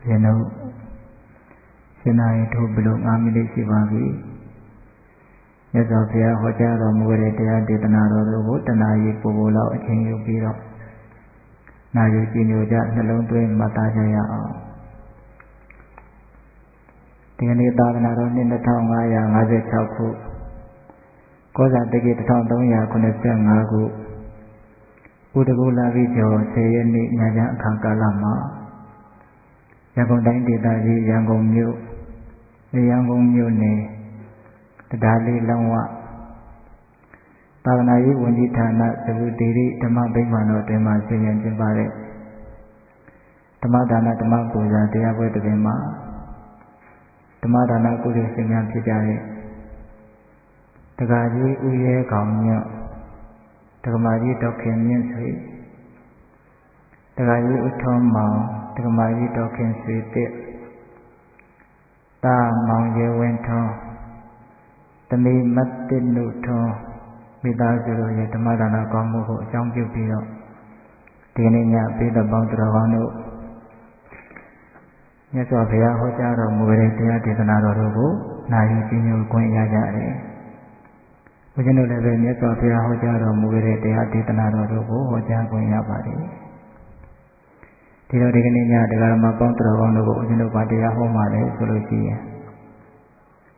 You know, Sinai to below Amili Shivavi. Yes, of the Hotel or Mureta did another wood and I pull out a king you beat up. Now you see you just alone doing Matajaya. The only Davanaro in the town I am as a Chaku. Cause I take it down to Yakunestan Magu. Udagula Vijo, say any Naja Kankalama. Yangon Dandi Dadi, Yangon Mu, the Yangon Mune, the Dali Langwa. Tavanayi Wunditana, the Udiri, the Mabimano, the Masian Jibare. The Madana, the Makuza, the Abu de Bima. The Madana Kudisingan Pijari. The Gaji Uye Kamyo. The Gamari Dokin Minsui. The Gaji Utom Mao. The Gamari Dokin Sweet Ta Mount Ye went on. The me Matin Nuto without zero the Madana Gomu, Jang Pupio. The Nina Peter Bontravano. Yes, of the Hojaro Muretia did another robo, now you see you going Yajare. We can know the yes of the Hojaro Muretia did another robo, or Jango Yabari. Tino de Nina, the Rama Bontravano, you know, Badia Homare, Solucia.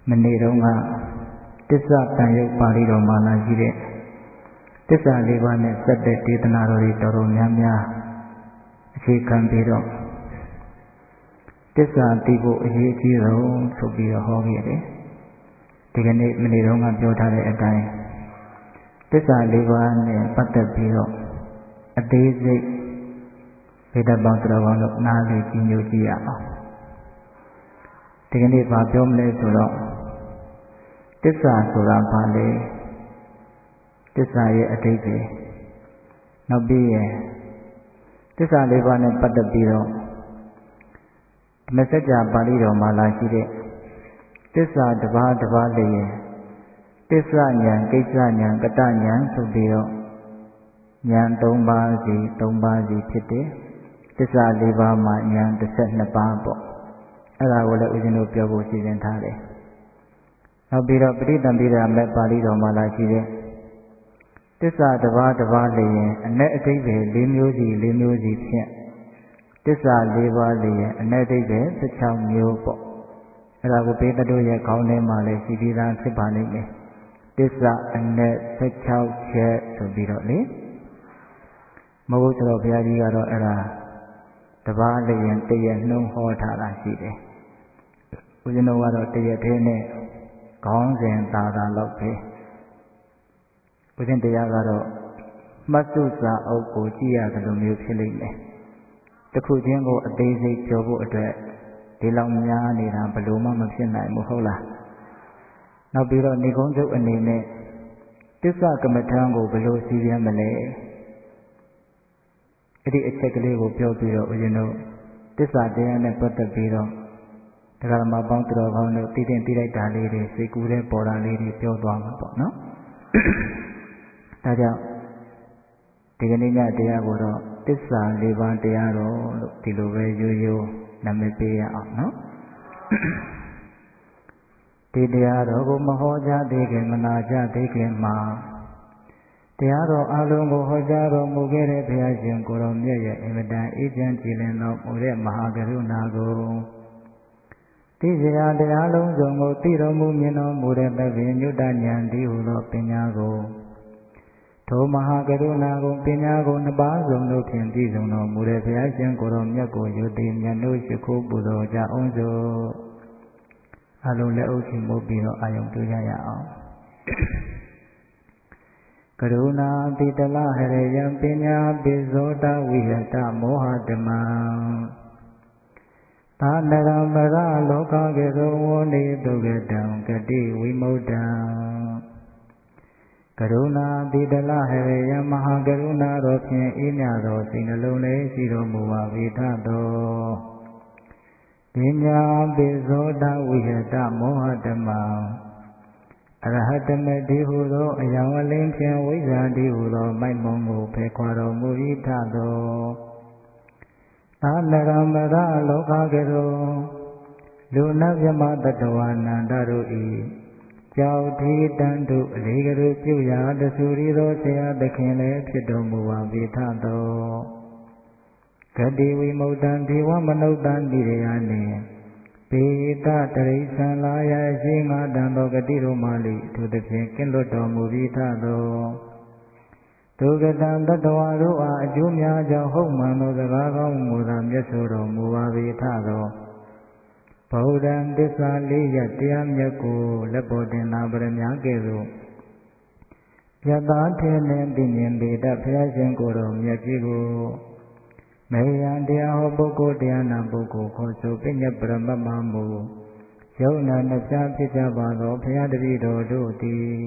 Menidonga. This is a Parido Mana Gide. This is a Liban said that Titanari Toro Yamya. She can be wrong. This is a Tibo Hero to be a hobby. Take a name Menidonga Jotare a time. This is a Liban Patabiro. A daisy with a Bantravan of Nali in Yugia. Take a name of Jomle to wrong. Tissa Sura Pali, Tissa Atipi, no be Tissa Livan and Patabiro, Messager Balido Malashide, Tissa Dava, Tissa Yan, Kitsan, Katanyan, Subio, Yan Tombazi Piti, Tissa Liva Yan, the Setna Babo, and I will let you know Piabo season Tale. Now be a pretty and be a met Palido Malashide. This are the Valley and net Limuzi, This are Livali and net the Chow Mupo. And I will pay the Doya Kaune Male, Sibira Sipani. This are a net the Chow chair to be rotly. Moguto Piagaro era the Valley and Tia no Hotara City. We know what Tia Gons and Tada Lope. Within the Yagaro, Masusa of Kujia, the Mutiline. The Kujango, a daisy jobo address, the Lamyani and Paloma Machina Muhola. Now below Nigonzo and Nene, this Akamatango below Syria Malay. It is a checkly will build you know. This are the end and put the beetle. The Rama Bontro didn't direct a lady, Secure Bora lady, Pio Dwama, no? Taja Tiganina Diagoro, this son, Levan Diaro, Tilove Yuyu, Namipia, no? Tidiaro, Mahoja, Degin, Manaja, Degin, Ma. Tiaro, Alongo, Hojaro, Mugere, Piajan, Goromia, Imeda, Agent, Chileno, Ure, Mahagarunago. Tizia de Alonzo, Tiro Mumino, Mure Bevin, Yudanyan, Diulo, Pinago. Tomaha Garunago, Pinago, Nabazo, no Tiantizo, Mure Piajan, Goromyago, Yudin, Yanu, Shiku, Budo, Jaonzo. Alole Oshimobino, I am to Yaya. Karuna, Pitala, Herayan, Pina, Bizota, Vihata, Moha, Dema. Tandaramara Loka Gero Ne Dogadam Gadi Wimoda Karuna Didala Hereya Mahagaruna Rosya Inyaro Sinalone Siro Muwa Vidado Vinya Bizoda Vihata Mohadama Arahatame Dihuro Ayawalimpia Viza Dihuro Maimongo Pekwaro Muritado သာနရမရလောကကရောလူနာမြမတတဝနန္တတို့ဤကြောက်ဒီတန်တို့အလေးကလေးပြုရာတဆူရီသောဆရာသခင်လည်းဖြစ်တော်မူပါပေထသောဂတိဝိမု क्त ံဒေဝမနုဿံတိရယနှင့်ပေတတရိစ္ဆန်လာရရှိငါတန်သောဂတိတို့မှလိထိုသဖြင့်ကင်းလွတ်တော်မူပြီးထသောဒုက္ကတံတတဝါတို့အားအကျိုးများကြောင့်ဟုတ်မှန်သောစကားကောင်းမူသာမျက်ဆိုတော်မူပါပေထသောဗုဒ္ဓံသစ္စာလေးရတရားမြတ်ကိုလက်ပေါ်တင်သာပရမညာကဲ့သို့ယသာထေနှင့်သိမြင်ပေတတ်ဘုရားရှင်ကိုယ်တော်မြတ်ကြီးကိုမေယံတရားဟောပုဂ္ဂိုလ်တရားနာပုဂ္ဂိုလ်ခေါ်ဆိုပညတ်ပရမတ်မမူယုံနာနှပြဖြစ်ကြပါသောဘုရားတပည့်တော်တို့သည်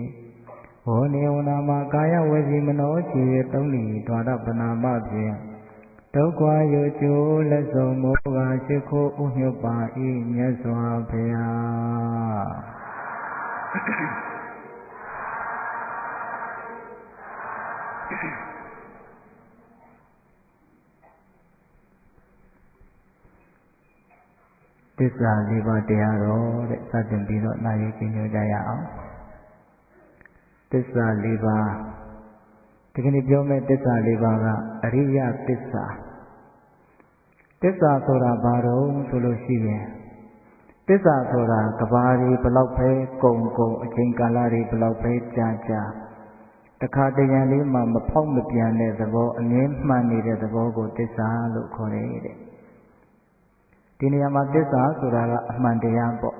ဝေါနေဝနာမှာကာယဝစီမနောချီသုံးလီဒွါရပနာမဖြင့်ဒုက္ခရိုကျိုးလက်စုံမိုးကရှိခိုးဥညွတ်ပါ၏မြတ်စွာဘုရားသစ္စာလေးပါးတရားတော်တဲ့စတင်ပြီးတော့နာရီကျင့်ကြကြရအောင်သစ္စာလေးပါးဒီကနေ့ပြောမယ့်သစ္စာလေးပါးကအရိယသစ္စာသစ္စာဆိုတာဘာတော့ဆိုလို့ရှိရင်သစ္စာဆိုတာကဘာတွေဘလောက်ပဲကုံအချိန်ကာလတွေဘလောက်ပဲကြာတခါတရံလေးမှမဖောက်မပြန်တဲ့သဘောအငြင်းမှန်နေတဲ့သဘောကိုသစ္စာလို့ခေါ်တယ်တဲ့ဒီနေရာမှာသစ္စာဆိုတာကအမှန်တရားပေါ့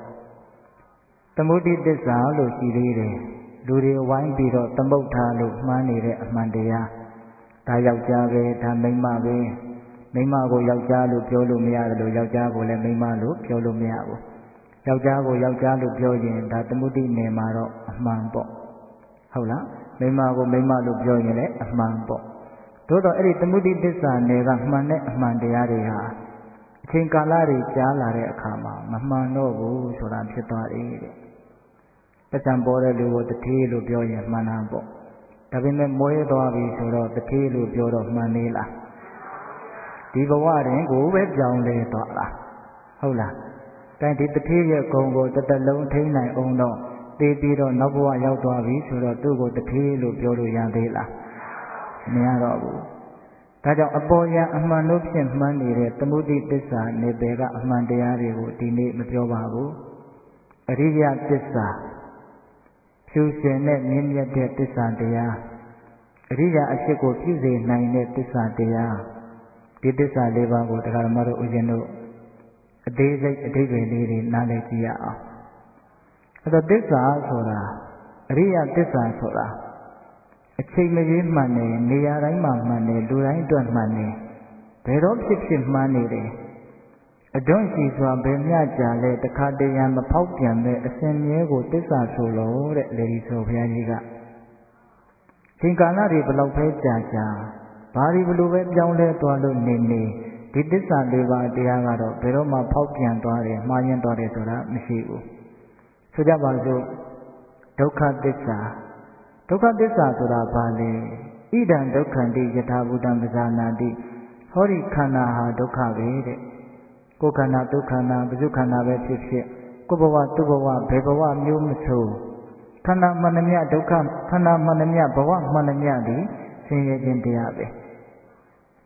သမုဒိသစ္စာလို့ရှိသေးတယ်လူတွေဝိုင်းပြီးတော့သမုဋ္ဌာလို့မှားနေတဲ့အမှန်တရားဒါယောက်ျားပဲဒါမိန်းမပဲမိန်းမကိုယောက်ျားလို့ပြောလို့မရတယ်လို့ယောက်ျားကိုလည်းမိန်းမလို့ပြောလို့မရဘူးယောက်ျားကိုယောက်ျားလို့ပြောရင်ဒါသမုဒိနယ်မှာတော့အမှန်ပေါ့ဟုတ်လားမိန်းမကိုမိန်းမလို့ပြောရင်လည်းအမှန်ပေါ့သို့တော့အဲ့ဒီသမုဒိသစ္စာနယ်ကမှန်တဲ့အမှန်တရားတွေဟာအချိန်ကာလတွေကြားလာတဲ့အခါမှာမမှန်တော့ဘူးဆိုတာဖြစ်သွားတယ်တဲ့ပစ္စံပေါ်တဲ့လူကိုတထေးလို့ပြောရင်မှန်တာပေါ့ဒါပေမဲ့မွေးသွားပြီဆိုတော့တထေးလို့ပြောတော့မှန်နေလားဒီဘဝရင်ကိုပဲပြောင်းလဲသွားလားဟုတ်လားတိုင်းဒီတထေးရဲ့ဂုံကိုတစ်သက်လုံးထိန်းနိုင်အောင်တော့သိပြီးတော့နောက်ဘဝရောက်သွားပြီဆိုတော့သူ့ကိုတထေးလို့ပြောလို့ရသေးလားမရတော့ဘူးဒါကြောင့်အပေါ်ယံအမှန်လို့ဖြင့်မှန်းနေတဲ့သမုဒိသစ္စာနေပယ်ကအမှန်တရားတွေကိုဒီနေ့မပြောပါဘူးအရိယသစ္စာဖြူစင်တဲ့မြင့်မြတ်တဲ့သစ္စာတရားအရိယာအဖြစ်ကိုပြည့်စေနိုင်တဲ့သစ္စာတရားဒီသစ္စာလေးပါးကိုတရားဓမ္မတို့ဥရှင်တို့အသေးစိတ်အဓိပ္ပာယ်လေးတွေနားလည်ကြည့်ရအောင်အဲ့တော့သစ္စာဆိုတာအရိယသစ္စာဆိုတာအချိန်မရွေးမှန်တယ်နေရာတိုင်းမှာမှန်တယ်လူတိုင်းအတွက်မှန်တယ်ဘယ်တော့ဖြစ်မှန်နေတယ်အတွန့်ရှိစွာဘယ်မျှကြာလဲတခါတရံမဖောက်ပြန်တဲ့အစဉ်မြဲကိုသစ္စာဆိုလို့တဲ့လေဒီဆိုဘုရားကြီးကချိန်ကာလတွေဘလောက်ပဲကြာဘာတွေဘလို့ပဲပြောင်းလဲသွားလို့နေဒီသစ္စာလေးပါးတရားကတော့ဘယ်တော့မှဖောက်ပြန်သွားတယ်မှားယွင်းသွားတယ်ဆိုတာမရှိဘူးဆိုကြပါစို့ဒုက္ခသစ္စာဆိုတာဘာလဲဣဒံဒုက္ခန္တိယထာဘူတံပဇာနာတိဟောဒီခန္ဓာဟာဒုက္ခပဲတဲ့ကိုယ်ခန္ဓာဒုက္ခန္ဓာပစ္စုခန္ဓာပဲဖြစ်ကိုယ်ဘဝသူ့ဘဝဘယ်ဘဝမျိုးမဆိုခန္ဓာမှန်သမျှဒုက္ခခန္ဓာမှန်သမျှဘဝမှန်သမျှသည်ဆင်းရဲခြင်းတရားပဲ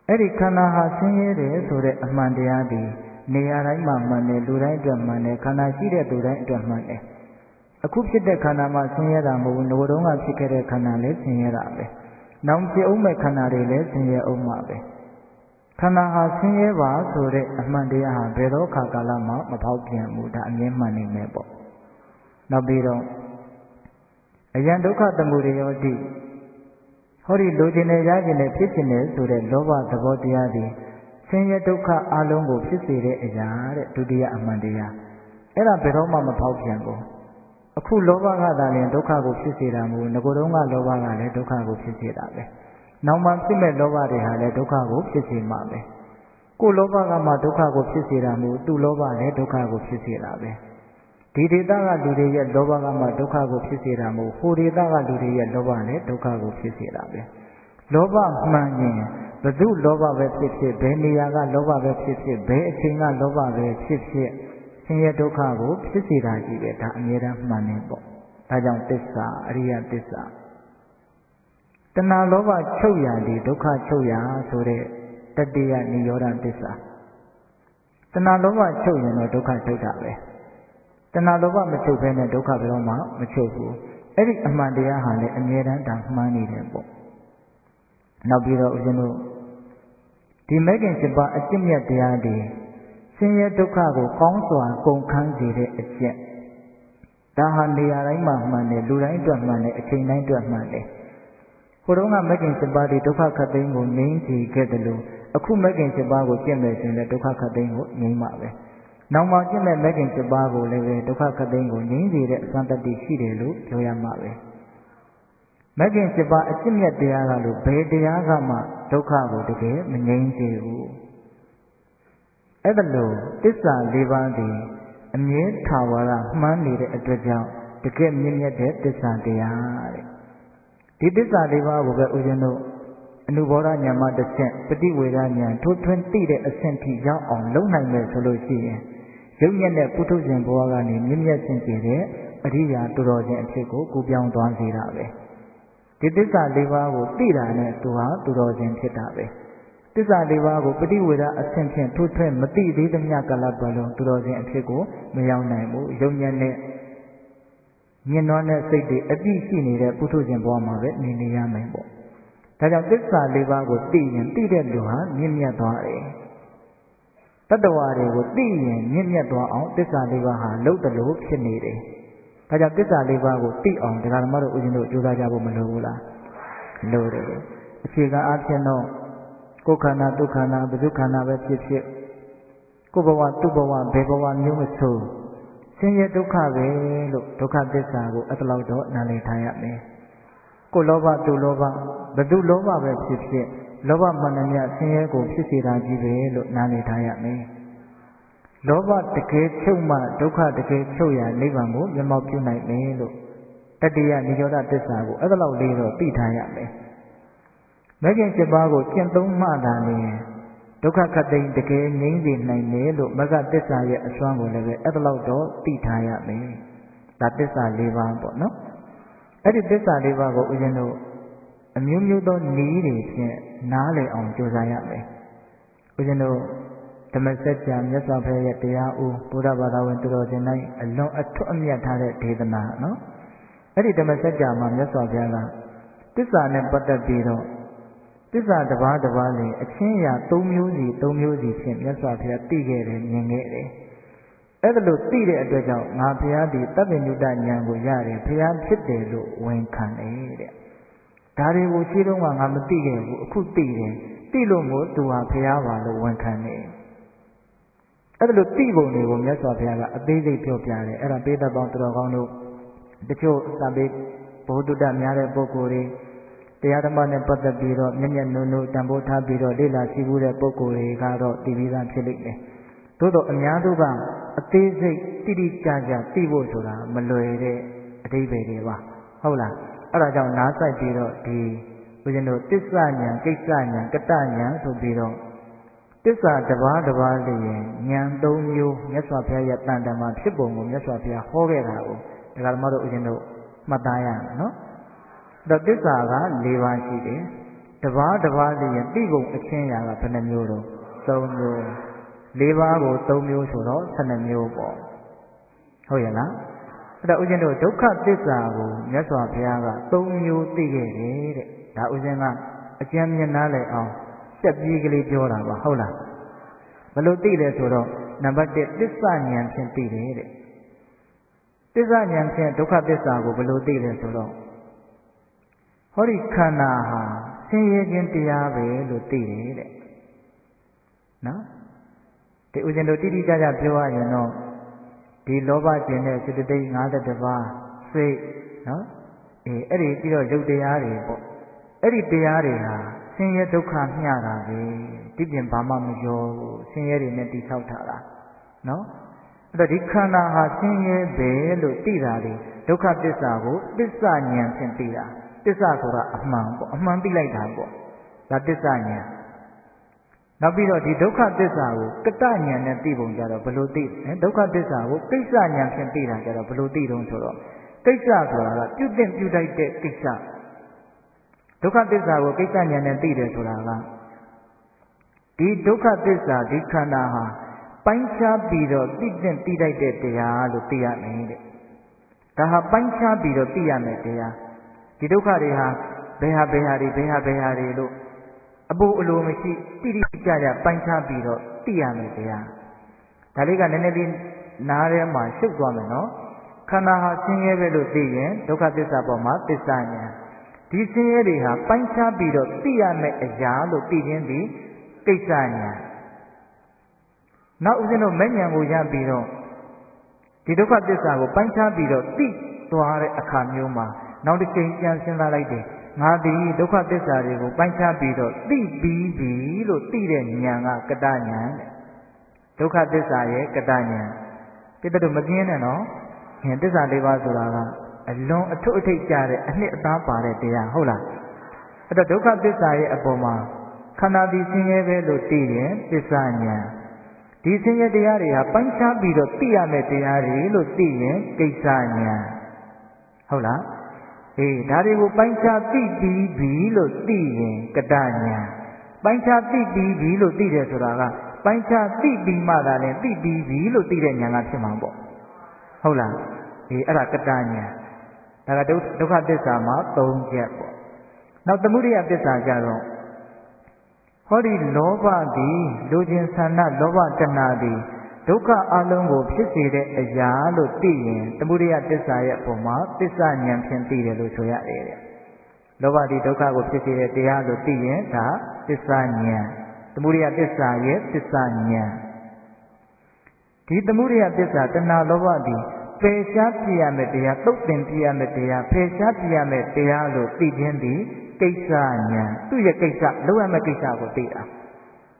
အဲ့ဒီခန္ဓာဟာဆင်းရဲတယ်ဆိုတဲ့အမှန်တရားသည်နေရာတိုင်းမှာမှန်တယ်လူတိုင်းအတွက်မှန်တယ်ခန္ဓာရှိတဲ့သူတိုင်းအတွက်မှန်တယ်အခုဖြစ်တဲ့ခန္ဓာမှာဆင်းရဲတာမဟုတ်ဘူးငိုတုံးကဖြစ်ခဲ့တဲ့ခန္ဓာလည်းဆင်းရဲတာပဲနောင်ဖြစ်အောင်မဲ့ခန္ဓာတွေလည်းဆင်းရဲအောင်မှာပဲခန္ဓာဟာဆင်းရဲပါဆိုတဲ့အမှန်တရားဟာဘယ်တော့ခါကာလမှမဖောက်ပြန်ဘူးဒါအမြဲမှန်နေမယ်ပေါ့နောက်ပြီးတော့အယံဒုက္ခသမုဒယောတိဟောဒီလိုချင်တယ်ရချင်တယ်ဖြစ်ချင်တယ်ဆိုတဲ့လောဘသဘောတရားတွေဆင်းရဲဒုက္ခအလုံးကိုဖြစ်စေတဲ့အရာတဲ့ဒုတိယအမှန်တရားအဲ့ဒါဘယ်တော့မှမဖောက်ပြန်ဘူးအခုလောဘကသာလျှင်ဒုက္ခကိုဖြစ်စေတာမဟုတ်ငကိုယ်တုံးကလောဘကလည်းဒုက္ခကိုဖြစ်စေတာပဲနောက်မှဖြစ်မဲ့လောဘတွေဟာလည်းဒုက္ခကိုဖြစ်စေမှာပဲကိုယ်လောဘကမှဒုက္ခကိုဖြစ်စေတာမဟုတ်သူ့လောဘလည်းဒုက္ခကိုဖြစ်စေတာပဲဒီဒေသကလူတွေရဲ့လောဘကမှဒုက္ခကိုဖြစ်စေတာမဟုတ်ဟိုဒေသကလူတွေရဲ့လောဘလည်းဒုက္ခကိုဖြစ်စေတာပဲ လောဘမှန်ရင်ဘယ်သူလောဘပဲဖြစ်ဖြစ်ဘယ်နေရာကလောဘပဲဖြစ်ဖြစ်ဘယ်အချိန်ကလောဘပဲဖြစ်ဖြစ်ဆင်းရဲဒုက္ခကိုဖြစ်စေတာကြီးပဲဒါအမြဲတမ်းမှန်နေပေါ့ဒါကြောင့်သစ္စာအရိယသစ္စာတဏှာလောဘချုပ်ရသည်ဒုက္ခချုပ်ရဆိုတဲ့တတိယနိရောဓသစ္စာတဏှာလောဘချုပ်ရင်တော့ဒုက္ခချုပ်တာပဲတဏှာလောဘမချုပ်ဘဲနဲ့ဒုက္ခဘယ်တော့မှမချုပ်ဘူးအဲ့ဒီအမှန်တရားဟာလည်းအမြဲတမ်းဒါမှန်နေတယ်ပေါ့နောက်ပြီးတော့ဦးဇင်းတို့ဒီမဂ္ဂင်7ပါးအကျင့်မြတ်တရားတွေဆင်းရဲဒုက္ခကိုကောင်းစွာကုန်ခန်းစေတဲ့အကျင့်ဒါဟာနေရာတိုင်းမှာမှန်တယ်လူတိုင်းအတွက်မှန်တယ်အချိန်တိုင်းအတွက်မှန်တယ်ဟိုတုန်းကမဂ္ဂင်7ပါးဒီဒုက္ခခတ်သိမ်းကိုငြိမ်းစေခဲ့တယ်လို့အခုမဂ္ဂင်7ပါးကိုကျင့်မယ်ဆိုရင်လည်းဒုက္ခခတ်သိမ်းကိုငြိမ်းပါပဲနောက်မှကျင့်မဲ့မဂ္ဂင်7ပါးကိုလည်းပဲဒုက္ခခတ်သိမ်းကိုငြိမ်းစေတဲ့အစွမ်းတတ္တိရှိတယ်လို့ပြောရမှာပဲမဂ္ဂင်7ပါးအကျင့်မြတ်တရားကလို့ဘယ်တရားကမှဒုက္ခကိုတကယ်မငြိမ်းစေဘူးအဲ့ဒါလို့သစ္စာ၄ပါးဒီအမြဲထာဝရမှန်းနေတဲ့အတွက်ကြောင့်တကယ်မြင့်မြတ်တဲ့သစ္စာတရားတဲ့ဒီသစ္စာ၄ပါးကိုပဲဦးဇင်းတို့အနုဘောဓဉာဏ်မှတစ်ဆင့်ပฏิဝေဒဉာဏ်ထိုးထွင်းသိတဲ့အဆင့်ထိရောက်အောင်လုပ်နိုင်မယ်ဆိုလို့ရှိရင်ရုပ်ညက်တဲ့ပုထုဇဉ်ဘဝကနေမြင့်မြတ်စင်ကြယ်တဲ့အရိယာသူတော်စင်အဖြစ်ကိုကူပြောင်းသွားစေတာပဲဒီသစ္စာ၄ပါးကိုသိတာနဲ့သူဟာသူတော်စင်ဖြစ်တာပဲသစ္စာ၄ပါးကိုပฏิဝေဒအဆင့်ဖြင့်ထိုးထွင်းမသိသေးသမျှကာလပတ်လုံးသူတော်စင်အဖြစ်ကိုမရောက်နိုင်ဘူးရုပ်ညက်နဲ့မြင်တော်တဲ့စိတ်တွေအပြည့်ရှိနေတဲ့ပုထုဇဉ်ဘဝမှာပဲနေနေရမယ်ပေါ့ဒါကြောင့်သစ္စာ၄ပါးကိုသိရင်သိတဲ့လူဟာမြင့်မြတ်သွားတယ်တတ္တဝါတွေကိုသိရင်မြင့်မြတ်သွားအောင်သစ္စာ၄ပါးဟာလုံးတလို့ဖြစ်နေတယ်ဒါကြောင့်သစ္စာ၄ပါးကိုသိအောင်ဒကာဓမ္မတို့ဦးဇင်းတို့ကြိုးစားကြဖို့မလိုဘူးလားလိုတယ်အခြေခံအားဖြင့်တော့ကိုယ်ခန္ဓာဒုက္ခန္ဓာဘုဒ္ဓခန္ဓာပဲဖြစ်ဖြစ်ကိုယ်ဘဝသူ့ဘဝဘယ်ဘဝမျိုးမဆိုဆင်းရဲဒုက္ခပဲလို့ဒုက္ခသစ္စာကိုအဲ့လောက်တော့နားလည်ထားရမယ်ကိုယ်လောဘသူလောဘဘသူလောဘပဲဖြစ်ဖြစ်လောဘမှန်သမျှဆင်းရဲကိုဖြစ်စေတာကြီးပဲလို့နားလည်ထားရမယ်လောဘတကယ်ချုပ်မှဒုက္ခတကယ်ချုပ်ရနိဗ္ဗာန်ကိုမျက်မှောက်ပြုနိုင်မယ်လို့တတိယနိရောဓသစ္စာကိုအဲ့လောက်လေးတော့သိထားရမယ်မဂ္ဂင်7ပါးကိုကျင့်သုံးမှသာလျှင်ဒုက္ခခတ်သိမ်းတကယ်ငြိမ်းစေနိုင်တယ်လို့မဂ္ဂသစ္စာရဲ့အစွမ်းကိုလည်းပဲအဲ့လောက်တော့သိထားရမယ်ဒါသစ္စာ၄ပါးပေါ့နော်အဲ့ဒီသစ္စာ၄ပါးကိုဦးဇင်းတို့အမျိုးမျိုးသောနည်းတွေဖြင့်နားလည်အောင်ကြိုးစားရမယ်ဦးဇင်းတို့ဓမ္မစကြာမြတ်စွာဘုရားရဲ့တရားဦးဘုရားဘာသာဝင်သူတော်စင်တိုင်းအလွန်အထွတ်အမြတ်ထားတဲ့ဒေသနာနော်အဲ့ဒီဓမ္မစကြာမှာမြတ်စွာဘုရားကသစ္စာနဲ့ပတ်သက်ပြီးတော့သစ္စာတစ်ပါးတစ်ပါးနဲ့အချင်းရာ၃မျိုးစီဖြင့်မြတ်စွာဘုရားသိခဲ့တယ်မြင်ခဲ့တယ်အဲ့ဒါလို့သိတဲ့အတွက်ကြောင့်ငါဘုရားဒီတပ္ပညုတဉာဏ်ကိုရတယ်ဘုရားဖြစ်တယ်လို့ဝန်ခံတယ်တဲ့ဒါတွေကိုရှင်းတော့ငါမသိခဲ့ဘူးအခုသိတယ်သိလို့မို့သူဟာဘုရားပါလို့ဝန်ခံတယ်အဲ့ဒါလို့သိပုံတွေကိုမြတ်စွာဘုရားကအသေးစိတ်ပြောပြတယ်အဲ့ဒါပေးသက်ပေါင်းတော်ကောင်းတို့တချို့သဗ္ဗေဘုဒ္ဓတများတဲ့ပုဂ္ဂိုလ်တွေတရားဓမ္မနဲ့ပတ်သက်ပြီးတော့မျက်မျက်နှုံနှုံတန်ဖိုးထားပြီးတော့လေ့လာရှိမှုတဲ့ပုဂ္ဂိုလ်တွေကတော့သိပြီးသားဖြစ်လိမ့်မယ်သို့တော့အများတို့ကအသေးစိတ်တိတိကျကျသိဖို့ဆိုတာမလွယ်တဲ့အဓိပ္ပာယ်တွေပါဟုတ်လားအဲ့ဒါကြောင့်နားဆိုင်ပြီးတော့ဒီဦးဇင်းတို့သစ္စာဉာဏ်ကိစ္စဉာဏ်ကတ္တဉာဏ်ဆိုပြီးတော့သစ္စာတစ်ပါးတစ်ပါးလျင်ဉာဏ်၃မျိုးမြတ်စွာဘုရားရဲ့တန်တမာဖြစ်ပုံကိုမြတ်စွာဘုရားဟောခဲ့တာကိုဒါကဓမ္မတို့ဦးဇင်းတို့မှတ်သားရမယ်နော်တော့သစ္စာက၄ပါးရှိတယ်တစ်ပါးတစ်ပါးလျင်သိပုံအချင်းရာကဘယ်နှမျိုးတော့၃မျိုး၄ပါးကို၃မျိုးဆိုတော့12မျိုးပေါ့ဟုတ်ရဲ့လားအဲ့တော့ဦးဇင်းတို့ဒုက္ခသစ္စာကိုမြတ်စွာဘုရားက၃မျိုးသိခဲ့တယ်တဲ့ဒါဦးဇင်းကအကျဉ်းမြင်နားလည်အောင်ဆက်ပြီးကလေးပြောတာပါဟုတ်လားဘယ်လိုသိလဲဆိုတော့နံပါတ်1သစ္စာဉာဏ်ဖြင့်သိတယ်တဲ့သစ္စာဉာဏ်ဖြင့်ဒုက္ခသစ္စာကိုဘယ်လိုသိလဲဆိုတော့ဟောဒီခန္ဓာဟာဆင်းရဲခြင်းတရားပဲလို့သိတယ်တဲ့နော်ဒီဦးဇင်းတို့တိတိကျကျပြောရရင်တော့ဒီလောဘခြင်းနဲ့စေတသိက်52ပါးစိတ်နော်အဲ့ဒီပြီးတော့ရုပ်တရားတွေပေါ့အဲ့ဒီတရားတွေဟာဆင်းရဲဒုက္ခမျှတာပဲဒီပြင်ဘာမှမရောဘူးဆင်းရဲတွေနဲ့တိဆောက်ထားတာနော်အဲ့တော့ဒီခန္ဓာဟာဆင်းရဲပဲလို့သိတာလေဒုက္ခသစ္စာကိုသစ္စာဉာဏ်ဖြင့်သိတာ သစ္စာဆိုတာအမှန်ပေါ့အမှန်သိလိုက်တာပေါ့ဒါသစ္စာဉာဏ်နောက်ပြီးတော့ဒီဒုက္ခသစ္စာကိုကတ္တဉာဏ်နဲ့သိပုံကြတော့ဘယ်လိုသိလဲဒုက္ခသစ္စာကိုကိစ္စဉာဏ်ဖြင့်သိတာကြတော့ဘယ်လိုသိတုံးဆိုတော့ကိစ္စဆိုတာကပြုသင့်ပြုထိုက်တဲ့ကိစ္စဒုက္ခသစ္စာကိုကိစ္စဉာဏ်နဲ့သိတယ်ဆိုတာကဒီဒုက္ခသစ္စာဒီခန္ဓာဟာပိုင်းခြားပြီးတော့သိသင့်သိထိုက်တဲ့တရားလို့သိရမယ်တဲ့ဒါဟာပိုင်းခြားပြီးတော့သိရမယ်တရားဒီဒုက္ခတွေဟာဘယ်ဟာတွေလို့အပူအလိုမရှိတိတိကျကျပိုင်းခြားပြီးတော့သိရမယ်တရားဒါလေးကနည်းနည်းလေးနားထဲမှာရှုပ်သွားမယ်နော်ခန္ဓာဟာဆင်းရဲပဲလို့သိရင်ဒုက္ခသစ္စာပေါ်မှာသစ္စာဉာဏ်ဒီဆင်းရဲတွေဟာပိုင်းခြားပြီးတော့သိရမယ်အရာလို့သိခြင်းဒီကိစ္စဉာဏ်နောက်ဦးဇင်းတို့မဲ့ဉာဏ်ကိုရပြီးတော့ဒီဒုက္ခသစ္စာကိုပိုင်းခြားပြီးတော့သိသွားတဲ့အခါမျိုးမှာနောက်တစ်ချိန်ပြန်စဉ်းစားလိုက်တယ်ငါဒီဒုက္ခသစ္စာတွေကိုပိုင်းခြားပြီးတော့သိပြီးပြီလို့သိတဲ့ဉာဏ်ကကတ္တဉာဏ်တဲ့ဒုက္ခသစ္စာရဲ့ကတ္တဉာဏ်တိတ္တတို့မပြင်းနဲ့နော်ဉာဏ်သစ္စာ၄ပါးဆိုတာကအလွန်အထွတ်အထိပ်ကြတဲ့အနှစ်အသားပါတဲ့တရားဟုတ်လားအဲ့တော့ဒုက္ခသစ္စာရဲ့အပေါ်မှာခန္ဓာဒီဆင်းရဲပဲလို့သိရင်သစ္စာဉာဏ်ဒီဆင်းရဲတရားတွေဟာပိုင်းခြားပြီးတော့သိရမယ့်တရားတွေလို့သိရင်ကိစ္စဉာဏ်ဟုတ်လားအေးဒါတွေကိုပိုင်းခြားသိပြီးပြီလို့သိရင်ကတ္တဉာဏ်ပိုင်းခြားသိပြီးပြီလို့သိတယ်ဆိုတာကပိုင်းခြားသိပြီးမှသာလည်းသိပြီးပြီလို့သိတဲ့ဉာဏ်ကဖြစ်မှာပေါ့ဟုတ်လားအေးအဲ့ဒါကတ္တဉာဏ်ဒါကဒုက္ခသစ္စာမှာ၃ချက်ပေါ့နောက်သမုဒယသစ္စာကြတော့ဟောဒီလောဘသည်လူချင်းဆန္ဒလောဘတဏှာသည်ဒုက္ခအလုံးကိုဖြစ်စေတဲ့အရာလို့သိရင်သမုဒယသစ္စာရဲ့အပေါ်မှာသစ္စာဉာဏ်ဖြင့်သိတယ်လို့ဆိုရတယ်တဲ့လောဘသည်ဒုက္ခကိုဖြစ်စေတဲ့တရားလို့သိရင်ဒါသစ္စာဉာဏ်သမုဒယသစ္စာရဲ့သစ္စာဉာဏ်ဒီသမုဒယသစ္စာတဏှာလောဘသည်ပယ်ရှားပြရမယ့်တရားသုတ်သင်ပြရမယ့်တရားဖယ်ရှားပြရမယ့်တရားလို့သိခြင်းသည်ကိစ္စဉာဏ်သူ့ရဲ့ကိစ္စလုပ်ရမယ့်ကိစ္စကိုသိတာ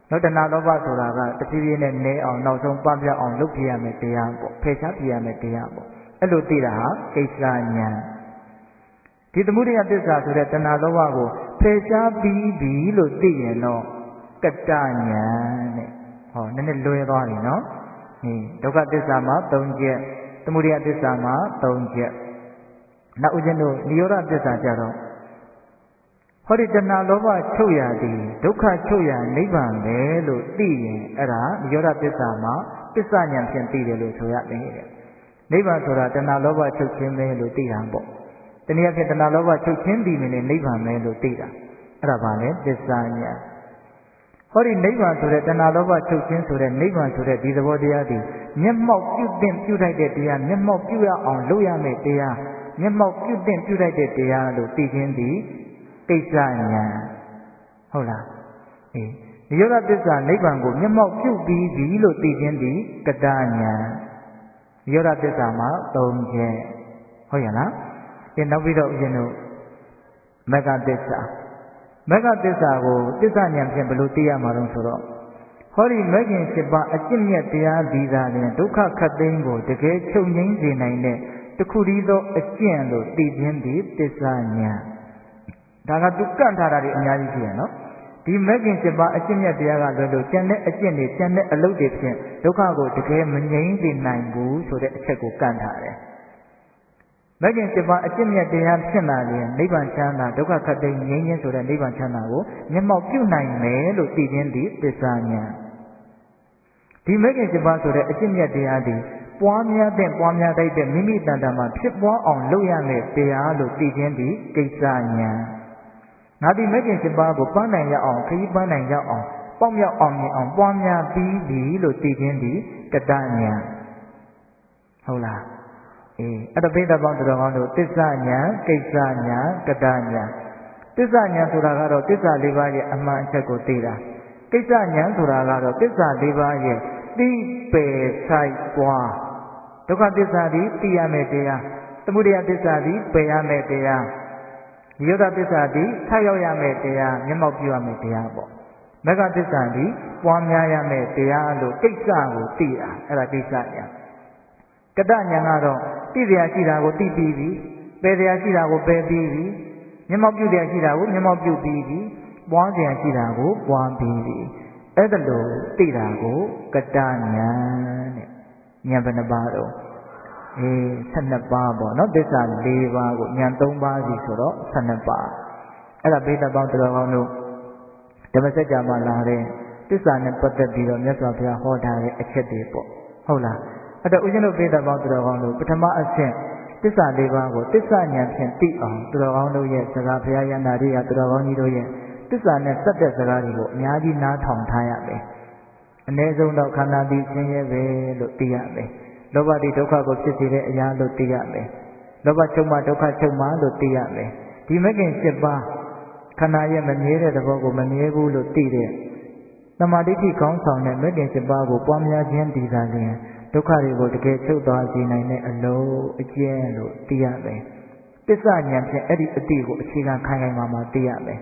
နောက်တဏှာလောဘဆိုတာကတဖြည်းဖြည်းနဲ့နည်းအောင်နောက်ဆုံးပပြအောင်လုပ်ပြရမယ့်တရားပေါ့ဖယ်ရှားပြရမယ့်တရားပေါ့အဲ့လိုသိတာဟာကိစ္စဉာဏ်ဒီသမုဒယသစ္စာဆိုတဲ့တဏှာလောဘကိုဖယ်ရှားပြီးပြီလို့သိရင်တော့ကတ္တဉာဏ်တဲ့ဟောနည်းနည်းလွယ်သွားပြီနော်ဒုက္ခသစ္စာမှာ၃ချက်သမုဒယသစ္စာမှာ၃ချက်နောက်ဦးဇင်းတို့နိရောဓသစ္စာကြတော့ဟောဒီတဏှာလောဘချုပ်ရသည်ဒုက္ခချုပ်ရနိဗ္ဗာန်ပဲလို့သိရင်အဲ့ဒါနိရောဓသစ္စာမှာသစ္စာဉာဏ်ဖြင့်သိတယ်လို့ဆိုရတယ်တဲ့နိဗ္ဗာန်ဆိုတာတဏှာလောဘချုပ်ခြင်းပဲလို့သိတာပေါ့တနည်းအားဖြင့်တဏှာလောဘချုပ်ခြင်းဒီနေနိဗ္ဗာန်ပဲလို့သိတာအဲ့ဒါပါလေသစ္စာဉာဏ်ဟောဒီနိဗ္ဗာန်ဆိုတဲ့တဏှာလောဘချုပ်ခြင်းဆိုတဲ့နိဗ္ဗာန်ဆိုတဲ့ဒီသဘောတရားဒီမျက်မှောက်ပြုသင့်ပြုထိုက်တဲ့တရားမျက်မှောက်ပြုရအောင်လုပ်ရမယ့်တရားမျက်မှောက်ပြုသင့်ပြုထိုက်တဲ့တရားလို့သိခြင်းဒီကိစ္စဉာဏ်ဟုတ်လားအေးနိရောဓသစ္စာနိဗ္ဗာန်ကိုမျက်မှောက်ပြုပြီးပြီလို့သိခြင်းဒီကတ္တဉာဏ်နိရောဓသစ္စာမှာ၃ချက်ဟုတ်ရလားဒီနောက်ပြီးတော့ဦးဇင်းတို့မဂ္ဂသစ္စာမဂ္ဂသစ္စာကိုသစ္စာဉာဏ်ဖြင့်ဘယ်လိုသိရမှာလဲဆိုတော့ဟောဒီမဂ္ဂင်7ပါးအကျင့်မြတ်တရားဒီသာလျှင်ဒုက္ခခတ်သိမ်းကိုတကယ်ချုပ်ငြိမ်းစေနိုင်တဲ့တခုတည်းသောအကျင့်လို့သိခြင်းဒီသစ္စာဉာဏ်ဒါကသူကန့်ထားတာတွေအများကြီးရှိရနော်ဒီမဂ္ဂင်7ပါးအကျင့်မြတ်တရားကလွယ်လို့ကျန်တဲ့အကျင့်တွေကျန်တဲ့အလုပ်တွေဖြင့်ဒုက္ခကိုတကယ်မငြိမ်းစေနိုင်ဘူးဆိုတဲ့အချက်ကိုကန့်ထားတယ်မဂ္ဂင်7ပါးအကျင့်မြတ်တရားဖြစ်လာရင်နိဗ္ဗာန်ချမ်းသာဒုက္ခခတ်သိမ်းငြိမ်းခြင်းဆိုတဲ့နိဗ္ဗာန်ချမ်းသာကိုမျက်မှောက်ပြုနိုင်မယ်လို့သိခြင်းဒီသစ္စာဉာဏ်ဒီမဂ္ဂင်7ပါးဆိုတဲ့အကျင့်မြတ်တရားဒီပွားများတဲ့ပွားများတိုက်တဲ့မိမိတန်တာမှာဖြစ်ပွားအောင်လုပ်ရမယ့်တရားလို့သိခြင်းဒီကိစ္စဉာဏ်ငါဒီမဂ္ဂင်7ပါးကိုပန်းနိုင်ရအောင်ခရီးပန်းနိုင်ရအောင်ပေါက်မြောက်အောင်မြင်အောင်ပွားများပြီးပြီလို့သိခြင်းဒီကတ္တဉာဏ်ဟုတ်လားအေးအဲ့ဒါပိဋကပေါင်းတော်ကောင်းတို့သစ္စာဉာဏ်ကိစ္စဉာဏ်ကတ္တဉာဏ်သစ္စာဉာဏ်ဆိုတာကတော့သစ္စာ၄ပါးရဲ့အမှန်အချက်ကိုသိတာကိစ္စဉာဏ်ဆိုတာကတော့သစ္စာ၄ပါးရဲ့သိပယ်ဆိုင်ပွားဒုက္ခသစ္စာသည်သိရမယ့်တရားသမုဒယသစ္စာသည်ပယ်ရမယ့်တရားနိရောဓသစ္စာသည်ဆက်ရောက်ရမယ့်တရားမျက်မှောက်ပြုရမယ့်တရားပေါ့မဂ္ဂသစ္စာသည်ပွားများရမယ့်တရားလို့ကိစ္စကိုသိတာအဲ့ဒါကိစ္စဉာဏ်ကတ္တဉာဏ်ကတော့သိစရာရှိတာကိုသိပြီးပြီပယ်စရာရှိတာကိုပယ်ပြီးပြီ မျက်မှောက်ပြုတဲ့အရှိတာကိုမျက်မှောက်ပြုပြီးပြီပွားတဲ့အရှိတာကိုပွားပြီးပြီအဲ့ဒါလို့သိတာကိုကတဉာဏ်တဲ့ဉာဏ်ဘယ်နှပါတော့12ပါးပေါ့နော်သစ္စာ4ပါးကိုဉာဏ်3ပါးစီဆိုတော့12ပါးအဲ့ဒါဘိဓပေါင်းတော်ကောင်းတို့ဓမ္မစကြာမှာလာတဲ့သစ္စာနဲ့ပတ်သက်ပြီးတော့မြတ်စွာဘုရားဟောထားတဲ့အချက်တွေပေါ့ဟုတ်လားအဲ့တော့ဦးဇင်းတို့ဘိဓပေါင်းတော်ကောင်းတို့ပထမအဆင့်သစ္စာ4ပါးကိုသစ္စာဉာဏ်ဖြင့်သိအောင်တော်ကောင်းတို့ရဲ့စကားဘုရားယန္တာရိယတော်ကောင်းကြီးတို့ရဲ့သစ္စာနဲ့စက်တဲ့စကားတွေကိုအများကြီးနားထောင်ထားရမယ်အ ਨੇ ဆုံးတော့ခန္ဓာသည်ဆင်းရဲပဲလို့သိရမယ်လောဘတိဒုက္ခကိုဖြစ်စေတဲ့အရာလို့သိရမယ်လောဘချုပ်မှဒုက္ခချုပ်မှလို့သိရမယ်ဒီမဂ္ဂင်7ပါးခန္ဓာရဲ့မမြဲတဲ့သဘောကိုမမြဲဘူးလို့သိတဲ့သမာဓိတိကောင်းဆောင်တဲ့မဂ္ဂင်7ပါးကိုပွားများခြင်းတည်တာလျင်ဒုက္ခတွေကိုတကယ်ချုပ်သွားစေနိုင်တဲ့အလုံးအကျဉ်းလို့သိရမယ်သစ္စာဉာဏ်ဖြင့်အဲ့ဒီအတိကိုအခြေခံခိုင်ခိုင်မာမာသိရမယ်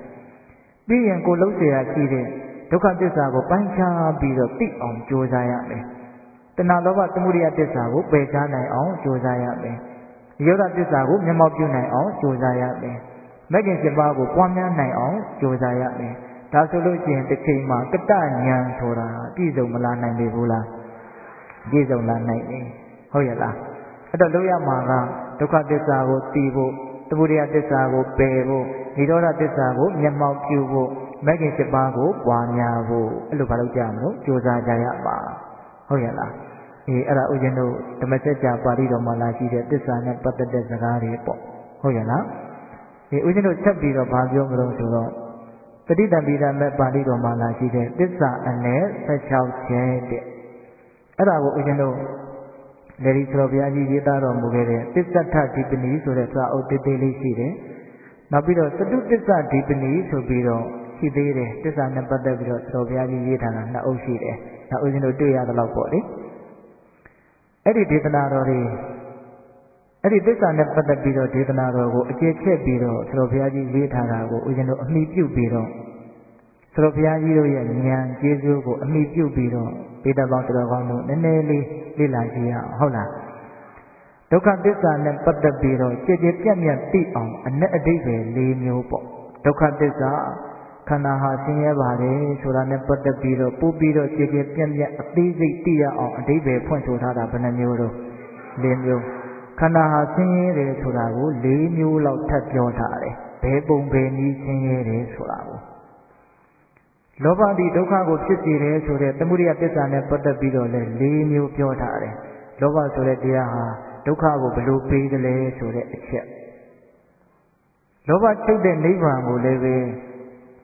ပြီးရင်ကိုလုံးเสียရှိတဲ့ဒုက္ခသစ္စာကိုပိုင်းခြားပြီးတော့သိအောင်ကြိုးစားရမယ်တဏှာလောဘသမုဒယသစ္စာကိုပယ်ရှားနိုင်အောင်ကြိုးစားရမယ်နိရောဓသစ္စာကိုမျက်မှောက်ပြုနိုင်အောင်ကြိုးစားရမယ်မဂ္ဂင်7ပါးကိုပွားများနိုင်အောင်ကြိုးစားရမယ်ဒါဆိုလို့ရှိရင်တစ်ချိန်မှာကတ္တဉာဏ်ဆိုတာပြည့်စုံမလာနိုင်လေဘူးလားပြည့်စုံလာနိုင်တယ်ဟုတ်ရဲ့လားအဲ့တော့လို့ရမှာကဒုက္ခသစ္စာကိုသိဖို့သမုဒယသစ္စာကိုပယ်ဖို့နိရောဓသစ္စာကိုမျက်မှောက်ပြုဖို့မဂ္ဂင်7ပါးကိုပွားများဖို့အဲ့လိုဘာလို့ကြမလို့ကြိုးစားကြရပါဟုတ်ရဲ့လားအဲ့ဒါဥစဉ်တို့ဓမ္မစကြာပါဠိတော်မှာလာရှိတဲ့သစ္စာနဲ့ပတ်သက်တဲ့စကားတွေပေါ့ဟုတ်ရဲ့လားဥစဉ်တို့ချက်ပြီးတော့ဘာပြောမလို့ဆိုတော့ပဋိသင်္ပိဒမဲ့ပါဠိတော်မှာလာရှိတဲ့သစ္စာအနည်း16ချက်တဲ့အဲ့ဒါကိုဥစဉ်တို့လေဒီဆိုတော်ဘုရားကြီးရေးသားတော်မူခဲ့တဲ့သစ္ဆထဓိပနိဆိုတဲ့စာအုပ်သေးသေးလေးရှိတယ်နောက်ပြီးတော့သတုသစ္စာဓိပနိဆိုပြီးတော့ရှိသေးတယ်သစ္စာနဲ့ပတ်သက်ပြီးတော့ဆိုတော်ဘုရားကြီးရေးထားတာ2အုပ်ရှိတယ်ဒါဥစဉ်တို့တွေ့ရသလောက်ပေါ့လေအဲ့ဒီဒေသနာတော်တွေအဲ့ဒီသစ္စာနဲ့ပတ်သက်ပြီးတော့ဒေသနာတော်ကိုအကျေချက်ပြီးတော့ဆိုတော်ဘုရားကြီးရေးထားတာကိုဥစဉ်တို့အမိပြုပြီးတော့ဆိုတော်ဘုရားကြီးတို့ရဲ့ဉာဏ်ကျေးဇူးကိုအမိပြုပြီးတော့ဒေသပေါင်းတော်ကောင်းတို့နည်းနည်းလေးလေ့လာကြည့်ရအောင်ဟုတ်လားဒုက္ခသစ္စာနဲ့ပတ်သက်ပြီးတော့ကြည်ကြည်ပြတ်ပြတ်သိအောင်အ내အဓိပ္ပာယ်၄မျိုးပေါ့ဒုက္ခသစ္စာခန္ဓာဟာဆင်းရဲပါတယ်ဆိုတာနဲ့ပတ်သက်ပြီးတော့ပို့ပြီးတော့ကြည်ကြည်ပြတ်ပြတ်အသေးစိတ်သိရအောင်အဓိပ္ပာယ်ဖွင့်ဆိုထားတာဘယ်နှမျိုးတော့၄မျိုးခန္ဓာဟာဆင်းရဲတယ်ဆိုတာကို၄မျိုးလောက်ထပ်ပြောထားတယ်ဘယ်ပုံဘယ်နည်းဆင်းရဲတယ်ဆိုတာကိုလောဘတိဒုက္ခကိုဖြစ်စေတယ်ဆိုတဲ့သမုဒယသစ္စာနဲ့ပတ်သက်ပြီးတော့လည်း၄မျိုးပြောထားတယ်လောဘဆိုတဲ့တရားဟာဒုက္ခကိုဘယ်လိုပေးတယ်လဲဆိုတဲ့အချက်လောဘချုပ်တဲ့နိဗ္ဗာန်ကိုလည်းပဲ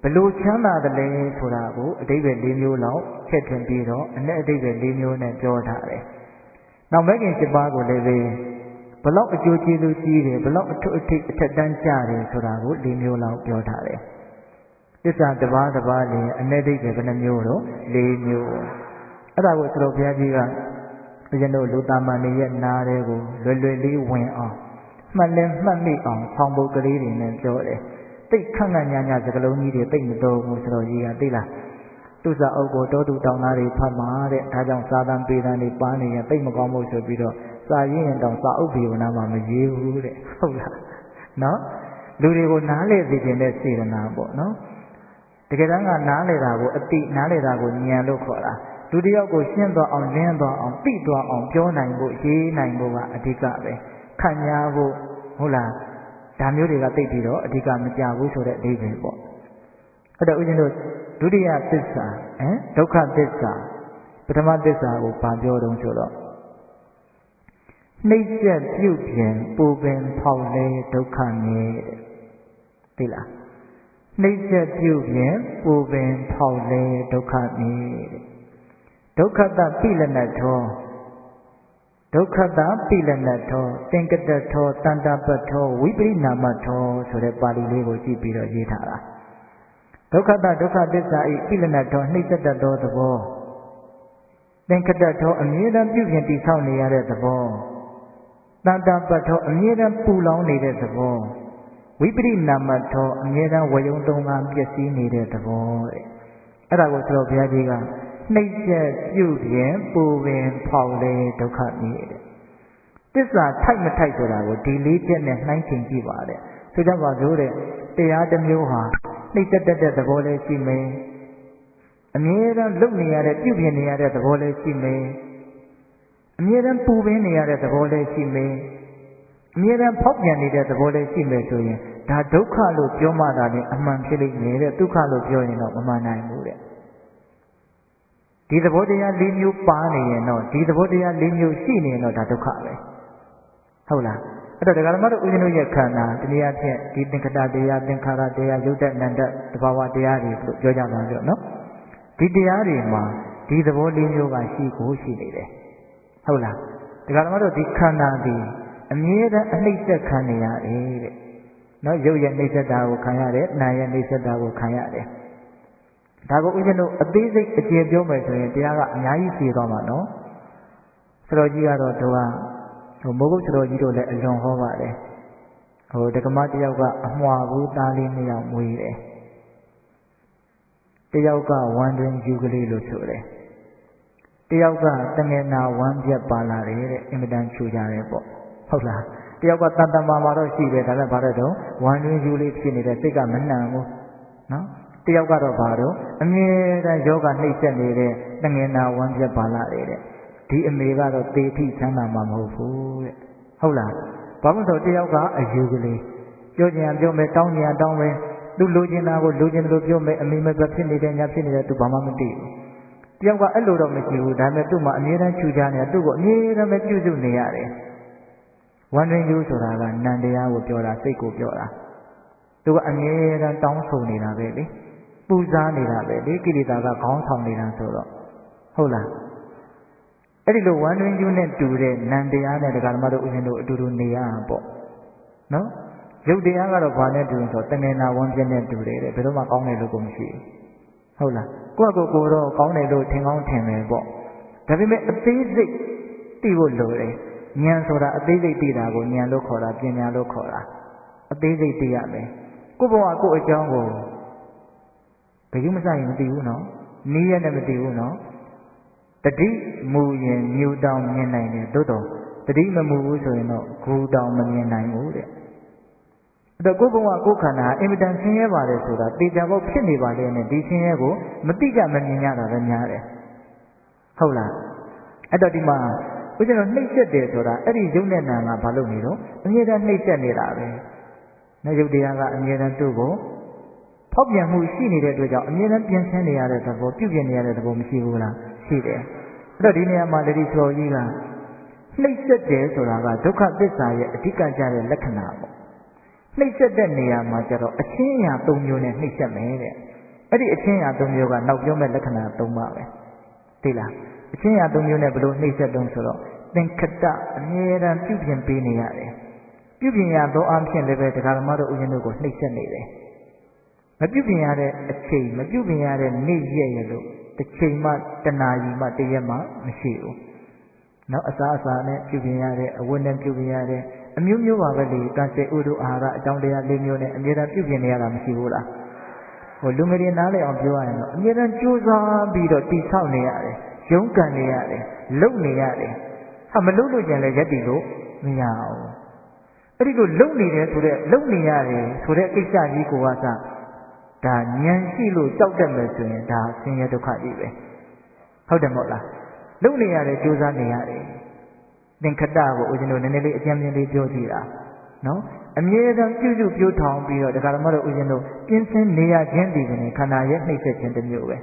ဘယ်လိုချမ်းသာတယ်လဲဆိုတာကိုအဓိပ္ပာယ်၄မျိုးလောက်ထည့်သွင်းပြီးတော့အ내အဓိပ္ပာယ်၄မျိုးနဲ့ပြောထားတယ်နောက်မဂ္ဂင်7ပါးကိုလည်းပဲဘယ်လောက်အကျိုးကျေးဇူးကြီးတယ်ဘယ်လောက်အထွတ်အထိပ်အထက်တန်းကြတယ်ဆိုတာကို၄မျိုးလောက်ပြောထားတယ်သစ္စာတစ်ပါးတစ်ပါးလည်းအ내အဓိပ္ပာယ်ဘယ်နှမျိုးတော့၄မျိုးအဲ့ဒါကိုဆိုတော့ဘုရားကြီးကဘုရားတို့လူသားမဏေရဲ့နားတွေကိုလွယ်လွယ်လေးဝင်အောင်မှတ်လဲမှတ်မိအောင်ဆောင်းပုဒ်ကလေးတွေနဲ့ပြောတယ်တိတ်ခန့်ခန့်ညာညာစကလုံးကြီးတွေတိတ်မတော်ဘူးဆိုတော့ကြီးကသိလားသူစာအုပ်ကိုတောသူတောင်သားတွေဖတ်မှာတဲ့ဒါကြောင့်စာတန်ပေတန်တွေပါနေရင်တိတ်မကောင်းဘူးဆိုပြီးတော့စာရင်းရင်တောင်စာအုပ်ဘီဝနာမှာမရေးဘူးတဲ့ဟုတ်လားနော်လူတွေကိုနားလည်စေခြင်းနဲ့စေတနာပေါ့နော်တကယ်တမ်းကနားလည်တာကိုအတိနားလည်တာကိုဉာဏ်လို့ခေါ်တာလူတစ်ယောက်ကိုရှင်းသွားအောင်လင်းသွားအောင်သိသွားအောင်ပြောနိုင်ဖို့ရေးနိုင်ဖို့ကအဓိကပဲခံညာဖို့ဟုတ်လားဒါမျိုးတွေကသိပြီးတော့အဓိကမကြဘူးဆိုတဲ့အဓိပ္ပာယ်ပေါ့အဲ့တော့ဦးဇင်းတို့ဒုတိယသစ္စာဒုက္ခသစ္စာပထမသစ္စာကိုဗာပြောတုံးဆိုတော့နှိမ့်ဆက်ပြုတ်ပြင်ပူပင်ဖောက်လဲဒုက္ခနဲ့သိလားနှိမ့်ဆက်ပြုတ်ပြင်ပူပင်ဖောက်လဲဒုက္ခနဲ့ဒုက္ခတပိလနထောဒုက္ခတပိလနထောသင်္ကတထောတန္တပထောဝိပရိနာမထောဆိုတဲ့ပါဠိလေးကိုကြည့်ပြီးတော့ရေးထားတာဒုက္ခတဒုက္ခသစ္စာဤပိလနထောနှိမ့်ဆက်တတ်သောသဘောသင်္ကတထောအမြဲတမ်းပြုပြင်တည်ဆောက်နေရတဲ့သဘောတန္တပထောအမြဲတမ်းပူလောင်နေတဲ့သဘောဝိပရိနာမထောအမြဲတမ်းဝယုံသုံးပါးပျက်စီးနေတဲ့သဘောတဲ့အဲ့ဒါကိုဆိုတော့ဘုရားကြီးကနှိမ့်ဆက်ပြုတ်ပြင်ပူပင်ဖောက်လဲဒုက္ခမြည်တဲ့သစ္စာထိုက်မထိုက်ဆိုတာကိုဒီ၄ချက်နဲ့နှိုင်းချိန်ကြည့်ပါတဲ့ဆို ဆိုကြပါစို့တဲ့တရားတစ်မျိုးဟာနှိမ့်သက်တတ်တဲ့သဘောလေးရှိမယ်အမြဲတမ်းလုပ်နေရတဲ့ပြုပြင်နေရတဲ့သဘောလေးရှိမယ်အမြဲတမ်းပူပင်းနေရတဲ့သဘောလေးရှိမယ်အမြဲတမ်းဖောက်ပြန်နေတဲ့သဘောလေးရှိမယ်ဆိုရင်ဒါဒုက္ခလို့ပြောမှသာလေအမှန်ဖြစ်လိမ့်မယ်တဲ့ဒုက္ခလို့ပြောရင်တော့မမှန်နိုင်ဘူးတဲ့ဒီသဘောတရား၄မျိုးပါနေရင်တော့ဒီသဘောတရား၄မျိုးရှိနေရင်တော့ဒါဒုက္ခပဲဟုတ်လားအဲ့တော့ဒကာဓမ္မတို့ဦးဇင်းတို့ရဲ့ခန္ဓာတနည်းအားဖြင့်ဒီသင်္ခတတရားသင်္ခါရတရားယုတ်တနန္တသဘာဝတရားတွေလို့ပြောကြပါစို့နော်ဒီတရားတွေမှာဒီသဘော၄မျိုးကရှိကိုရှိနေတယ်ဟုတ်လားဒကာဓမ္မတို့ဒီခန္ဓာဒီအမြဲတမ်းအနှိမ့်သက်ခံနေရတယ်တဲ့နော်ရုပ်ရဲ့နှိမ့်သက်တာကိုခံရတယ်နာမ်ရဲ့နှိမ့်သက်တာကိုခံရတယ်ဒါကိုဦးဇင်းတို့အသေးစိတ်အကျေပြောမယ်ဆိုရင်တရားကအများကြီးဖြေသွားမှာနော်ဆရာကြီးကတော့သူကမိုးကုတ်ဆရာကြီးတို့လည်းအလွန်ဟောပါတယ်ဒကမတယောက်ကအမွှာဘူးသားလေး2ယောက်မွေးတယ်တယောက်ကဝမ်းတွင်ယူကလေးလို့ဆိုတယ်တယောက်ကတငယ်နာဝမ်းပြက်ပါလာတယ်တဲ့အင်မတန်ချူကြတယ်ပေါ့ဟုတ်လားတယောက်ကတန်တမာမှာတော့ရှိတယ်ဒါလည်းဘာလဲတော့ဝမ်းတွင်ယူလေးဖြစ်နေတဲ့စိတ်ကမနှံဘူးနော်တယောက်ကတော့ဘာတော့အမြဲတမ်းယောဂနှိမ့်ဆက်နေတဲ့တငယ်နာဝမ်းပြက်ပါလာတယ်တဲ့ဒီအမေကတော့သေထိချမ်းသာမှာမဟုတ်ဘူးတဲ့ဟုတ်လားဘာလို့ဆိုတယောက်ကအယူကလေးပြောချင်ပြောမယ်တောင်းချင်တောင်းမယ်သူလိုချင်တာကိုလိုချင်တယ်လို့ပြောမယ်အမေမပြဖြစ်နေတဲ့ညာဖြစ်နေတဲ့သူဘာမှမသိဘူးတယောက်ကအဲ့လိုတော့မရှိဘူးဒါပေမဲ့သူ့မှာအမြဲတမ်းချူချနေတာသူ့ကိုအမြဲတမ်းပဲပြုစုနေရတယ်ဝမ်းတွင်ယူဆိုတာကနန္တရားကိုပြောတာစိတ်ကိုပြောတာသူကအမြဲတမ်းတောင်းဆိုနေတာပဲလေပူဇော်နေတာပဲလေကိလေသာကခေါင်းဆောင်နေတာဆိုတော့ဟုတ်လားအဲ့ဒီလိုဝမ်းတွင်ယူနဲ့တူတဲ့နန္တရားနဲ့ဒကာဓမ္မတို့ဦးဇင်းတို့အတူတူနေရအောင်ပေါ့နော်ရုပ်တရားကတော့ဘာနဲ့တူရင်ဆိုတဏှာဝမ်းပြည့်နဲ့တူတယ်တဲ့ဘယ်တော့မှကောင်းတယ်လို့ကိုမရှိဘူးဟုတ်လားကိုယ့်ကိုယ်တော့ကောင်းတယ်လို့ထင်ကောင်းထင်တယ်ပေါ့ဒါပေမဲ့အသေးစိတ်သိဖို့လိုတယ်ဉာဏ်ဆိုတာအသေးစိတ်သိတာကိုဉာဏ်လို့ခေါ်တာပညာလို့ခေါ်တာအသေးစိတ်သိရမယ်ကိုယ့်ဘဝကိုယ့်အကြောင်းကိုဘယ်ယူမဆိုင်မသိဘူးနော်နီးရနဲ့မသိဘူးနော်တတိမူရင်မြူတောင်မြင်နိုင်တယ်သို့တော့တတိမမူဘူးဆိုရင်တော့ဂူတောင်မမြင်နိုင်ဘူးတဲ့အဲ့တော့ကိုယ်ဘဝကိုယ်ခန္ဓာအင်မတန်ဆင်းရဲပါတယ်ဆိုတာတေချာဖို့ဖြစ်နေပါလေနဲ့ဒီဆင်းရဲကိုမတိကြမမြင်ရတာပဲများတယ်ဟုတ်လားအဲ့တော့ဒီမှာဦးဇင်းတို့နှိမ့်ဆက်တယ်ဆိုတာအဲ့ဒီယုံနဲ့နာကဘာလို့နေတော့အမြဲတမ်းနှိမ့်ဆက်နေတာပဲနော်ယုတ်တရားကအမြဲတမ်းသူ့ကိုဖောက်ပြန်မှုရှိနေတဲ့အတွက်ကြောင့်အမြဲတမ်းပြင်ဆင်နေရတဲ့သဘောပြုပြင်နေရတဲ့သဘောမရှိဘူးလားရှိတယ်အဲ့တော့ဒီနေရာမှာတတိဆိုကြီးကနှိမ့်ဆက်တယ်ဆိုတာကဒုက္ခသစ္စာရဲ့အဓိကကျတဲ့လက္ခဏာပေါ့နှိမ့်ဆက်တဲ့နေရာမှာကျတော့အချင်းအရာ၃မျိုးနဲ့နှိမ့်ဆက်မယ်တဲ့အဲ့ဒီအချင်းအရာ၃မျိုးကနောက်ပြောမဲ့လက္ခဏာ၃ပါးပဲသိလားအချင်းအရာ၃မျိုးနဲ့ဘယ်လိုနှိမ့်ဆက်တုံးဆိုတော့သင်္ခတအမြဲတမ်းပြုပြင်ပေးနေရတယ်ပြုပြင်ရသောအဖြစ်လည်းပဲတရားဓမ္မတို့ဥယျာဉ်တို့ကိုနှိမ့်ဆက်နေတယ်မပြုပြင်ရတဲ့အချိန်မပြုပြင်ရတဲ့နေ့ရက်ရလို့တစ်ချိန်မှတနာရီမှတရက်မှမရှိဘူးနောက်အစားအစာနဲ့ပြုပြင်ရတဲ့အဝတ်နဲ့ပြုပြင်ရတဲ့အမျိုးမျိုးပါပဲလေကံစေဥဒုအာဟာရအကြောင်းတရား၄မျိုးနဲ့အမြဲတမ်းပြုပြင်နေရတာမရှိဘူးလားလူငယ်တွေနားလည်အောင်ပြောရရင်တော့အမြဲတမ်းကြိုးစားပြီးတော့တည်ဆောက်နေရတယ်ရုန်းကန်နေရတယ်လုပ်နေရတယ်မလုပ်လို့ကျင်လည်းရက်တည်လို့မရဘူးအဲ့ဒီလိုလုပ်နေတယ်ဆိုတော့လုပ်နေရတယ်ဆိုတဲ့ကိစ္စကြီးကိုကစဒါဉာဏ်ရှိလို့ကြောက်တတ်မယ်ဆိုရင်ဒါဆင်းရဲဒုက္ခကြီးပဲဟုတ်တယ်မဟုတ်လားလုပ်နေရတယ်ကြိုးစားနေရတယ်သင်္ခတကိုဦးဇင်းတို့နည်းနည်းလေးအကျဉ်းချင်းလေးပြောကြည့်တာနော်အမြဲတမ်းပြုစုပြိုးထောင်ပြီးတော့ဒါကဓမ္မတို့ဦးဇင်းတို့ပြင်းစင်းနေရခြင်းဒီကနေခန္ဓာရဲ့နှိမ့်ဆက်ခြင်းတစ်မျိုးပဲ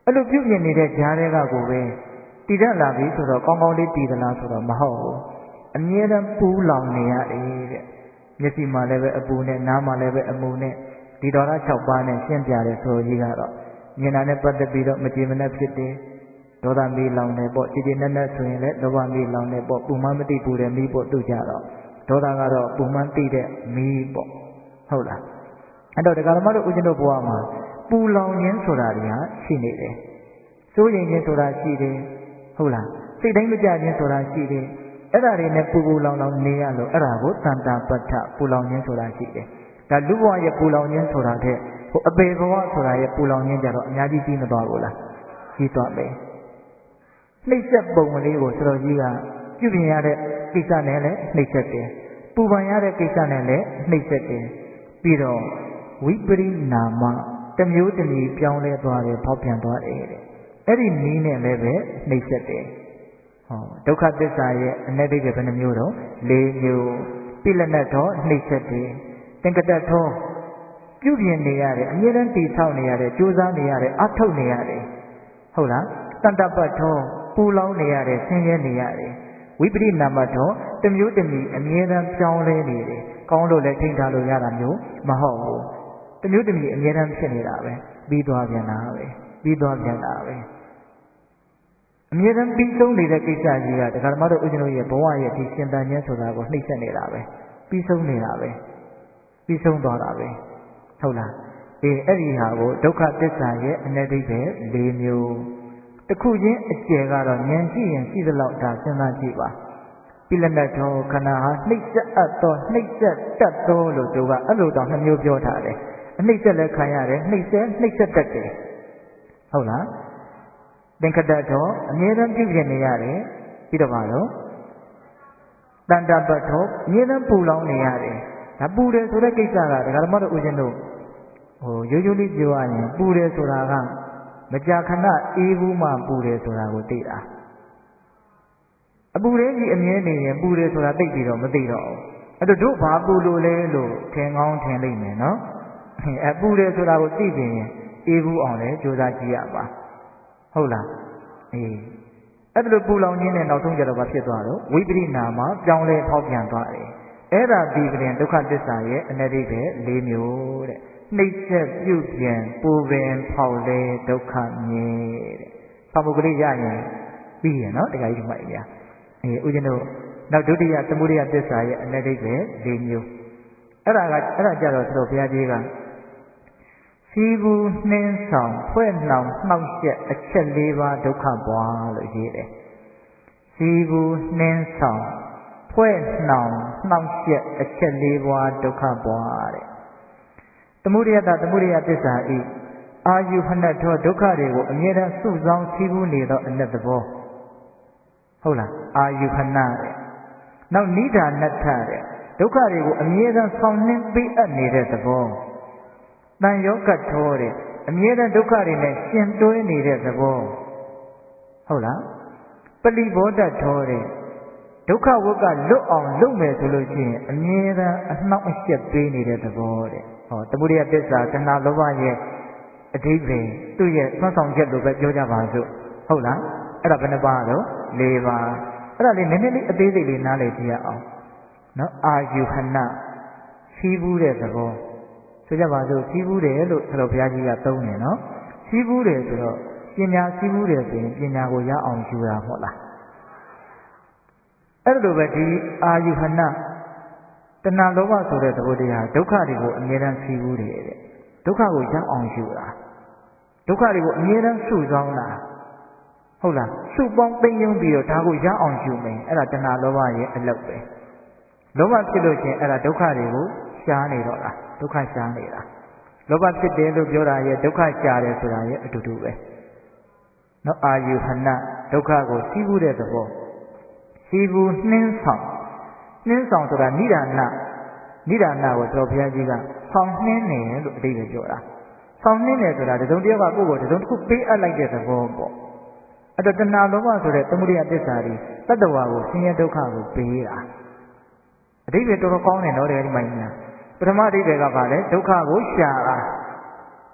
အဲ့လိုပြုပြင်နေတဲ့ကြားတွေကကိုပဲတည်တတ်လာပြီဆိုတော့ကောင်းကောင်းလေးတည်သလားဆိုတော့မဟုတ်ဘူးအမြဲတမ်းပူလောင်နေရတယ်တဲ့မျက်စိမှာလည်းပဲအပူနဲ့နားမှာလည်းပဲအမူနဲ့ဒီတော်ရ6ပါးနဲ့ရှင်းပြတယ်ဆိုကြီးကတော့မြင်တာနဲ့ပတ်သက်ပြီးတော့မကြည်မနှက်ဖြစ်တယ်ဒေါသမီးလောင်တယ်ပေါ့ကြည်ကြည်နက်နက်ဆိုရင်လည်းလောဘမီးလောင်တယ်ပေါ့ပူမှန်းမသိပူတယ်မီးပေါ့တို့ကြတော့ဒေါသကတော့ပူမှန်းသိတဲ့မီးပေါ့ဟုတ်လားအဲ့တော့ဒကာဓမ္မတို့ဦးဇင်းတို့ဘဝမှာပူလောင်ခြင်းဆိုတာတွေဟာရှိနေတယ်စိုးရိမ်ခြင်းဆိုတာရှိတယ်ဟုတ်လားစိတ်တိုင်းမကြခြင်းဆိုတာရှိတယ်အဲ့ဒါတွေနဲ့ပူပူလောင်လောင်နေရလို့အဲ့ဒါကိုသန္တာပဋ္ဌပူလောင်ခြင်းဆိုတာရှိတယ်ဒါလူဘဝရဲ့ပူလောင်ခြင်းဆိုတာတဲ့အပေဘဝဆိုတာရဲ့ပူလောင်ခြင်းကြတော့အများကြီးကြီးမသွားဘူးလားကြီးသွားမယ်နှိမ့်ဆက်ပုံလေးကိုဆရာကြီးကပြုပြင်ရတဲ့ကိစ္စနဲ့လည်းနှိမ့်ဆက်တယ် ပူပန်ရတဲ့ကိစ္စနဲ့လည်းနှိပ်စက်တယ်ပြီးတော့ဝိပရိနာမတစ်မျိုးတစ်မျိုးပြောင်းလဲသွားတယ်ဖောက်ပြန်သွားတယ်တဲ့အဲ့ဒီနည်းနဲ့လည်းပဲနှိပ်စက်တယ်ဒုက္ခသစ္စာရဲ့အနတ္တိကဘယ်နှမျိုးတော့၄မျိုးပိလနတ်တော့နှိပ်စက်တယ်သင်္ကတထောပြုပြင်နေရတယ်အမြဲတမ်းတည်ဆောက်နေရတယ်ကြိုးစားနေရတယ်အထုတ်နေရတယ်ဟုတ်လားတန်တပတ်ထောပူလောင်နေရတယ်ဆင်းရဲနေရတယ်ဝိပရိနာမတော့တစ်မျိုးတစ်မျိုးအမြဲတမ်းပြောင်းလဲနေတယ်ကောင်းလို့လည်းထိန်းထားလို့ရတာမျိုးမဟုတ်ဘူးတစ်မျိုးတစ်မျိုးအမြဲတမ်းဖြစ်နေတာပဲပြီးသွားပြန်တာပဲပြီးသွားပြန်တာပဲအမြဲတမ်းပြီးဆုံးနေတဲ့ကိစ္စကြီးကဒကာဓမ္မတို့ဦးဇင်းတို့ရဲ့ဘဝရဲ့ဒီရှင်သန်ခြင်းဆိုတာကိုနှိမ့်ဆက်နေတာပဲပြီးဆုံးနေတာပဲပြီးဆုံးသွားတာပဲဟုတ်လားအဲ့ဒီဟာကိုဒုက္ခသစ္စာရဲ့အနတ္တိပဲ၄မျိုးတစ်ခုချင်းအကျယ်ကတော့ဉာဏ်ရှိရင်ရှိသလောက်ဒါစဉ်းစားကြည့်ပါပိလနတ်တော်ခန္ဓာဟာနှိမ့်ဆက်အပ်သောနှိမ့်ဆက်တတ်သောလို့သူကအဲ့လိုတော့နှမျိုးပြောထားတယ်အနှိမ့်ဆက်လည်းခံရတယ်နှိမ့်ဆက်တတ်တယ်ဟုတ်လားသင်္ခတတော်အမြဲတမ်းပြုပြင်နေရတယ်ပြီးတော့ပါတော့တန်တပတ်တော်အမြဲတမ်းပူလောင်နေရတယ်ဒါပူတယ်ဆိုတဲ့ကိစ္စကဒကာဓမ္မတို့ဦးဇင်းတို့ရိုးရိုးလေးပြောရရင်ပူတယ်ဆိုတာကမကြာခဏအေးဘူးမှပူတယ်ဆိုတာကိုသိတာအပူလေးကြီးအမြဲနေရင်ပူတယ်ဆိုတာသိပြီးတော့မသိတော့ဘူးအဲ့တော့တို့ဘာပူလို့လဲလို့ထင်ကောင်းထင်လိမ့်မယ်နော်ပူတယ်ဆိုတာကိုသိပြီးရင်အေးဘူးအောင်လည်းကြိုးစားကြည့်ရပါဟုတ်လားအဲ့ဒါလိုပူလောင်ခြင်းနဲ့နောက်ဆုံးကြတော့ဘာဖြစ်သွားတော့ဝိပရိနာမပြောင်းလဲဖောက်ပြန်သွားတယ်အဲ့ဒါဒီကရင်ဒုက္ခသစ္စာရဲ့အနတ္တိပဲ၄မျိုးတဲ့နှိမ့်ဆက်ပြုပြင်ပူပင်ဖောက်လဲဒုက္ခမြဲတဲ့ဖောက်မှုကလေးရရင်ပြီးရနော်တရားကြီးဒီမှာအရာဦးဇင်းတို့နောက်ဒုတိယသမုဒယသစ္စာရဲ့အနတ္တိပဲ၄မျိုးအဲ့ဒါကြတော့သူတို့ဘုရားကြီးကစီဘူးနှင်းဆောင်ဖွဲ့နှောင်နှောက်ရက်အချက်၄ပါးဒုက္ခပွားလို့ရေးတယ်စီဘူးနှင်းဆောင်ဖွဲ့နှောင်နှောက်ရက်အချက်၄ပါးဒုက္ခပွားတဲ့သမုဒယသစ္စာဤအာယုဟနထောဒုက္ခတွေကိုအမြဲတမ်းစုဆောင်းစီးပူးနေသောအနတ္တဘောဟုတ်လားအာယုဟနတဲ့နောက်နိဒာနတ္ထတဲ့ဒုက္ခတွေကိုအမြဲတမ်းဆောင်နှင်းပေးအပ်နေတဲ့သဘောတန်ယောကတ်ထောတဲ့အမြဲတမ်းဒုက္ခတွေနဲ့ရှင်တွဲနေတဲ့သဘောဟုတ်လားပလိဘောဓထောတဲ့ဒုက္ခဝကလွတ်အောင်လုပ်မယ်ဆိုလို့ရှိရင်အမြဲတမ်းအနှောင့်အယှက်ပေးနေတဲ့သဘောတဲ့သမုဒယသစ္စာတဏှာလောဘရဲ့အဓိပ္ပာယ်သူ့ရဲ့သွမ်းဆောင်ချက်လို့ပဲပြောကြပါစို့ဟုတ်လားအဲ့ဒါဘယ်နှပါတော့၄ပါးအဲ့ဒါလေးနည်းနည်းလေးအသေးစိတ်လေးနားလည်ကြည့်ရအောင်နော်အာယုဟနစီးပူးတဲ့သဘောဆိုကြပါစို့စီးပူးတယ်လို့ဆရာတော်ဘုရားကြီးကသုံးတယ်နော်စီးပူးတယ်ဆိုတော့ပညာစီးပူးတယ်ဆိုရင်ပညာကိုရအောင်ယူတာမဟုတ်လားအဲ့လိုပဲဒီအာယုဟနတဏှာလောဘဆိုတဲ့သဘောတရားဒုက္ခတွေကိုအမြဲတမ်းစီးပူးတယ်တဲ့ဒုက္ခကိုရအောင်ယူတာဒုက္ခတွေကိုအမြဲတမ်းစုဆောင်းတာဟုတ်လားစုပေါင်းသိမ့်ယုံပြီးတော့ဒါကိုရအောင်ယူမယ်အဲ့ဒါတဏှာလောဘရဲ့အလုပ်ပဲလောဘဖြစ်လို့ချင်းအဲ့ဒါဒုက္ခတွေကိုရှားနေတော့တာဒုက္ခရှားနေတာလောဘဖြစ်တယ်လို့ပြောတာရဲ့ဒုက္ခရှားတယ်ဆိုတာရဲ့အတူတူပဲနော်အာယုဟနဒုက္ခကိုစီးပူးတဲ့သဘောစီးပူးနှင်းဆောင်ဆိုတာနိဒာနကိုတော်ဘုရားကြီးကဆောင်နှင်းတယ်လို့အဓိပ္ပာယ်ပြောတာဆောင်နှင်းတယ်ဆိုတာတစုံတစ်ယောက်ကကိုယ့်ကိုတစုံတစ်ခုပေးအပ်လိုက်တဲ့သဘောပေါ့အဲ့တော့တဏှာလောဘဆိုတဲ့သမုဒယသစ္စာတွေတတ္တဝါကိုဆင်းရဲဒုက္ခကိုပေးတာအဓိပ္ပာယ်တော်တော်ကောင်းတယ်နော်ဒီမိုင်းညာပထမအဓိပ္ပာယ်ကဘာလဲဒုက္ခကိုရှာတာ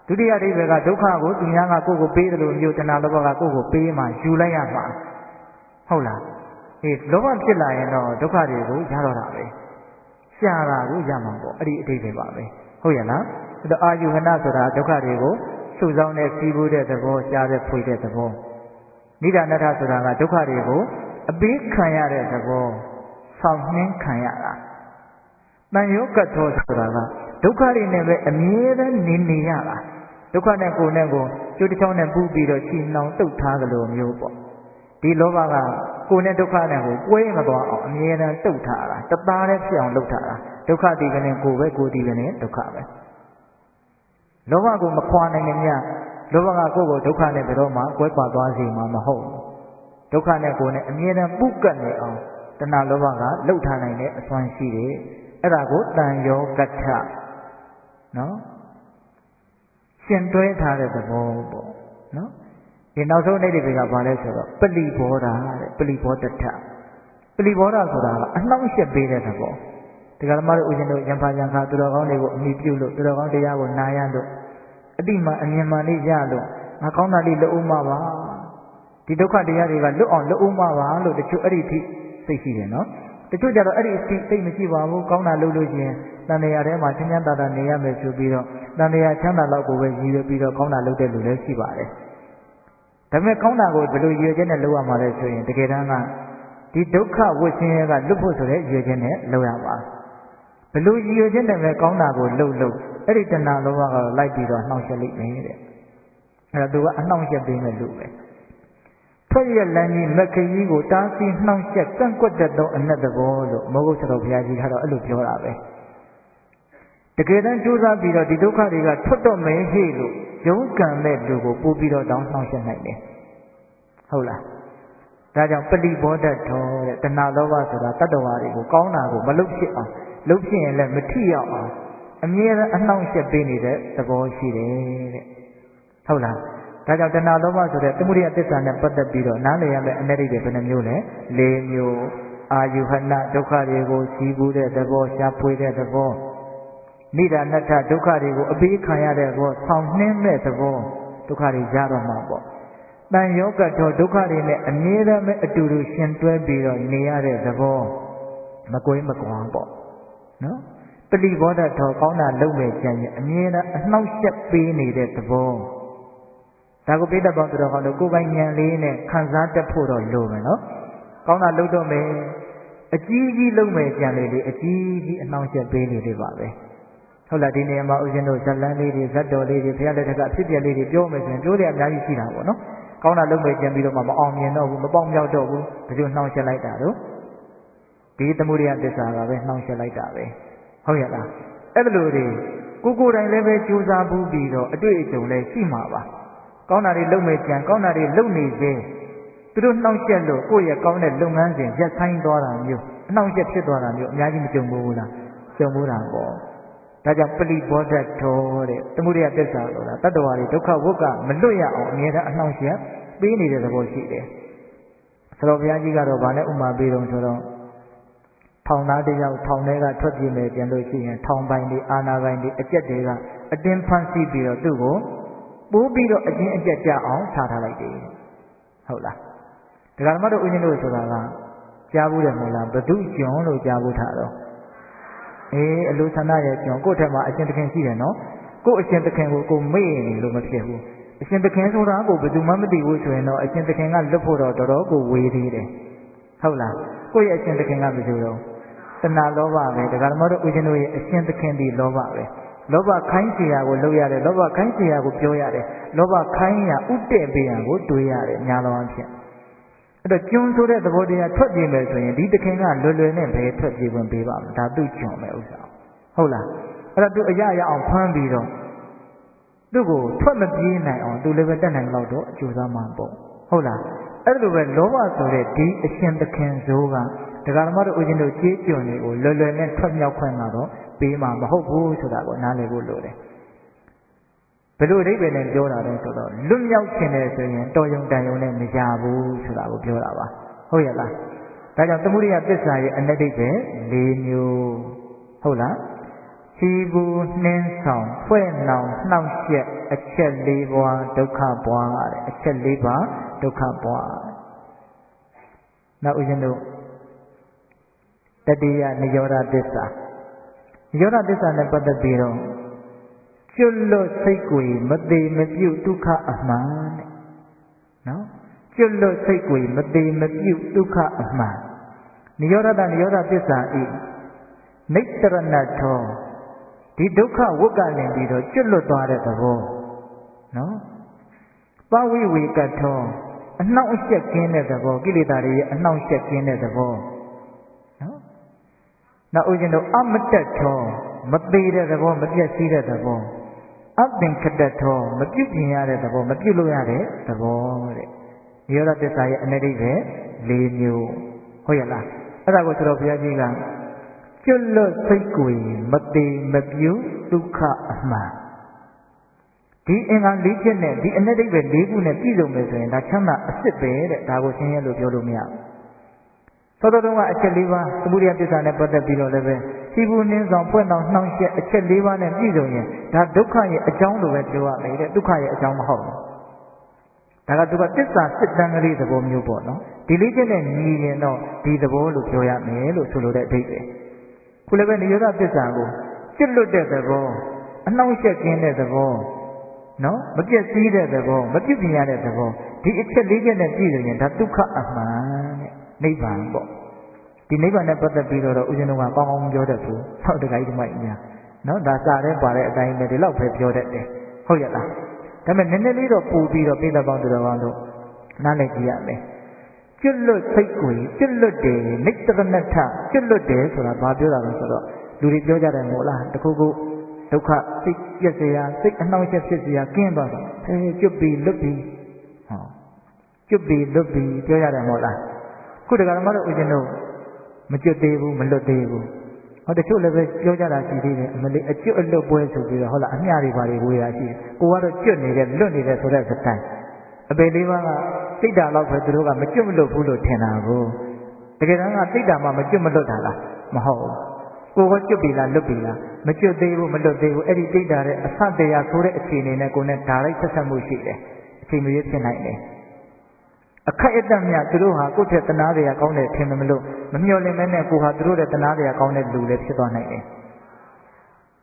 ဒုတိယအဓိပ္ပာယ်ကဒုက္ခကိုသူများကကိုယ့်ကိုပေးတယ်လို့မျိုးတဏှာလောဘကကိုယ့်ကိုပေးမှယူလိုက်ရမှာဟုတ်လားလောဘဖြစ်လာရင်တော့ဒုက္ခတွေကိုရတော့တာပဲရှာတာကိုရမှာပေါ့အဲ့ဒီအဓိပ္ပာယ်ပါပဲဟုတ်ရဲ့လားအဲ့တော့အာယုဟနဆိုတာဒုက္ခတွေကိုစုဆောင်းတဲ့စီးပူးတဲ့သဘောရှားတဲ့ဖွေတဲ့သဘောနိဒာနထဆိုတာကဒုက္ခတွေကိုအပေးခံရတဲ့သဘောဆောင်နှင်းခံရတာတန်ယောကတ်ထောဆိုတာကဒုက္ခတွေနဲ့ပဲအမြဲတမ်းနေရတာဒုက္ခနဲ့ကိုယ်နဲ့ကိုကျိုးတစ်ချောင်းနဲ့ပူးပြီးတော့ချီနှောင်တုတ်ထားသလိုမျိုးပေါ့ဒီလောဘကကိုယ်နဲ့ဒုက္ခနဲ့ကိုပွဲမသွားအောင်အမြဲတမ်းတုတ်ထားတာတသားနဲ့ဖြစ်အောင်လုပ်ထားတာဒုက္ခဒီကနေ့ကိုယ်ပဲကိုယ်ဒီကနေ့ဒုက္ခပဲလောဘကိုမခွာနိုင်ကြလောဘကကိုယ့်ကိုဒုက္ခနဲ့ဘယ်တော့မှကွဲကွာသွားစေမှာမဟုတ်ဘူးဒုက္ခနဲ့ကိုယ်နဲ့အမြဲတမ်းပုကတ်နေအောင် တဏှာလောဘကလှုပ်ထားနိုင်တဲ့အစွမ်းရှိတယ်အဲ့ဒါကိုတန်ယောကထနော်ရှင်တွဲထားတဲ့သဘောပေါ့နော်ဒီနောက်ဆုံးနေ့တွေကဘာလဲဆိုတော့ပလီဘောဓာတဲ့ပလီဘောတထပလီဘောဓာဆိုတာကအနှောင့်အယှက်ပေးတဲ့သဘောဒီကရမတို့ဦးဇင်းတို့ရံဖာရံခါသူတော်ကောင်းတွေကိုအမိပြုလို့သူတော်ကောင်းတရားကိုနာရလို့အတိမှအမြင်မှန်လေးရလို့ငါကောင်းတာလေးလုပ်ဦးမှာပါဒီဒုက္ခတရားတွေကလွတ်အောင်လုပ်ဦးမှာပါလို့တချို့အဲ့ဒီထိစိတ်ရှိတယ်နော်တချို့ကြတော့အဲ့ဒီအစိတ်မရှိပါဘူးကောင်းတာလုပ်လို့ချင်းတန်တရားထဲမှာချမ်းချမ်းသာသာနေရမယ်ဆိုပြီးတော့တန်တရားချမ်းသာလောက်ကိုပဲရည်ရွယ်ပြီးတော့ကောင်းတာလုပ်တဲ့လူလည်းရှိပါတယ်ဒါပေမဲ့ကောင်းတာကိုဘယ်လိုရည်ရွယ်ချက်နဲ့လုပ်ရမှာလဲဆိုရင်တကယ်တမ်းကဒီဒုက္ခဝိဆင်းရဲကလွတ်ဖို့ဆိုတဲ့ရည်ရွယ်ချက်နဲ့လုပ်ရပါဘယ်လိုရည်ရွယ်ချက်နဲ့ပဲကောင်းတာကိုလုပ်အဲ့ဒီတဏှာလောဘကတော့လိုက်ပြီးတော့နှောင့်ယှက်လိမ့်မယ်တဲ့အဲ့တော့သူကအနှောင့်ယှက်ပေးမဲ့လူပဲထွက်ရလမ်းကြီးမက္ခကြီးကိုတားဆီးနှောင့်ယှက်ကန့်ကွက်တတ်သောအနတ်သဘောလို့မောဂုတ်ဆရာဘုရားကြီးကတော့အဲ့လိုပြောတာပဲတကယ်တမ်းကြိုးစားပြီးတော့ဒီဒုက္ခတွေကထွက်တော့မယ်ဟေ့လို့ရုန်းကန်တဲ့လူကိုပို့ပြီးတော့တောင်းနှောင့်ယှက်နိုင်တယ်ဟုတ်လားဒါကြောင့်ပฏิဘောဓထောတဲ့တဏှာလောဘဆိုတာတတ္တဝါတွေကိုကောင်းတာကိုမလုပ်ဖြစ်အောင်လုပ်ဖြစ်ရင်လည်းမထိရောက်အောင်အမြဲတမ်းအနှောင့်အယှက်ပေးနေတဲ့သဘောရှိတယ်တဲ့ဟုတ်လားဒါကြောင့်တဏှာလောဘဆိုတဲ့သမုဒိယသစ္စာနဲ့ပတ်သက်ပြီးတော့နားလည်ရမယ့်အနတ္တိတွေဘယ်နှမျိုးလဲ၄မျိုးအာယုဟနဒုက္ခတွေကိုစီးပူးတဲ့သဘောရှားဖွေတဲ့သဘောနိဒာနတ္ထဒုက္ခတွေကိုအပေးခံရတဲ့သဘောဆောင်နှင်းတဲ့သဘောဒုက္ခတွေရတော့မှာပေါ့တန်ယောဂတော်ဒုက္ခတွေနဲ့အမြဲတမ်းအတူတူရှင်တွဲပြီးတော့နေရတဲ့သဘောမကွေးမကွာပေါ့နော်ပฏิဘောဓတော်ကောင်းတာလုပ်မဲ့ကြံရင်အမြဲတမ်းအနှောင့်အယှက်ပေးနေတဲ့သဘောဒါကိုပိဋကပေါင်းတော်ကောင်းလို့ကိုယ်ပိုင်ဉာဏ်လေးနဲ့ခံစားတတ်ဖို့တော့လိုမယ်နော်ကောင်းတာလုပ်တော့မယ်အကြီးကြီးလုပ်မဲ့ကြံလေးတွေအကြီးကြီးအနှောင့်အယှက်ပေးနေတယ်ပါပဲဟုတ်လားဒီနေရာမှာဦးဇင်းတို့ဇလန်းလေးတွေဇတ်တော်လေးတွေဘုရားလက်ထက်ကအဖြစ်ပြလေးတွေပြောမယ်ဆိုရင်ပြောတဲ့အများကြီးရှိတာပေါ့နော်ကောင်းတာလုပ်မဲ့ကြံပြီးတော့မှမအောင်မြင်တော့ဘူးမပေါက်မြောက်တော့ဘူးဒါကြောင့်နှောင့်ယှက်လိုက်တာတို့ဒီသမုဒိယသစ္စာကပဲနှောင့်ယှက်လိုက်တာပဲဟုတ်ရဲ့လားအဲ့လိုတွေကိုယ်တိုင်လည်းပဲကြိုးစားဘူးပြီးတော့အတွေ့အကြုံလည်းရှိမှာပါကောင်းတာတွေလုပ်မဲ့ကြံကောင်းတာတွေလုပ်နေခြင်းသူတို့နှောင့်ယှက်လို့ကိုယ့်ရဲ့ကောင်းတဲ့လုပ်ငန်းစဉ်ရပ်ဆိုင်းသွားတာမျိုးအနှောင့်ယှက်ဖြစ်သွားတာမျိုးအများကြီးမကြုံဘူးလားကြုံဘူးတာပေါ့ဒါကြောင့်ပฏิဘောဓထောတဲ့သမုဒိယသစ္စာဆိုတာတတ္တဝါတွေဒုက္ခဝုက္ကမလွတ်ရအောင်အမြဲတမ်းအနှောင့်ယှက်ပေးနေတဲ့သဘောရှိတယ်ဆရာဘုရားကြီးကတော့ဗာနဲ့ဥမာပေးတော့ဆိုတော့ထောင်သားတယောက်ထောင်ထဲကထွက်ပြေးမယ်ပြန်လို့ရှိရင်ထောင်ပိုင်တွေအာဏာပိုင်တွေအကျက်တွေကအတင်းဖမ်းဆီးပြီးတော့သူ့ကိုပိုးပြီးတော့အချင်းအကျက်ကြအောင်ထားထားလိုက်တယ်ဟုတ်လားဒကာဓမ္မတို့ဦးဇင်းတို့ဆိုတာကကြားဘူးတယ်မဟုတ်လားဘဒုကျွန်လို့ကြားဘူးထားတော့အလိုဆန္ဒရဲ့ကျွန်ကိုယ့်ထက်မှာအရှင်သခင်ရှိတယ်နော်ကိုယ့်အရှင်သခင်ကိုကိုမေ့နေလို့မဖြစ်ဘူးအရှင်သခင်ဆိုတာကိုဘယ်သူမှမသိဘူးဆိုရင်တော့အရှင်သခင်ကလွတ်ဖို့တော့တော်တော်ကိုဝေးသေးတယ်ဟုတ်လားကိုယ့်ရဲ့အရှင်သခင်ကဘယ်သူတော့တဏှာလောဘပဲဒကာဓမ္မတို့ဦးဇင်းတို့ရဲ့အရှင်သခင်ဒီလောဘပဲလောဘခိုင်းเสียကိုလုပ်ရတယ်လောဘခိုင်းเสียကိုပြောရတယ်လောဘခိုင်းရဥတည့်ပေးရကိုတွေးရတယ်ညာလောအဖြစ်အဲ့တော့ကျွန်းဆိုတဲ့သဘောတရားထွက်ပြေးမယ်ဆိုရင်ဒီသခင်ကလွယ်လွယ်နဲ့ပဲထွက်ပြေးဝင်ပေးပါမယ်ဒါသူ့ကျွန်းပဲဥစ္စာဟုတ်လားအဲ့တော့သူအရရအောင်ဖမ်းပြီးတော့သူ့ကိုထွက်မပြေးနိုင်အောင်သူလည်းပဲတက်နိုင်တော့အကျိုးစားမှာပေါ့ဟုတ်လားအဲ့လိုပဲလောဘဆိုတဲ့ဒီအရှင်သခင်ဇိုးကဒကာဓမ္မတို့ဦးဇင်းတို့ကြေးကျွန်တွေကိုလွယ်လွယ်နဲ့ထွက်မြောက်ခွင့်ကတော့ပေးမှာမဟုတ်ဘူးဆိုတာကိုနားလည်ဖို့လိုတယ်ဘယ်လိုအဓိပ္ပာယ်နဲ့ပြောတာလဲဆိုတော့လွတ်မြောက်ခြင်းနဲ့ဆိုရင်တော်ယုံတန်ယုံနဲ့မရဘူးဆိုတာကိုပြောတာပါဟုတ်ရဲ့လားဒါကြောင့်သမုဒိယသစ္စာရဲ့အနတ္တိပဲ၄မျိုးဟုတ်လားခြီးဘူးနှင်းဆောင်ဖွဲ့နှောင်နှောင့်ယှက်အချက်၄ပါးဒုက္ခပွားတဲ့အချက်၄ပါးဒုက္ခပွားနောက်ဦးဇင်းတို့တတိယနိရောဓသစ္စာနိရောဓသစ္စာနဲ့ပတ်သက်ပြီးတော့ကျွတ်လွတ်စိတ်ကိုမသေးမပြုတ်ဒုက္ခအမှန်တဲ့နော်ကျွတ်လွတ်စိတ်ကိုမသေးမပြုတ်ဒုက္ခအမှန်နိရောဓသစ္စာဤနိတ္တရဏထောဒီဒုက္ခဝုက္ကလင်ပြီးတော့ကျွတ်လွတ်သွားတဲ့သဘောနော်ပဝိဝေကထောအနှောင့်အယှက်ကင်းတဲ့သဘောကိလေသာတွေရဲ့အနှောင့်အယှက်ကင်းတဲ့သဘောနော်နောက်ဦးဇင်းတို့အမတ္တထောမသေးတဲ့သဘောမပြည့်စည်တဲ့သဘောအပင်ခတ္တထောမပြုတ်ပြင်ရတဲ့သဘောမပြုတ်လို့ရတဲ့သဘောတဲ့နိရောဓသစ္စာရဲ့အနတ္တိပဲ၄မျိုးဟုတ်ရဲ့လား ဒါကိုဆိုတော့ဘုရားကြီးကကျွတ်လွတ်စိတ်ကိုမသေးမပြုဒုက္ခအမှန်ဒီအင်္ဂါ၄ချက်နဲ့ဒီအနတ္တိပဲ၄ခုနဲ့ပြည့်စုံမယ်ဆိုရင်ဒါချမ်းသာအစစ်ပဲတဲ့ဒါကိုရှင်းရလို့ပြောလို့မရဘူးသောတော်ကအချက်၄ပါးသမုဒိယပစ္စာနဲ့ပတ်သက်ပြီးတော့လည်းပဲစီဘူးနှင်းဆောင်ဖွင့်အောင်နှောင့်ယှက်အချက်၄ပါးနဲ့ပြည့်စုံရင်ဒါဒုက္ခရဲ့အကြောင်းလိုပဲပြောရမယ်တဲ့ဒုက္ခရဲ့အကြောင်းမဟုတ်ဘူးဒါကသူကသစ္စာစစ်တမ်းကလေးသဘောမျိုးပေါ့နော်ဒီလေးချက်နဲ့ညီရင်တော့ဒီသဘောလို့ပြောရမယ်လို့ဆိုလိုတဲ့အဓိပ္ပာယ်ခုလည်းပဲနိရောဓသစ္စာကိုကျွတ်လွတ်တဲ့သဘောအနှောင့်အယှက်ကင်းတဲ့သဘောနော်မပြည့်စည်တဲ့သဘောမပြည့်ပြည့်ရတဲ့သဘောဒီအချက်၄ချက်နဲ့ပြည့်စုံရင်ဒါဒုက္ခအမှန်တဲ့နိဗ္ဗာန်ပေါ့ဒီနိဗ္ဗာန်နဲ့ပတ်သက်ပြီးတော့ဦးဇင်းတို့ကကောင်းကောင်းပြောတတ်ဘူးဆောက်တခိုင်းဒီမိုက်ညာနော်ဒါစာထဲပါတဲ့အတိုင်းပဲဒီလောက်ပဲပြောတတ်တယ်ဟုတ်ရဲ့လားဒါပေမဲ့နည်းနည်းလေးတော့ပို့ပြီးတော့ပြည့်တဲ့ပေါင်းတော်ကောင်းတို့နားလည်ကြည့်ရမယ်ကျွတ်လွတ်စိတ်ကိုကျွတ်လွတ်တယ်နိတ္တရဏထကျွတ်လွတ်တယ်ဆိုတာဘာပြောတာလဲဆိုတော့လူတွေပြောကြတယ်မို့လားတခုခုဒုက္ခစိတ်ပြည့်စရာစိတ်အနှောင့်အယှက်ဖြစ်စရာကင်းသွားတာကျွတ်ပြီးလွတ်ပြီးဟောကျွတ်ပြီးလွတ်ပြီးပြောရတယ်မို့လားခုတကယ်တော့မတို့ဦးဇင်းတို့မကျွတ်သေးဘူးမလွတ်သေးဘူးဟောတချို့လည်းပဲပြောကြတာရှိသေးတယ်အမလေးအကျွတ်အလွတ်ပွဲဆိုပြီးတော့ဟုတ်လားအမျှတွေပါတွေဝေးရရှိတယ်ကိုကတော့ကျွတ်နေတယ်လွတ်နေတယ်ဆိုတဲ့စတိုင်အပေလေးပါးကစိတ်ဓာတ်လောက်ပဲသူတို့ကမကျွတ်မလွတ်ဘူးလို့ထင်တာကိုတကယ်တမ်းကစိတ်ဓာတ်မှမကျွတ်မလွတ်တာလားမဟုတ်ဘူးကိုကကျွတ်ပြီလားလွတ်ပြီလားမကျွတ်သေးဘူးမလွတ်သေးဘူးအဲ့ဒီစိတ်ဓာတ်ရဲ့အဆတရားဆိုတဲ့အခြေအနေနဲ့ကိုယ်နဲ့ဓာတ်လိုက်ဆက်ဆက်မှုရှိတယ်အချိန်မရွေးဖြစ်နိုင်တယ်အခက်အတန့်မြသူတို့ဟာကိုယ့်ထက်တနာတရားကောင်းတယ်ထင်တယ်မလို့မမျှော်လင့်မဲနဲ့ကိုဟာသူတို့ရဲ့တနာတရားကောင်းတဲ့လူလည်းဖြစ်သွားနိုင်တယ်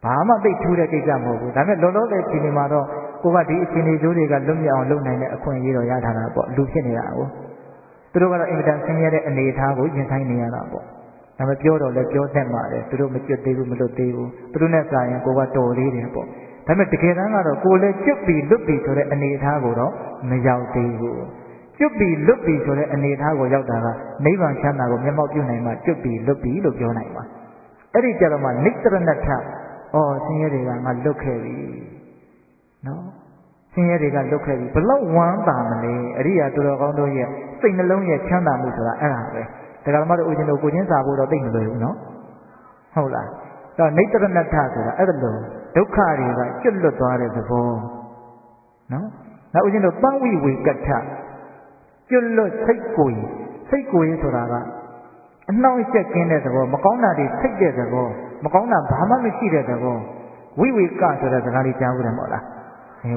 ဘာမှသိထူးတဲ့ကိစ္စမဟုတ်ဘူးဒါပေမဲ့လောလောဆယ်ချိန်မှာတော့ကိုကဒီအခြေအနေစိုးတွေကလွတ်မြောက်အောင်လုပ်နိုင်တဲ့အခွင့်အရေးတော့ရထားတာပေါ့လူဖြစ်နေတာကိုသူတို့ကတော့အင်မတန်ဆင်းရဲတဲ့အနေအထားကိုရင်ဆိုင်နေရတာပေါ့ဒါပေမဲ့ပြောတော့လည်းပြောတတ်ပါတယ်သူတို့မကျွတ်သေးဘူးမလွတ်သေးဘူးသူတို့နဲ့စာရင်ကိုကတော်လေးတယ်ပေါ့ဒါပေမဲ့တကယ်တမ်းကတော့ကိုလည်းကျွတ်ပြီးလွတ်ပြီးဆိုတဲ့အနေအထားကိုတော့မရောက်သေးဘူးကျွတ်ပြီးလွတ်ပြီးဆိုတဲ့အနေအထားကိုရောက်တာကနိဗ္ဗာန်ချမ်းသာကိုမျက်မှောက်ပြုနိုင်မှကျွတ်ပြီးလွတ်ပြီးလို့ပြောနိုင်ပါအဲ့ဒီကြတော့မှနိတ္တရဏထဆင်းရဲတွေကငါလွတ်ခဲ့ပြီနော်ဆင်းရဲတွေကလွတ်ခဲ့ပြီဘလောက်ဝမ်းသာမလဲအရိယာသူတော်ကောင်းတို့ရဲ့စိတ်နှလုံးရဲ့ချမ်းသာမှုဆိုတာအဲ့ဒါပဲဒါကမှတော့ဦးဇင်းတို့ကိုချင်းစာဖို့တော့သိမလွယ်ဘူးနော်ဟုတ်လားတော့နိတ္တရဏထဆိုတာအဲ့ဒါလို့ဒုက္ခတွေကကျွတ်လွတ်သွားတဲ့သဘောနော်နောက်ဦးဇင်းတို့ပဝိဝေကထကျွတ်လွတ်စိတ်ကိုယ်ဆိုတာကအနှောင့်အယှက်ကင်းတဲ့သဘောမကောင်းတာတွေစိတ်တဲ့သဘောမကောင်းတာဘာမှမရှိတဲ့သဘောဝိဝေကဆိုတဲ့စကားလေးကြားဘူးတယ်မဟုတ်လား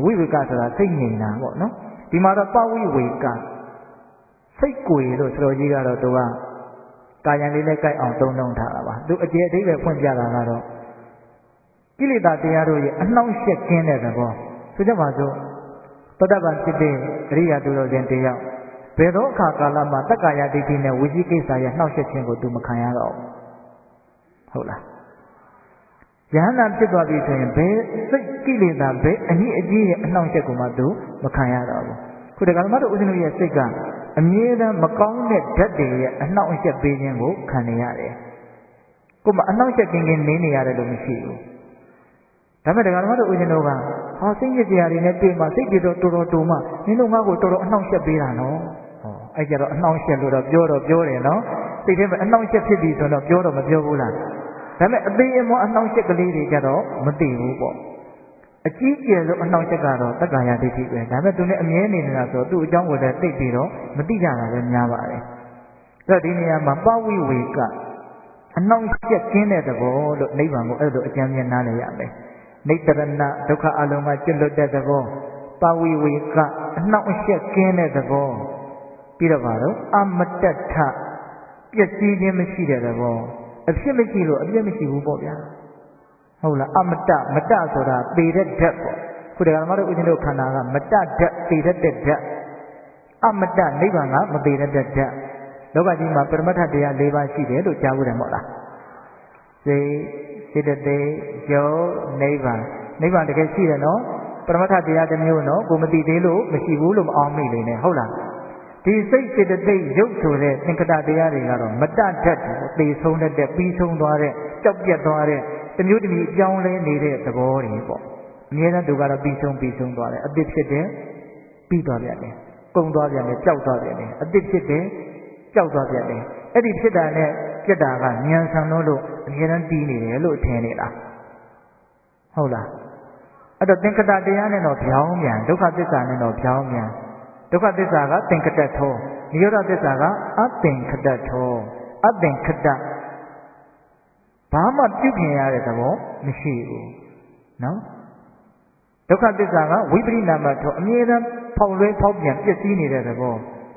ဝိဝေကဆိုတာစိတ်ငြိမ်တာပေါ့နော်ဒီမှာတော့ပဝိဝေကစိတ်ကိုယ်လို့ဆိုတော်ကြီးကတော့သူကကာယံလေးနဲ့ကြိုက်အောင်သုံးနှုန်းထားတာပါသူအကျေအသေးပဲဖွင့်ပြတာကတော့ကိလေသာတရားတို့ရဲ့အနှောင့်အယှက်ကင်းတဲ့သဘောဆိုကြပါစို့သောတပန်ဖြစ်တဲ့အရိယာသူတော်စင်တယောက်ဘယ်တော့အခါကာလမှာတက္ကာယဒိဋ္ဌိနဲ့ဝိဇိကိစ္စရဲ့နှောင့်ယှက်ခြင်းကိုသူမခံရတော့ဟုတ်လားယဟန္တာဖြစ်သွားပြီဆိုရင်ဘယ်စိတ်ကိလေသာဘယ်အညစ်အကြေးရဲ့အနှောင့်အယှက်ကိုမှသူမခံရတော့ဘူးခုတကယ်မှတော့ဦးဇင်းတို့ရဲ့စိတ်ကအမြဲတမ်းမကောင်းတဲ့ဓာတ်တွေရဲ့အနှောင့်အယှက်ပေးခြင်းကိုခံနေရတယ်ကိုမအနှောင့်အယှက်ကင်းနေနေရတယ်လို့မရှိဘူးဒါပေမဲ့တကယ်မှတော့ဦးဇင်းတို့ကစိတ်ရတရားတွေနဲ့တွေ့မှစိတ်တွေတော့တော်တော်တူမှနင်တို့ငါ့ကိုတော်တော်အနှောင့်အယှက်ပေးတာနော်အဲ့ကြတော့အနှောင့်အယှက်လို့တော့ပြောတယ်နော်စိတ်ထဲမှာအနှောင့်အယှက်ဖြစ်ပြီဆိုတော့ပြောတော့မပြောဘူးလားဒါပေမဲ့အသေးအမွှားအနှောင့်အယှက်ကလေးတွေကြတော့မသိဘူးပေါ့အကြီးကျယ်ဆုံးအနှောင့်အယှက်ကတော့တက္ကာယဒိဋ္ဌိပဲဒါပေမဲ့သူနဲ့အမြဲနေနေတာဆိုသူ့အကြောင်းကိုလည်းသိပြီးတော့မသိကြတာလည်းများပါတယ်အဲ့တော့ဒီနေရာမှာပဝိဝေကအနှောင့်အယှက်ကင်းတဲ့သဘောလို့နိဗ္ဗာန်ကိုအဲ့လိုအကျဉ်းမြင်နားလည်ရမယ်နိတ္တရဏဒုက္ခအလုံးကကျွတ်လွတ်တဲ့သဘောပဝိဝေကအနှောင့်အယှက်ကင်းတဲ့သဘောပြီးတော့ပါတော့အမတ္တထပျက်စီးခြင်းမရှိတဲ့သဘောအဖြစ်မရှိလို့အပြည့်မရှိဘူးပေါ့ဗျာဟုတ်လားအမတ္တမတ္တဆိုတာပေတဲ့ဓာတ်ပေါ့ခုတည်းကမှတော့ဦးဇင်းတို့ခန္ဓာကမတ္တဓာတ်ပေတဲ့ဓာတ်အမတ္တနိဗ္ဗာန်ကမပေတဲ့ဓာတ်လောကကြီးမှာပရမတ္ထတရား၄ပါးရှိတယ်လို့ကြားဘူးတယ်မဟုတ်လားစေတသိက်ရုပ်နိဗ္ဗာန်တကယ်ရှိတယ်နော်ပရမတ္ထတရားတစ်မျိုးနော်ကိုမသိသေးလို့မရှိဘူးလို့မအောင်မိနေနဲ့ဟုတ်လားဒီစိတ်စေတသိက်ရုပ်ဆိုတဲ့သင်္ခတတရားတွေကတော့မတ္တဓာတ်သေဆုံးတဲ့ပြီးဆုံးသွားတဲ့ကြောက်ပြတ်သွားတဲ့တစ်မျိုးတစ်မျိုးအကြောင်းလဲနေတဲ့သဘောတွေပေါ့အများနဲ့သူကတော့ပြီးဆုံးသွားတယ်အသစ်ဖြစ်တယ်ပြီးသွားပြန်တယ်ကုန်သွားပြန်တယ်ကြောက်သွားပြန်တယ်အသစ်ဖြစ်တယ်ကြောက်သွားပြန်တယ်အဲ့ဒီဖြစ်တာနဲ့ ပြက်တာကဉာဏ်ဆံလို့အမြဲတမ်းတီးနေတယ်လို့ထင်နေလားဟုတ်လားအဲ့တော့သင်္ကတတရားနဲ့တော့ပြောင်းပြန်ဒုက္ခသစ္စာနဲ့တော့ပြောင်းပြန်ဒုက္ခသစ္စာကသင်္ကတထောနိရောဓသစ္စာကအသင်္ကတထောအသင်္ကတဘာမှပြုပြင်ရတဲ့သဘောမရှိဘူးနော်ဒုက္ခသစ္စာကဝိပရိနာမထောအမြဲတမ်းဖောက်လွဲဖောက်ပြန်ပျက်စီးနေတဲ့သဘော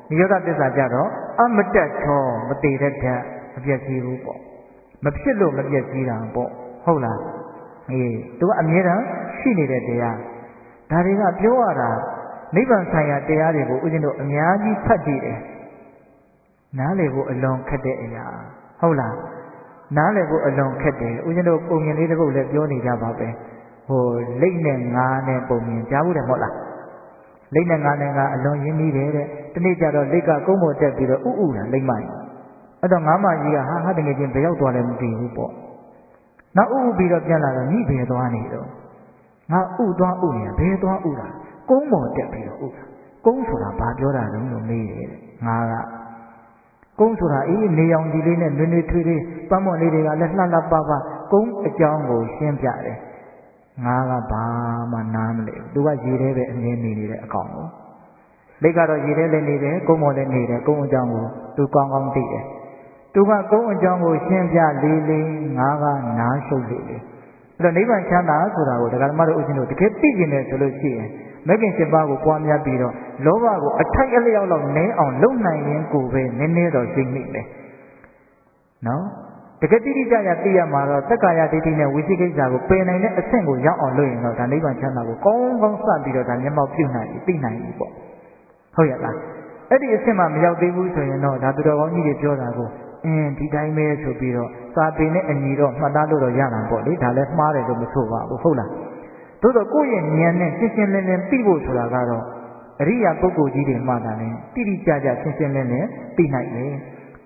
နိရောဓသစ္စာကြတော့အမတ္တထောမတည်တဲ့ဓာတ်မပျက်စီးဘူးပေါ့မဖြစ်လို့မပျက်စီးတာပေါ့ဟုတ်လားသူကအမြဲတမ်းရှိနေတဲ့တရားဒါတွေကပြောရတာနိဗ္ဗာန်ဆိုင်ရာတရားတွေကိုဦးဇင်းတို့အများကြီးဖတ်ကြည့်တယ်နားလည်ဖို့အလွန်ခက်တဲ့အရာဟုတ်လားနားလည်ဖို့အလွန်ခက်တယ်ဦးဇင်းတို့ပုံမြင်လေးတစ်ခုလည်းပြောနေကြပါပဲလိတ်နဲ့ငါးနဲ့ပုံမြင်ကြားဘူးတယ်မဟုတ်လားလိတ်နဲ့ငါးနဲ့ကအလွန်ရင်းနှီးတယ်တဲ့ဒီနေ့ကျတော့လိတ်ကကုန်းပေါ်တက်ပြီးတော့ဥဥလာလိတ်မကြီးအဲ့တော့ငါးမကြီးကဟာတကယ်ချင်းဘယ်ရောက်သွားလဲမသိဘူးပေါ့နောက်ဥပြီးတော့ပြန်လာတော့ညိဘယ်သွားနေတော့ငါဥသွားဥနေဘယ်သွားဥတာကုန်းပေါ်တက်ပြီးတော့ဥတာကုန်းဆိုတာဘာပြောတာလဲလို့မေးတယ်တဲ့ငါကကုန်းဆိုတာနေအောင်ဒီလေးနဲ့နွေနွေထွေးထွေးပန်းမွန်လေးတွေကလည်းလှလှပပကုန်းအကြောင်းကိုရှင်းပြတယ်ငါကဘာမှနားမလဲသူကရေထဲပဲအမြဲနေနေတဲ့အကောင်ကိုလိတ်ကတော့ရေထဲလည်းနေတယ်ကုန်းပေါ်လည်းနေတယ်ကုန်းအကြောင်းကိုသူကောင်းကောင်းသိတယ်သူကကုန်းအကြောင်းကိုရှင်းပြလေးလေးငါကနားရှုပ်လေးလေးအဲ့တော့နိဗ္ဗာန်ချမ်းသာဆိုတာကိုဒကာဓမ္မတို့ဦးဇင်းတို့တကယ်သိကျင်တယ်ဆိုလို့ရှိရင်မဂ္ဂင်7ပါးကိုပွားများပြီးတော့လောဘကိုအထိုက်အလျောက်လောက်နည်းအောင်လုပ်နိုင်ရင်ကိုပဲနည်းနည်းတော့သိမိမယ်နော်တကယ်တိတိကျကျသိရမှာတော့သက္ကာယဒိဋ္ဌိနဲ့ဝိသိကိစ္စကိုပယ်နိုင်တဲ့အဆင့်ကိုရောက်အောင်လုပ်ရင်တော့ဒါနိဗ္ဗာန်ချမ်းသာကိုကောင်းကောင်းစပြီးတော့ဒါမျက်မှောက်ပြုနိုင်ပြီသိနိုင်ပြီပေါ့ဟုတ်ရဲ့လားအဲ့ဒီအဆင့်မှမရောက်သေးဘူးဆိုရင်တော့ဒါသူတော်ကောင်းကြီးတွေပြောတာကိုဒီတိုင်းပဲဆိုပြီးတော့စာပေနဲ့အညီတော့မှတ်သားလို့တော့ရမှာပေါ့လေဒါလည်းမှားတယ်လို့မဆိုပါဘူးဟုတ်လားသို့တော့ကိုယ့်ရဲ့ဉာဏ်နဲ့ရှင်းရှင်းလင်းလင်းသိဖို့ဆိုတာကတော့အရိယာပုဂ္ဂိုလ်ကြီးတွေမှသာလည်းတိတိကျကျရှင်းရှင်းလင်းလင်းသိနိုင်တယ်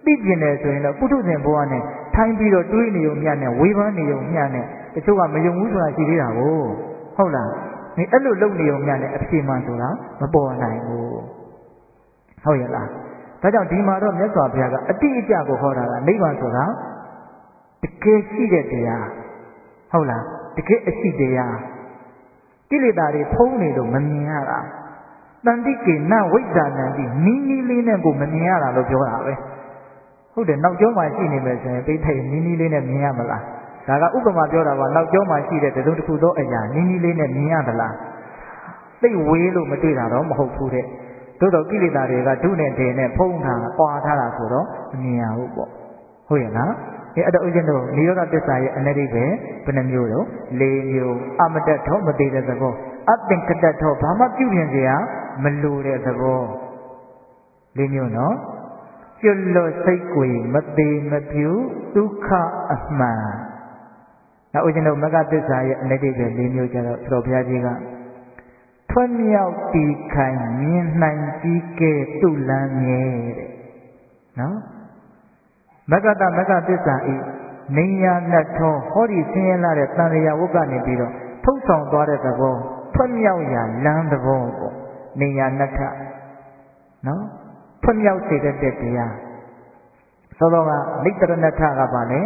သိကျင်တယ်ဆိုရင်တော့ပုထုဇဉ်ဘဝနဲ့ထိုင်းပြီးတော့တွေးနေုံမျှနဲ့ဝေဖန်နေုံမျှနဲ့တချို့ကမယုံဘူးဆိုတာရှိသေးတာကိုဟုတ်လားအဲ့လိုလုပ်နေုံမျှနဲ့အဖြေမှန်ဆိုတာမပေါ်နိုင်ဘူးဟုတ်ရဲ့လားဒါကြောင့်ဒီမှာတော့မြတ်စွာဘုရားကအတိအကျကိုဟောတာကနိဗ္ဗာန်ဆိုတာတကယ်ရှိတဲ့တရားဟုတ်လားတကယ်အရှိတရားကိလေသာတွေဖုံးနေလို့မမြင်ရတာတန်တိကေနဝိဇ္ဇာနံတိနီးနီးလေးနဲ့ကိုမမြင်ရတာလို့ပြောတာပဲဟုတ်တယ်နောက်ကျောမှာရှိနေမယ်ဆိုရင်ပိဋိနီးနီးလေးနဲ့မြင်ရမလားဒါကဥပမာပြောတာပါနောက်ကျောမှာရှိတဲ့တစုံတစ်ခုသောအရာနီးနီးလေးနဲ့မြင်ရသလားသိဝေးလို့မတွေ့တာတော့မဟုတ်ဘူးတဲ့သို့တော့ကိလေသာတွေကဒုနဲ့ဒေနဲ့ဖုံးထားပွာထားတာဆိုတော့မမြင်ရဘူးပေါ့ဟုတ်ရဲ့လားအဲ့တော့ဦးဇင်းတို့နိရောဓသစ္စာရဲ့အနတိပဲဘယ်နှမျိုးတော့၄မျိုးအမတ္တထောမသေးတဲ့သဘောအသင်္ကတထောဘာမှပြုပြင်စရာမလိုတဲ့သဘော၄မျိုးနော်ကျွလွတ်စိတ်ကိုမသေးမဖြူဒုက္ခအမှန်နောက်ဦးဇင်းတို့မဂ္ဂသစ္စာရဲ့အနတိပဲ၄မျိုးကျတော့သတော်ဘုရားကြီးကထွတ်မြောက်တည်ခိုင်မြင်နိုင်ကြီးကဲသူ့လမ်းမြဲတဲ့နော်မဂ္ဂတမဂ္ဂသစ္စာဤနေညာနတ်ထောဟောဒီဆင်းရဲလာတဲ့တန်လျာဝုတ်ကနေပြီးတော့ထုတ်ဆောင်သွားတဲ့သဘောထွတ်မြောက်ရာလမ်းသဘောပေါ့နေညာနတ်ထနော်ထွတ်မြောက်စေတဲ့တရားသောတော်ကနိတ္တရဏထကပါလေ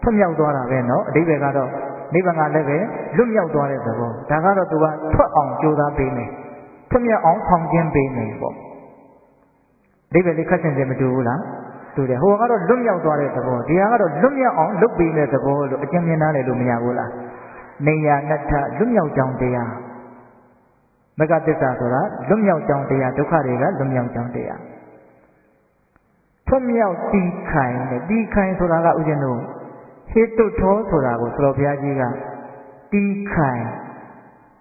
ထွတ်မြောက်သွားတာပဲနော်အဓိပ္ပာယ်ကတော့နိဗ္ဗာန်ကလည်းပဲလွတ်မြောက်သွားတဲ့သဘောဒါကတော့သူကထွက်အောင်ကြိုးစားပေးမယ်ထွတ်မြောက်အောင်ဆောင်ကျင်းပေးမယ်ပေါ့အဓိပ္ပာယ်လေးခက်ဆင်စင်မတူဘူးလားတူတယ်ဟိုကတော့လွတ်မြောက်သွားတဲ့သဘောဒီဟာကတော့လွတ်မြောက်အောင်လုပ်ပေးတဲ့သဘောလို့အကျဉ်းမြင်နားလည်လို့မရဘူးလားနေညာနတ္ထလွတ်မြောက်ကြောင်းတရားမဂ္ဂသစ္စာဆိုတာလွတ်မြောက်ကြောင်းတရားဒုက္ခတွေကလွတ်မြောက်ကြောင်းတရားထွတ်မြောက်တည်ခိုင်တဲ့တည်ခိုင်ဆိုတာကဥစဉ်တို့ဟေတုထောဆိုတာကိုသတော်ဘုရားကြီးကတည်ခိုင်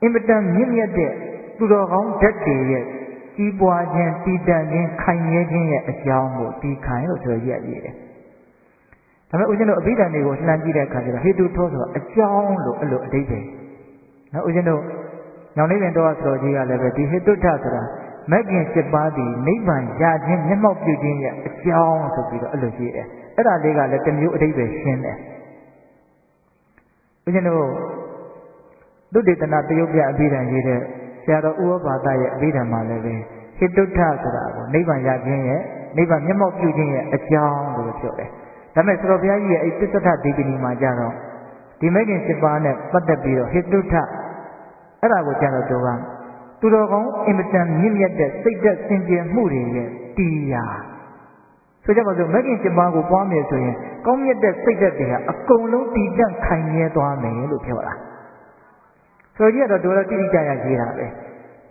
အင်မတန်မြင့်မြတ်တဲ့သူတော်ကောင်းဓာတ်တွေရဲ့ကြီးပွားခြင်းတည်တံ့ခြင်းခိုင်မြဲခြင်းရဲ့အကြောင်းကိုတည်ခိုင်လို့ဆိုရရည်တယ်။ဒါပေမဲ့ဦးဇင်းတို့အဘိဓမ္မာတွေကိုလှမ်းကြည့်တဲ့အခါကျတော့ဟေတုထောဆိုတာအကြောင်းလို့အဲ့လိုအဓိပ္ပာယ်။နော်ဦးဇင်းတို့ညောင်လေးပင်တော်ဆိုကြီးကလည်းပဲဒီဟေတုထဆိုတာမဂ္ဂင်7ပါးဒီနိဗ္ဗာန်ရခြင်းမျက်မှောက်ပြုခြင်းရဲ့အကြောင်းဆိုပြီးတော့အဲ့လိုရှိတယ်။အဲ့ဒါလေးကလည်းတစ်မျိုးအဓိပ္ပာယ်ရှင်းတယ်။ဦးဇင်းတို့သုတေသနတယုတ်ပြအဘိဓမ္မာရေးတဲ့ဆရာတော်ဥပ္ပါဒရဲ့အဘိဓမ္မာလည်းပဲဟိတုထဆိုတာကိုနိဗ္ဗာန်ရခြင်းရဲ့နိဗ္ဗာန်မျက်မှောက်ပြုခြင်းရဲ့အကြောင်းလို့ပြောတယ် ဒါမဲ့ဆိုတော့ဘုရားကြီးရဲ့အဲ့သစ္စာဒေဂနီမှာကြတော့ဒီမဂ္ဂင်7ပါးနဲ့ပတ်သက်ပြီးတော့ဟိတုထအဲ့ဒါကိုကြတော့သူတော်ကောင်းအင်မတန်မြင့်မြတ်တဲ့စိတ်သက်စင်ကြယ်မှုတွေရဲ့တရားဆိုကြပါစို့မဂ္ဂင်7ပါးကိုပွားမယ်ဆိုရင်ကောင်းမြတ်တဲ့စိတ်သက်တွေကအကုန်လုံးတည်တံ့ခိုင်မြဲသွားမယ်လို့ပြောတာဆိုကြတော့တော်တော်တိတိကျကျရေးတာပဲ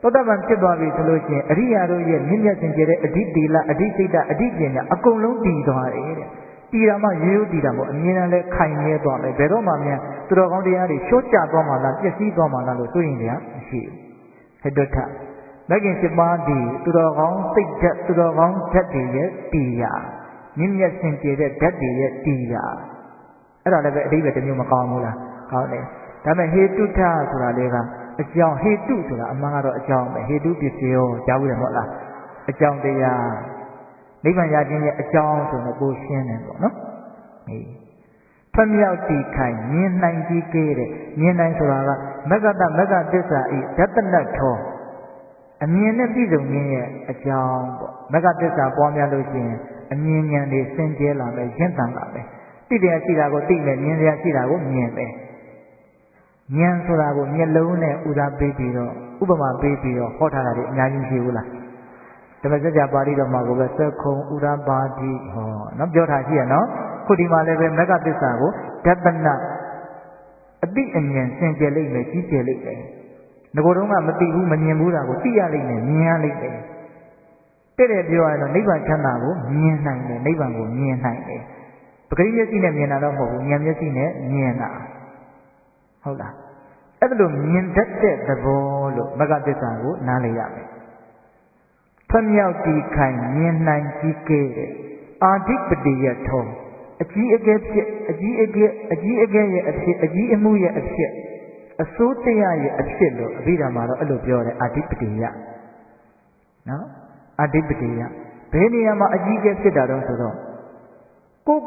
သောတပန်ဖြစ်သွားပြီဆိုလို့ရှိရင်အရိယာတို့ရဲ့မြင့်မြတ်စင်ကြယ်တဲ့အဓိတိလအဓိစိတ်တအဓိပညာအကုန်လုံးတည်သွားတယ်တဲ့တည်တာမှရိုးရိုးတည်တာမို့အမြဲတမ်းလဲခိုင်မြဲသွားမယ်ဘယ်တော့မှမြန်သူတော်ကောင်းတရားတွေရှော့ကျသွားမှလားပျက်စီးသွားမှလားလို့ဆိုရင်လည်းမရှိဘူးဟိတ္တထမဂ္ဂင်7ပါးဒီသူတော်ကောင်းစိတ်ဓာတ်သူတော်ကောင်းဓာတ်တွေရဲ့တရားမြင့်မြတ်စင်ကြယ်တဲ့ဓာတ်တွေရဲ့တရားအဲ့ဒါလည်းပဲအဓိပ္ပာယ်တစ်မျိုးမကောင်းဘူးလားကောင်းတယ်ဒါပေမဲ့ဟေတုထဆိုတာလေးကအကြောင်းဟေတုဆိုတာအမှန်ကတော့အကြောင်းပဲဟေတုပစ္စယောကြားဘူးတယ်မဟုတ်လားအကြောင်းတရားနိဗ္ဗာန်ရခြင်းရဲ့အကြောင်းဆိုတော့ပိုရှင်းတယ်ပေါ့နော်ဖမြောက်တည်ခိုင်မြင်နိုင်ကြီးကဲတဲ့မြင်နိုင်ဆိုတာကမဂ္ဂတမဂ္ဂသစ္စာဤဓတ္တနတ်ထောအမြင်နဲ့ပြည့်စုံခြင်းရဲ့အကြောင်းပေါ့မဂ္ဂသစ္စာပွားများလို့ရှိရင်အမြင်ဉာဏ်တွေစင်ကြဲလာမယ်ရင့်တန်လာမယ်သိတရားရှိတာကိုသိမယ်မြင်တရားရှိတာကိုမြင်မယ်ဉာဏ်ဆိုတာကိုမျက်လုံးနဲ့ဥဒါပေးပြီးတော့ဥပမာပေးပြီးတော့ဟောထားတာတွေအများကြီးရှိဘူးလားဓမ္မစကြာပါဠိတော်မှာကိုပဲသက္ခုံဥဒါပါတိဟောနော်ပြောထားရှိရနော်ခုဒီမှာလည်းပဲမဂ္ဂသစ္စာကိုဓတ္တနအတိအမြင်စင်ကြယ်လိမ့်မယ်ကြီးကျယ်လိမ့်မယ်ငကိုယ်တော့ကမသိဘူးမမြင်ဘူးတာကိုသိရလိမ့်မယ်မြင်ရလိမ့်မယ်တဲ့ပြောရတော့နိဗ္ဗာန်ချမ်းသာကိုမြင်နိုင်တယ်နိဗ္ဗာန်ကိုမြင်နိုင်တယ်ပဂရိမျက်စိနဲ့မြင်တာတော့မဟုတ်ဘူးဉာဏ်မျက်စိနဲ့မြင်တာဟုတ်လားအဲ့ဒါလိုမြင်တတ်တဲ့သဘောလို့မဂ္ဂသစ္စာကိုနားလည်ရမယ်ဖမြောက်တည်ခိုင်မြင်နိုင်ကြီးကဲတဲ့အာဓိပတိယထောအကြီးအကဲဖြစ်အကြီးအကဲရဲ့အဖြစ်အကြီးအမှုရဲ့အဖြစ်အစိုးတရားရဲ့အဖြစ်လို့အဘိဓမ္မာတော့အဲ့လိုပြောတယ်အာဓိပတိယနော်အာဓိပတိယဘယ်နေရာမှာအကြီးအကဲဖြစ်တာတော့ဆိုတော့ကို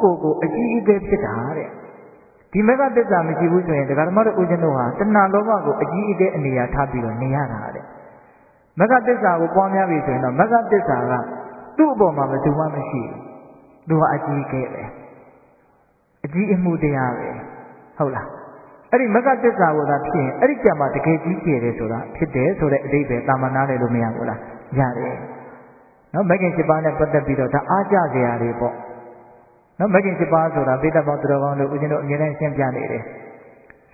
အကြီးအကဲဖြစ်တာတဲ့ဒီမဂ္ဂသစ္စာမရှိဘူးဆိုရင်ဒကာဓမ္မတို့ဦးဇင်းတို့ဟာတဏှာလောဘကိုအကြီးအကဲအနေရာထားပြီးတော့နေရတာတဲ့မဂ္ဂသစ္စာကိုပွားများပြီဆိုရင်တော့မဂ္ဂသစ္စာကသူ့အပေါ်မှာမတူမှမရှိဘူးသူဟာအကြီးအကဲပဲအကြီးအမှုတရားပဲဟုတ်လားအဲ့ဒီမဂ္ဂသစ္စာကိုသာဖြစ်ရင်အဲ့ဒီကြမှာတကယ်ကြီးကျယ်တယ်ဆိုတာဖြစ်တယ်ဆိုတဲ့အဓိပ္ပာယ်တာမန်နာတယ်လို့မရဘူးလားရတယ်နော်မဂ္ဂင်7ပါးနဲ့ပတ်သက်ပြီးတော့ဒါအားကြစရာတွေပေါ့နော်မဂ္ဂင်7ပါးဆိုတာပိဋကပေါင်းသူတော်ကောင်းတို့ဦးဇင်းတို့အမြဲတမ်းရှင်းပြနေတယ်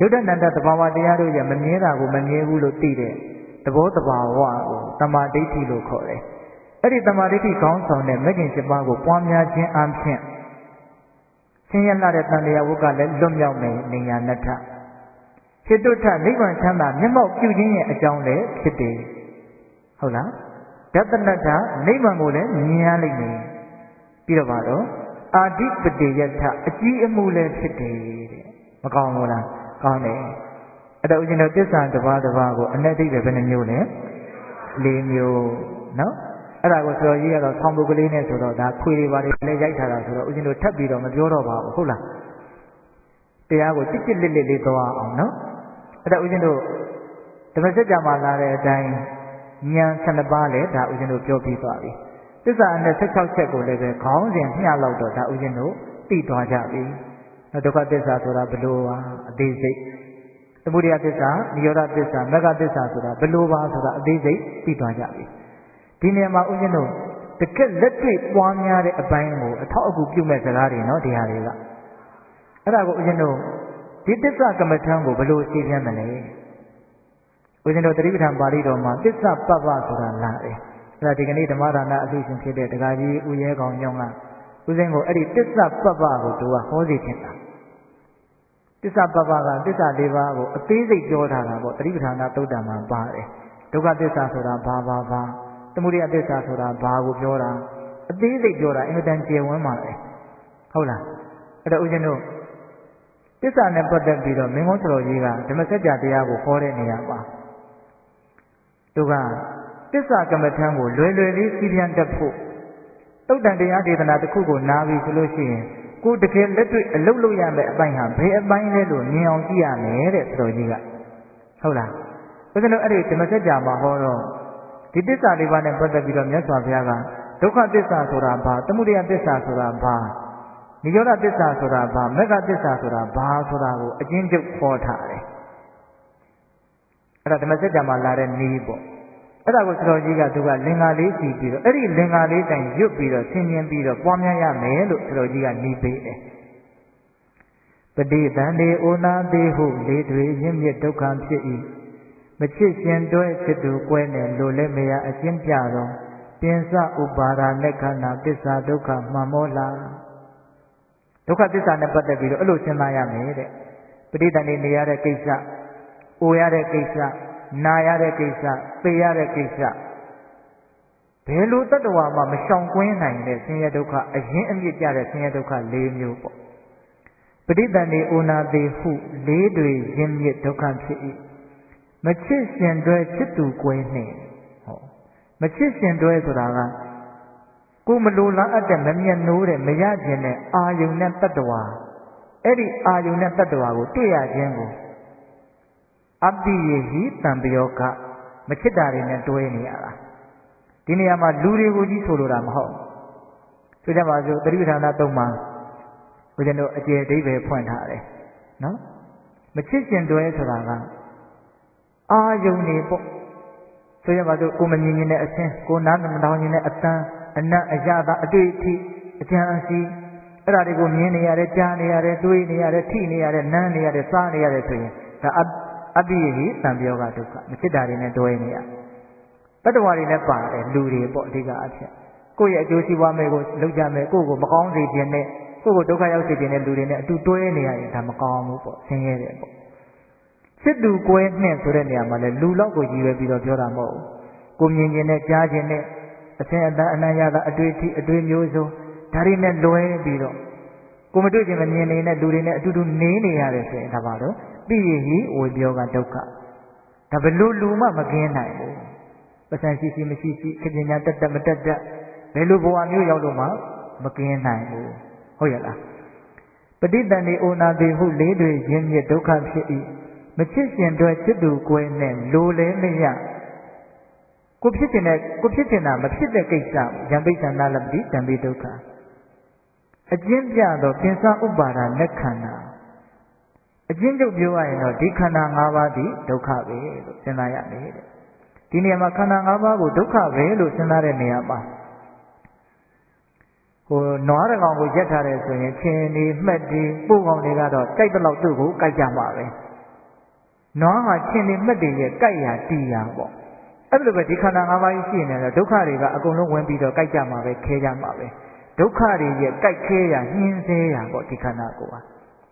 ယုဒ္ဓနန္တသဘာဝတရားတို့ရဲ့မမြဲတာကိုမမြဲဘူးလို့သိတဲ့သဘောတဘာဝကိုတမာဒိဋ္ဌိလို့ခေါ်တယ်အဲ့ဒီတမာဒိဋ္ဌိခေါင်းဆောင်တဲ့မဂ္ဂင်7ပါးကိုပွားများခြင်းအပြင်ဆင်းရဲလာတဲ့တန်တရားဝုကလည်းလွတ်မြောက်မယ်နေညာနတ္ထစေတုထနိဗ္ဗာန်ချမ်းသာမျက်မှောက်ပြုခြင်းရဲ့အကြောင်းလည်းဖြစ်တယ်ဟုတ်လားဓတ္တနတ္ထနိဗ္ဗာန်ကိုလည်းမြင်ရလိမ့်မယ်ပြီးတော့ပါတော့အာဓိပတိယထအကြီးအမှုလည်းဖြစ်တယ်တဲ့မကောင်းဘူးလားကောင်းတယ်အဲ့တော့ဦးဇင်းတို့သစ္စာတစ်ပါးကိုအနက်တိပဲဘယ်နှမျိုးလဲ၄မျိုးနော်အဲ့ဒါကိုဆိုတော့ရေးရတော့ဆောင်းပုဂ္ဂလေးနဲ့ဆိုတော့ဒါခွေတွေပါတယ်လည်းရိုက်ထားတာဆိုတော့ဦးဇင်းတို့ထပ်ပြီးတော့မပြောတော့ပါဘူးဟုတ်လားတရားကိုချစ်လစ်လေးသွားအောင်နော်အဲ့တော့ဦးဇင်းတို့ဓမ္မစကြာမှာလာတဲ့အတိုင်းဉာဏ်12ပါးလည်းဒါဦးဇင်းတို့ပြောပြီးသွားပြီသစ္စာအနဲ့16ချက်ကိုလည်းပဲခေါင်းစဉ်မျှလောက်တော့ဒါဦးဇင်းတို့သိသွားကြပြီဒုက္ခသစ္စာဆိုတာဘလို့ပါအသေးစိတ်သမုဒယသစ္စာនិရောဓသစ္စာမဂ္ဂသစ္စာဆိုတာဘလို့ပါဆိုတာအသေးစိတ်သိသွားကြပြီဒီနေရာမှာဦးဇင်းတို့တကက်လက်တွေ့ပွားများတဲ့အပိုင်းကိုအထောက်အကူပြုမဲ့စကားတွေနော်ဒီဟာတွေကအဲ့ဒါကိုဦးဇင်းတို့ဒီသစ္စာကမ္မထံကိုဘလို့ရှင်းပြမလဲဦးဇင်းတို့သတိပဋ္ဌာန်ပါဠိတော်မှာသစ္စာပပ္ပဆိုတာလာတယ်အဲ့ဒါဒီကနေ့ဓမ္မဒါနအလှရှင်ဖြစ်တဲ့ဒကာကြီးဦးရဲကောင်ညောင်းကဦးဇင်းကိုအဲ့ဒီသစ္စာပပ္ပကိုသူကဟောစီဖြစ်တာသစ္စာပပ္ပကသစ္စာ၄ပါးကိုအသေးစိတ်ပြောထားတာပေါ့သတိပဋ္ဌာန်သုတ်တံမှာပါတယ်ဒုက္ခသစ္စာဆိုတာဘာသမုဒယသစ္စာဆိုတာဘာကိုပြောတာအသေးစိတ်ပြောတာအင်မတန်ကျေဝန်းပါတယ်ဟုတ်လားအဲ့တော့ဦးဇင်းတို့သစ္စာနဲ့ပတ်သက်ပြီးတော့မင်းကုန်းတော်ကြီးကဓမ္မစကြာတရားကိုဟောတဲ့နေရာမှာသူကသစ္စာကမ္မထံကိုလွယ်လွယ်လေးစီးပြန်တတ်ဖို့သုတ်တန်တရားဒေသနာတစ်ခုကိုနားပြီးဆိုလို့ရှိရင်ကိုတကယ်လက်တွေ့အလုပ်လုပ်ရမယ့်အပိုင်းဟာဘယ်အပိုင်းလဲလို့မြင်အောင်ကြည့်ရမယ်တဲ့တော်ကြီးကဟုတ်လားဘယ်လိုအဲ့ဒီဓမ္မစကြာမှာဟောတော့ဒီသစ္စာလေးပါးနဲ့ပတ်သက်ပြီးတော့မြတ်စွာဘုရားကဒုက္ခသစ္စာဆိုတာဘာသမုဒယသစ္စာဆိုတာဘာ နိရောဓသစ္စာဆိုတာဘာမဂ္ဂသစ္စာဆိုတာဘာဆိုတာကိုအချင်းချုပ်ဟောထားတယ်အဲ့ဒါဓမ္မစကြာမှာလာတဲ့နည်းပေါ့အဲ့ဒါကိုဆရာကြီးကသူကလင်္ကာလေးကြည့်ပြီးတော့အဲ့ဒီလင်္ကာလေးတိုင်ရွတ်ပြီးတော့ဆင်ញင်ပြီးတော့ပွားများရမယ်လို့ဆရာကြီးကနည်းပေးတယ်ပဋိသန္ဓေဩနာသေးဟုလေးတွေရင်းမြစ်ဒုက္ခဖြစ်၏မချစ်ရှင်တွဲချစ်သူကွဲနဲ့လိုလည်းမရအကျဉ်းပြတော့ပြင်စဥပါဒာလက်ခဏသစ္စာဒုက္ခမှန်မောလားဒုက္ခသစ္စာနဲ့ပတ်သက်ပြီးတော့အဲ့လိုစဉ်းစားရမယ်တဲ့ပဋိသန္ဓေနေရတဲ့ကိစ္စအိုရတဲ့ကိစ္စနာရတဲ့ကိစ္စသေရတဲ့ကိစ္စဘယ်လိုတ attva မှမရှောင်ကွင်းနိုင်တဲ့ဆင်းရဲဒုက္ခအရင်အမြင့်ကြတဲ့ဆင်းရဲဒုက္ခ၄မျိုးပေါ့ပဋိသန္ဓေဩနာသေးဟုလေးတွေရင်းမြစ်ဒုက္ခဖြစ်၏မချစ်ရှင်တွဲချစ်သူကွဲနှင့်ဟောမချစ်ရှင်တွဲဆိုတာကကိုမလိုလားအပ်တဲ့မမျက်နှိုးတဲ့မရခြင်းနဲ့အာယုန်နဲ့တ attva အဲ့ဒီအာယုန်နဲ့တ attva ကိုတွေ့ရခြင်းကိုအပ္ပိယေဟိတံပယောကမချစ်တာတွေနဲ့တွဲနေရတာဒီနေရာမှာလူတွေကိုကြီးဆိုလိုတာမဟုတ်ဆိုကြပါစို့သတိပဋ္ဌာန်သုံးပါဘုရားတို့အကျေအဓိပ္ပာယ်ဖွင့်ထားတယ်နော်မချစ်ရှင်တွဲဆိုတာကအာယုန်နေပေါ့ဆိုရပါစို့ကိုမမြင်မြင်တဲ့အဆင်းကိုနားမတောင်းမြင်တဲ့အတန်းအနတ်အရသာအတွေ့အထိအကြံအစီအဲ့ဒါတွေကိုမြင်နေရတယ်ကြားနေရတယ်တွေးနေရတယ်ထိနေရတယ်နမ်းနေရတယ်စားနေရတယ်ဆိုရင်ဒါအပ္ပိယဟိသံပြောကဒုက္ခမချစ်တာတွေနဲ့တွဲနေရတတ္တဝါတွေနဲ့ပါတယ်လူတွေပေါ့အဓိကအဖြစ်ကိုယ့်ရဲ့အကျိုးစီးပွားမဲ့ကိုလုပ်ကြမယ်ကိုယ့်ကိုမကောင်းစေခြင်းနဲ့ကိုယ့်ကိုဒုက္ခရောက်စေခြင်းနဲ့လူတွေနဲ့အတူတွဲနေရရင်ဒါမကောင်းဘူးပေါ့ဆင်းရဲတယ်ပေါ့စစ်သူကွဲနဲ့ဆိုတဲ့နေရာမှာလဲလူလောက်ကိုရည်ရွယ်ပြီးတော့ပြောတာမဟုတ်ဘူးကိုမြင်ခြင်းနဲ့ကြားခြင်းနဲ့အသင်အတန်းအနံ့ရတာအတွေ့အထိအတွေ့မျိုးစုံဒါတွေနဲ့လွဲပြီးတော့ကိုမတွေ့ခြင်းမမြင်နေတဲ့လူတွေနဲ့အတူတူနေနေရတယ်ဆိုရင်ဒါပါတော့ပိယဟိဝေပြောကဒုက္ခဒါဘလို့လူမှမကင်းနိုင်ဘူးပစံရှိရှိမရှိရှိခပညာတက်တက်မတက်တက်ဘယ်လိုဘဝမျိုးရောက်လို့မှမကင်းနိုင်ဘူးဟုတ်ရလားပဋိသန္ဓေဩနာတိဟုလေးတွေရင်းမြစ်ဒုက္ခဖြစ်၏မချစ်ရှင်တွဲချစ်သူကွဲနဲ့လိုလည်းမရကိုဖြစ်တင်တာမဖြစ်တဲ့ကိစ္စယံပိဋ္ဌာနာလပတိတံပိဒုက္ခအကျဉ်းပြတော့ပင်စဥပါဒာလက်ခန္ဓာအကျဉ်းချုပ်ပြောရရင်တော့ဒီခန္ဓာ၅ပါးဒီဒုက္ခပဲလို့စဉ်းစားရမယ်တဲ့ဒီနေရာမှာခန္ဓာ၅ပါးကိုဒုက္ခပဲလို့စဉ်းစားတဲ့နေရာမှာနွားတကောင်ကိုရက်ထားတယ်ဆိုရင်ချင်းနေမှက်ဒီပို့ကောင်တွေကတော့ကြိုက်တဲ့လောက်သူ့ကိုကြိုက်ကြမှာပဲနွားဟာချင်းနေမှက်တွေရဲ့ကြိုက်ရာတီးရာပေါ့အဲ့လိုပဲဒီခန္ဓာ၅ပါးရှိနေတယ်ဒုက္ခတွေကအကုန်လုံးဝင်ပြီးတော့ကြိုက်ကြမှာပဲခဲကြမှာပဲဒုက္ခတွေရဲ့ကြိုက်ခဲရာညှင်းဆဲရာပေါ့ဒီခန္ဓာကိုယ်ဟာ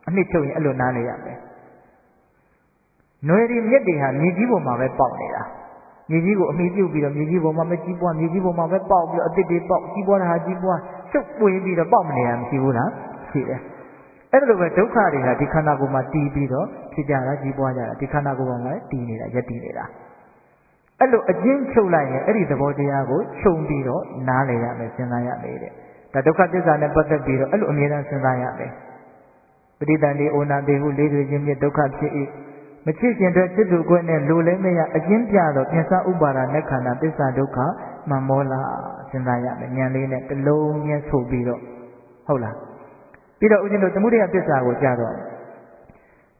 အနှစ်ချုပ်ရင်အဲ့လိုနားလေရမယ်။နွယ်ဒီမြက်တွေဟာမြေကြီးပေါ်မှာပဲပေါက်နေတာ။မြေကြီးကိုအမိပြုတ်ပြီးတော့မြေကြီးပေါ်မှာမကြီးပွားမြေကြီးပေါ်မှာပဲပေါက်ပြီးတော့အသစ်တွေပေါက်ကြီးပွားတာဟာကြီးပွားရှုပ်ပွေးပြီးတော့ပေါက်မနေရမရှိဘူးလား။ရှိတယ်။အဲ့လိုပဲဒုက္ခတွေဟာဒီခန္ဓာကိုယ်မှာတည်ပြီးတော့ဖြစ်ကြတာကြီးပွားကြတာဒီခန္ဓာကိုယ်ပေါ်မှာတည်နေတာယက်တည်နေတာ။အဲ့လိုအကျဉ်းချုပ်လိုက်ရင်အဲ့ဒီသဘောတရားကိုခြုံပြီးတော့နားလည်ရမယ်စဉ်းစားရမယ်တဲ့။ဒါဒုက္ခသစ္စာနဲ့ပတ်သက်ပြီးတော့အဲ့လိုအမြဲတမ်းစဉ်းစားရမယ်။ပဋိသန္ဓေဩနာတိဟုလေးတွေချင်းမြစ်ဒုက္ခဖြစ်၏မချစ်ရှင်တဲ့จิตသူကွဲနဲ့လိုလည်းမရအကျဉ်းပြတော့ပြင်စဥပါဒာနဲ့ခန္ဓာသစ္စာဒုက္ခမှန်မောလားစဉ်းစားရမယ်ဉာဏ်လေးနဲ့တစ်လုံးချင်းဆိုပြီးတော့ဟုတ်လားပြီးတော့ဦးဇင်းတို့သမုဒယသစ္စာကိုကြားတော့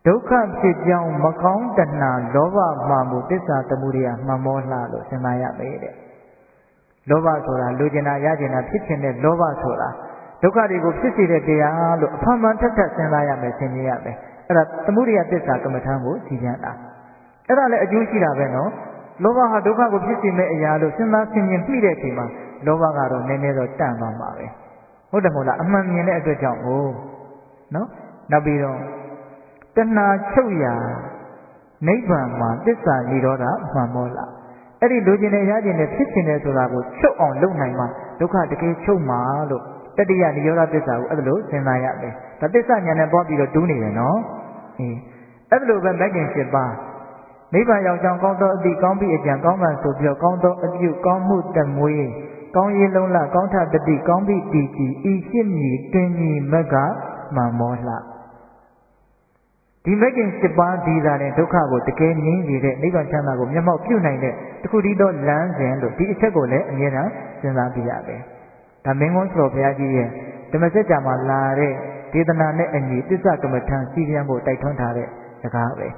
ဒုက္ခဖြစ်ကြောင်းမကောင်းတဏှာလောဘမှမှုသစ္စာသမုဒယမှန်မောလားလို့စဉ်းစားရမယ်တဲ့လောဘဆိုတာလိုချင်တာရချင်တာဖြစ်ချင်တဲ့လောဘဆိုတာဒုက္ခတွေကိုဖြစ်စေတဲ့တရားလို့အဖန်ဖန်ထက်ထက်စဉ်းစားရမယ်သင်မြင်ရမယ်အဲ့ဒါသမုဒယသစ္စာကမ္မထံကိုစီရင်တာအဲ့ဒါလည်းအကျိုးရှိတာပဲနော်လောဘဟာဒုက္ခကိုဖြစ်စေမဲ့အရာလို့စဉ်းစားဆင်ခြင်မိတဲ့အချိန်မှာလောဘကတော့နည်းနည်းတော့တန့်သွားမှာပဲဟုတ်တယ်မဟုတ်လားအမှန်မြင်တဲ့အတွက်ကြောင့်ကိုနော်နောက်ပြီးတော့တဏှာချုပ်ရာနိဗ္ဗာန်မှာသစ္စာនិရောဓမှန်မောလားအဲ့ဒီလိုချင်တဲ့ရချင်တဲ့ဖြစ်ချင်တဲ့ဆိုတာကိုချုပ်အောင်လုပ်နိုင်မှဒုက္ခတကယ်ချုပ်မှာလို့တတိယនិရောဓသစ္စာကိုအဲ့လိုစဉ်းစားရမယ်ဒါသစ္စာဉာဏ်နဲ့ပွားပြီးတော့တူးနေတယ်နော်အဲ့လိုပဲမဂ်ကင်၈ပါးနိဗ္ဗာန်ရောက်ကြောင်းကောင်းသောအသည့်ကောင်းပြီးအကြံကောင်းမှန်ဆိုပြီးတော့ကောင်းသောအပြုကောင်းမှုတမွေးကောင်းရေးလုံးလကောင်းထတတိကောင်းပြီးတည်ကြည်ဤရှင်းမြည်တွင်မြည်မကမှန်မောလှဒီမဂ်ကင်၈ပါးဒီသာနဲ့ဒုက္ခကိုတကယ်ငြိမ်းနေတဲ့နိဗ္ဗာန်ချမ်းသာကိုမျက်မှောက်ပြုနိုင်တဲ့တခုတည်းသောလမ်းစဉ်လို့ဒီအချက်ကိုလည်းအမြဲတမ်းစဉ်းစားပြရမယ်ဒါမင်းကုန်းဆိုဘုရားကြီးရဲ့ ဓမ္မစကြာမှာလာတဲ့ဒေသနာနဲ့အညီသစ္စာကမ္မထံစီကံကိုတိုက်ထွန်းထားတဲ့စကားပဲ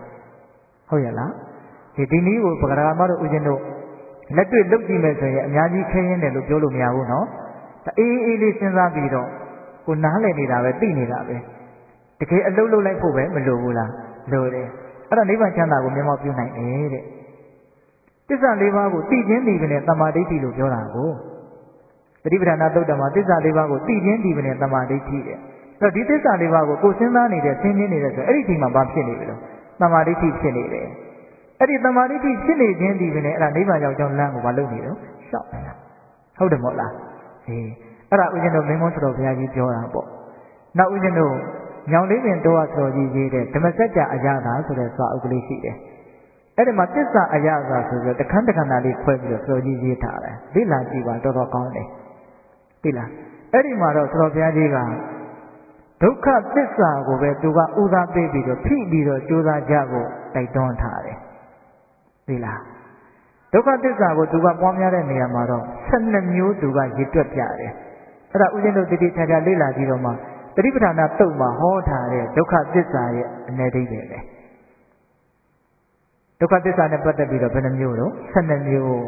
ဟုတ်ရဲ့လားဒီနည်းကိုပဂရမတို့ဦးဇင်းတို့လက်တွေ့လုပ်ကြည့်မယ်ဆိုရင်အများကြီးခင်းရင်းတယ်လို့ပြောလို့မရဘူးနော်အေးအေးလေးစဉ်းစားပြီးတော့ကိုနားလည်နေတာပဲသိနေတာပဲတကယ်အလုပ်လုပ်လိုက်ဖို့ပဲမလိုဘူးလားလိုတယ်အဲ့တော့နိဗ္ဗာန်ချမ်းသာကိုမျက်မှောက်ပြုနိုင်တယ်တဲ့သစ္စာလေးပါးကိုသိခြင်းဒီပင်နဲ့တမာဒိဋ္ဌိလို့ပြောတာကိုပฏิပဒါနာသုတ်တမှာသစ္စာလေးပါးကိုသိခြင်းဒီပင်နဲ့တမာဒိဋ္ဌိတဲ့အဲ့တော့ဒီသစ္စာလေးပါးကိုကိုစဉ်းစားနေတဲ့ဆင်းရဲနေတဲ့ဆိုအဲ့ဒီချိန်မှာဘာဖြစ်နေပြီလို့တမာဒိဋ္ဌိဖြစ်နေတယ်အဲ့ဒီတမာဒိဋ္ဌိဖြစ်နေခြင်းဒီပင်နဲ့အဲ့ဒါနိဗ္ဗာန်ရောက်ကြောင်းလမ်းကိုမလုပ်နေတော့ရှောက်နေတာဟုတ်တယ်မဟုတ်လားအေးအဲ့ဒါဦးဇင်းတို့မင်းမတော်ဘုရားကြီးပြောတာပေါ့နောက်ဦးဇင်းတို့ညောင်လေးပင်တော်တော်ကြီးရေးတဲ့ဓမ္မစကြာအရာသာဆိုတဲ့စာအုပ်ကလေးရှိတယ်အဲ့ဒီမှာသစ္စာအရာသာဆိုပြီးတခန်းတခန်းသားလေးခွဲပြီးတော့တော်ကြီးရေးထားတယ်သိလားကြည့်ပါတော်တော်ကောင်းတယ်သိလားအဲ့ဒီမှာတော့တော်ဘုရားကြီးကဒုက္ခသစ္စာကိုပဲသူကဥသာပေးပြီးတော့ဖိပြီးတော့ကြိုးစားကြဖို့တိုက်တွန်းထားတယ်သိလားဒုက္ခသစ္စာကိုသူကပွားများတဲ့နေရာမှာတော့12မျိုးသူကရည်တွက်ပြတယ်အဲ့ဒါဥစဉ်တို့တတိချာချာလေ့လာကြည့်တော့မှတတိပဋ္ဌာနာတုတ်မှာဟောထားတဲ့ဒုက္ခသစ္စာရဲ့အနေအဓိပ္ပာယ်ပဲဒုက္ခသစ္စာနဲ့ပတ်သက်ပြီးတော့ဘယ်နှမျိုးတော့12မျိုး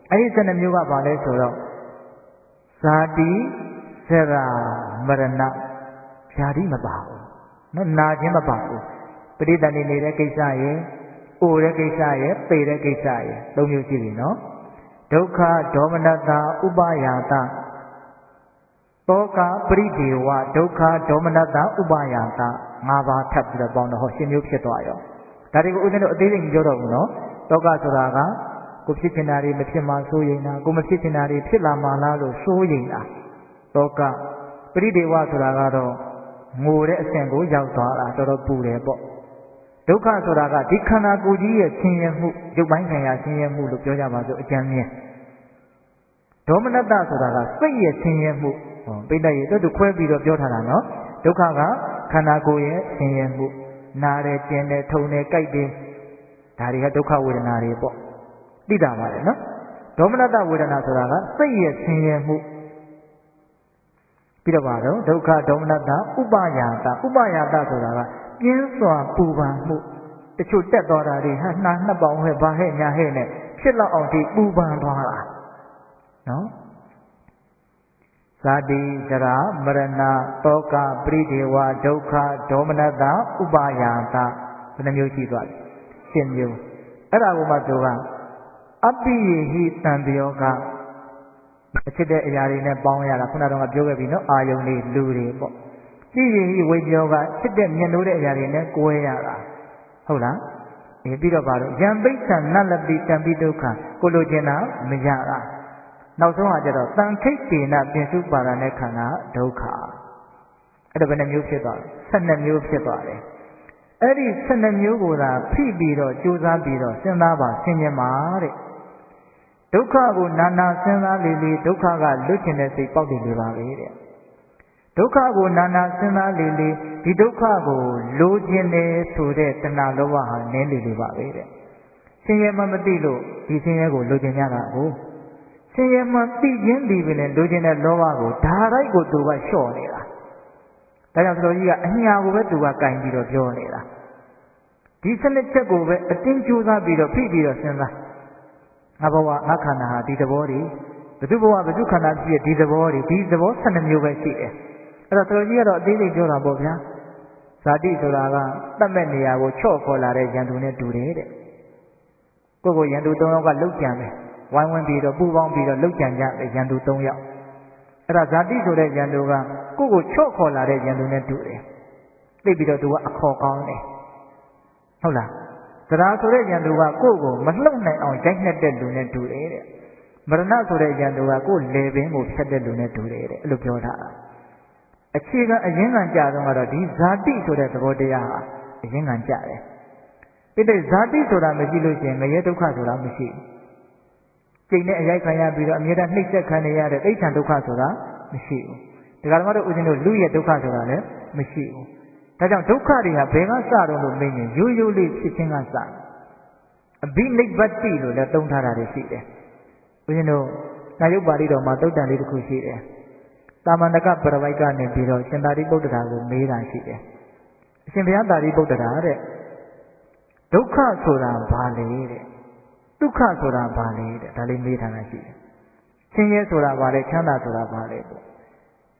အဲ့ဒီ12မျိုးကဘာလဲဆိုတော့ဇာတိဇရာမရဏဖြာတိမပါဘူးနော်နာခြင်းမပါဘူးပဋိသန္ဓေနေတဲ့ကိစ္စရဲ့အိုတဲ့ကိစ္စရဲ့ပေတဲ့ကိစ္စရဲ့၃မျိုးရှိပြီနော်ဒုက္ခဒေါမနတဥပယာတတောကပရိဒေဝဒုက္ခဒေါမနတဥပယာတ၅ပါးထပ်ပြီးတော့ပေါင်းတော့ဟော10မျိုးဖြစ်သွားရောဒါတွေကိုဦးဇင်းတို့အသေးစိတ်မပြောတော့ဘူးနော်တောကဆိုတာကကိုဖြစ်ချင်တာတွေမဖြစ်မှစိုးရိမ်တာကိုမဖြစ်ချင်တာတွေဖြစ်လာမှလားလို့စိုးရိမ်တာတောကပရိဒေဝဆိုတာကတော့ငိုတဲ့အဆင့်ကိုရောက်သွားတာတော်တော်ပူတယ်ပေါ့ဒုက္ခဆိုတာကဒီခန္ဓာကိုယ်ကြီးရဲ့ဆင်းရဲမှုရုပ်ပိုင်းဆိုင်ရာဆင်းရဲမှုလို့ပြောကြပါစို့အကျဉ်းမြင်ဒေါမနတဆိုတာကစိတ်ရဲ့ဆင်းရဲမှုပိဋကရေတို့ခွဲပြီးတော့ပြောထားတာနော်ဒုက္ခကခန္ဓာကိုယ်ရဲ့ဆင်းရဲမှုနာတယ်ကျင်တယ်ထုံတယ်ကြိုက်တယ်ဒါတွေကဒုက္ခဝေဒနာတွေပေါ့သိတာပါလေနော်ဒေါမနတဝေဒနာဆိုတာကစိတ်ရဲ့ဆင်းရဲမှုပြီးတော့ပါတော့ဒုက္ခဒေါမနတဥပယာတဥပယာတဆိုတာကပြင်းစွာပူပန်မှုတချို့တက်သွားတာတွေဟာနှာနှစ်ပေါင်ဟဲ့ဘာဟဲ့ညာဟဲ့နဲ့ဖြစ်လောက်အောင်ဒီပူပန်သွားတာနော်ဇာတိဇရာမရဏတောကပရိဒေဝဒုက္ခဒေါမနတဥပယာတဘယ်နှမျိုးရှိသွားလဲ10မျိုးအဲ့ဒါကိုမှသူကအပိယေဟိတံတယောကအဖြစ်တဲ့အရာတွေနဲ့ပေါင်းရတာခုနကတော့ပြောခဲ့ပြီနော်အာယုန်လေးလူတွေပေါ့သိရင်ဝိပြောကဖြစ်တဲ့မြင်လို့တဲ့အရာတွေနဲ့ကိုယ်ရတာဟုတ်လားပြီးတော့ပါတော့ယံပိဋ္ဌနလပိတံပိဒုက္ခကိုလိုချင်တာမရတာနောက်ဆုံးကကျတော့တန်ခိတ်တေနပြင်စုပါဒနဲ့ခန္ဓာဒုက္ခအဲ့ဒါဘယ်နှမျိုးဖြစ်သွားလဲ12မျိုးဖြစ်သွားတယ်အဲ့ဒီ12မျိုးကိုသာဖိပြီးတော့ကြိုးစားပြီးတော့စဉ်းစားပါဆင်ခြင်ပါတဲ့ဒုက္ခကိုနာနာစဉ်းစားလေလေဒုက္ခကလွတ်ချင်တဲ့စိတ်ပေါက်တည်နေပါလေတဲ့ဒုက္ခကိုနာနာစဉ်းစားလေလေဒီဒုက္ခကိုလိုချင်တယ်ဆိုတဲ့တဏှာလောဘဟာနည်းလေလေပါပဲတဲ့ဆင်းရဲမှမသိလို့ဒီဆင်းရဲကိုလိုချင်ကြတာကိုဆင်းရဲမှသိခြင်းဒီပင်လိုချင်တဲ့လောဘကိုဓာရိုက်ကိုသူကလျှော့နေတာဒါကြောင့်ဆိုကြီးကအညာကိုပဲသူကကင်ပြီးတော့ပြောနေတာဒီစနစ်ချက်ကိုပဲအတင်းကြိုးစားပြီးတော့ဖိပြီးတော့စဉ်းစားငါဘဝငါခန္ဓာဟာဒီသဘောတွေဘုသူဘဝဘုသူခန္ဓာဖြစ်ဒီသဘောတွေဒီသဘော12မျိုးပဲရှိတယ်အဲ့တော့တော်ကြီးကတော့အသေးစိတ်ပြောတာပေါ့ဗျာဇာတိဆိုတာကတတ်မဲ့နေရာကိုချော့ခေါ်လာတဲ့ရန်သူနဲ့တူတယ်တဲ့ကိုရန်သူ3ယောက်ကလှုပ်ကြံတယ်ဝိုင်းဝန်းပြီးတော့ပူပေါင်းပြီးတော့လှုပ်ကြံကြတဲ့ရန်သူ3ယောက်အဲ့ဒါဇာတိဆိုတဲ့ရန်သူကကိုချော့ခေါ်လာတဲ့ရန်သူနဲ့တူတယ်သိပြီးတော့သူကအခေါ်ကောင်းတယ်ဟုတ်လားသရာဆိုတဲ့ရန်သူကကိုမလှုပ်နိုင်အောင်ရိုက်နှက်တဲ့လူနဲ့တူတယ်တဲ့မရဏဆိုတဲ့ရန်သူကကိုလေပင်ကိုဖြတ်တဲ့လူနဲ့တူတယ်တဲ့အဲ့လိုပြောတာအခြေခံအရင်ခံကြတော့ကတော့ဒီဇာတိဆိုတဲ့သဘောတရားဟာအရင်ခံကြတယ်ပြီးတဲ့ဇာတိဆိုတာမရှိလို့ရှိရင်ငရဲဒုက္ခဆိုတာမရှိဘူးကျိန်နဲ့အရိုက်ခံရပြီးတော့အမြဲတမ်းနှိမ့်ဆက်ခံနေရတဲ့အိဋ္ဌံဒုက္ခဆိုတာမရှိဘူးဒီကရမတို့ဦးဇင်းတို့လူရဲ့ဒုက္ခဆိုတာလည်းမရှိဘူးဒါကြောင့်ဒုက္ခတွေဟာဘယ်ကစတော့လို့မင်းရင်ရိုးရိုးလေးဖြစ်ခြင်းကစအဘိနိဗ္ဗတိလို့လည်းသုံးထားတာတွေရှိတယ်ဦးဇင်းတို့နာယုတ်ပါဠိတော်မှာသုတ်တန်လေးတစ်ခုရှိတယ် တာမန္တကပရဝိုက်ကနေပြီးတော့ရှင်သာရိပုတ္တရာကိုမေးတာရှိတယ်အရှင်ဘုရားသာရိပုတ္တရာတဲ့ဒုက္ခဆိုတာဘာလဲတဲ့ဒုက္ခဆိုတာဘာလဲတဲ့ဒါလေးမေးထားတာရှိတယ်ဆင်းရဲဆိုတာဘာလဲချမ်းသာဆိုတာဘာလဲပေါ့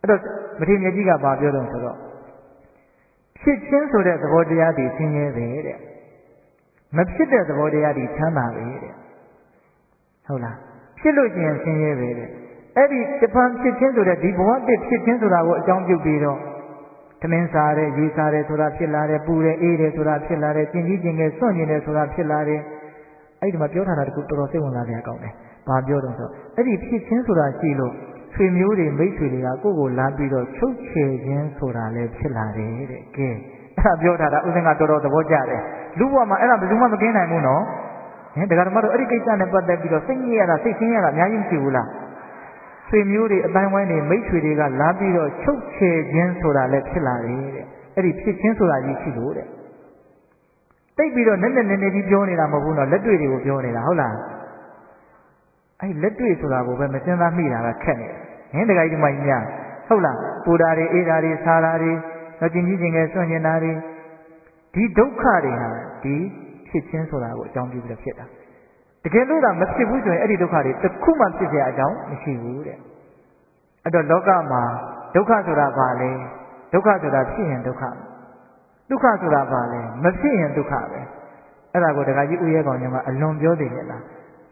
အဲ့တော့မထေရမြတ်ကြီးကဘာပြောတော့ဆိုတော့ဖြစ်ခြင်းဆိုတဲ့သဘောတရားဒီဆင်းရဲပဲတဲ့မဖြစ်တဲ့သဘောတရားဒီချမ်းသာပဲတဲ့ဟုတ်လားဖြစ်လို့ရှိရင်ဆင်းရဲပဲတဲ့အဲ့ဒီတပံဖြစ်ခြင်းဆိုတဲ့ဒီဘဝတစ်ဖြစ်ခြင်းဆိုတာကိုအကြောင်းပြုပြီးတော့သမင်းစားတယ်ရေစားတယ်ဆိုတာဖြစ်လာတယ်ပူတယ်အေးတယ်ဆိုတာဖြစ်လာတယ်ကျင်ကြီးကျင်ငယ်စွန့်ကျင်တယ်ဆိုတာဖြစ်လာတယ်အဲ့ဒီမှာပြောထားတာတခုတော်တော်စိတ်ဝင်စားစရာကောင်းတယ်ဘာပြောတော့ဆိုအဲ့ဒီဖြစ်ခြင်းဆိုတာရှိလို့ဆွေမျိုးတွေမိတ်ဆွေတွေကကိုယ့်ကိုလာပြီးတော့ချုပ်ချယ်ခြင်းဆိုတာလည်းဖြစ်လာတယ်တဲ့ကဲအဲ့ဒါပြောထားတာဥစဉ်ကတော်တော်သဘောကျတယ်လူဘဝမှာအဲ့ဒါဘယ်သူမှမကင်းနိုင်ဘူးနော်တရားဓမ္မတို့အဲ့ဒီကိစ္စနဲ့ပတ်သက်ပြီးတော့စိတ်ညစ်ရတာစိတ်ဆင်းရတာအများကြီးမရှိဘူးလားဆွေမျိုးတွေအတိုင်းဝိုင်းတွေမိတ်ဆွေတွေကလာပြီးတော့ချုပ်ချယ်ခြင်းဆိုတာလည်းဖြစ်လာတယ်တဲ့အဲ့ဒီဖြစ်ခြင်းဆိုတာကြီးရှိလို့တဲ့တိတ်ပြီးတော့နည်းနည်းကြီးပြောနေတာမဟုတ်ဘူးနော်လက်တွေ့တွေကိုပြောနေတာဟုတ်လားအဲ့လက်တွေ့ဆိုတာကိုပဲမစဉ်းစားမိတာကခက်နေတယ်တခါကြီးဒီမှာကြီးများဟုတ်လားပူတာတွေအေးတာတွေစားတာတွေတော့ကျင်ကြီးကျင်ငယ်စွန့်ကျင်တာတွေဒီဒုက္ခတွေဟာဒီဖြစ်ခြင်းဆိုတာကိုအကြောင်းပြုပြီးဖြစ်တာတကယ်လို့သာမဖြစ်ဘူးဆိုရင်အဲ့ဒီဒုက္ခတွေတစ်ခုမှဖြစ်เสียအကြောင်းမရှိဘူးတဲ့အဲ့တော့လောကမှာဒုက္ခဆိုတာဘာလဲဒုက္ခဆိုတာဖြစ်ရင်ဒုက္ခဒုက္ခဆိုတာဘာလဲမဖြစ်ရင်ဒုက္ခပဲအဲ့ဒါကိုတခါကြီးဥရဲကောင်ညမှာအလွန်ပြောသေးတယ်လား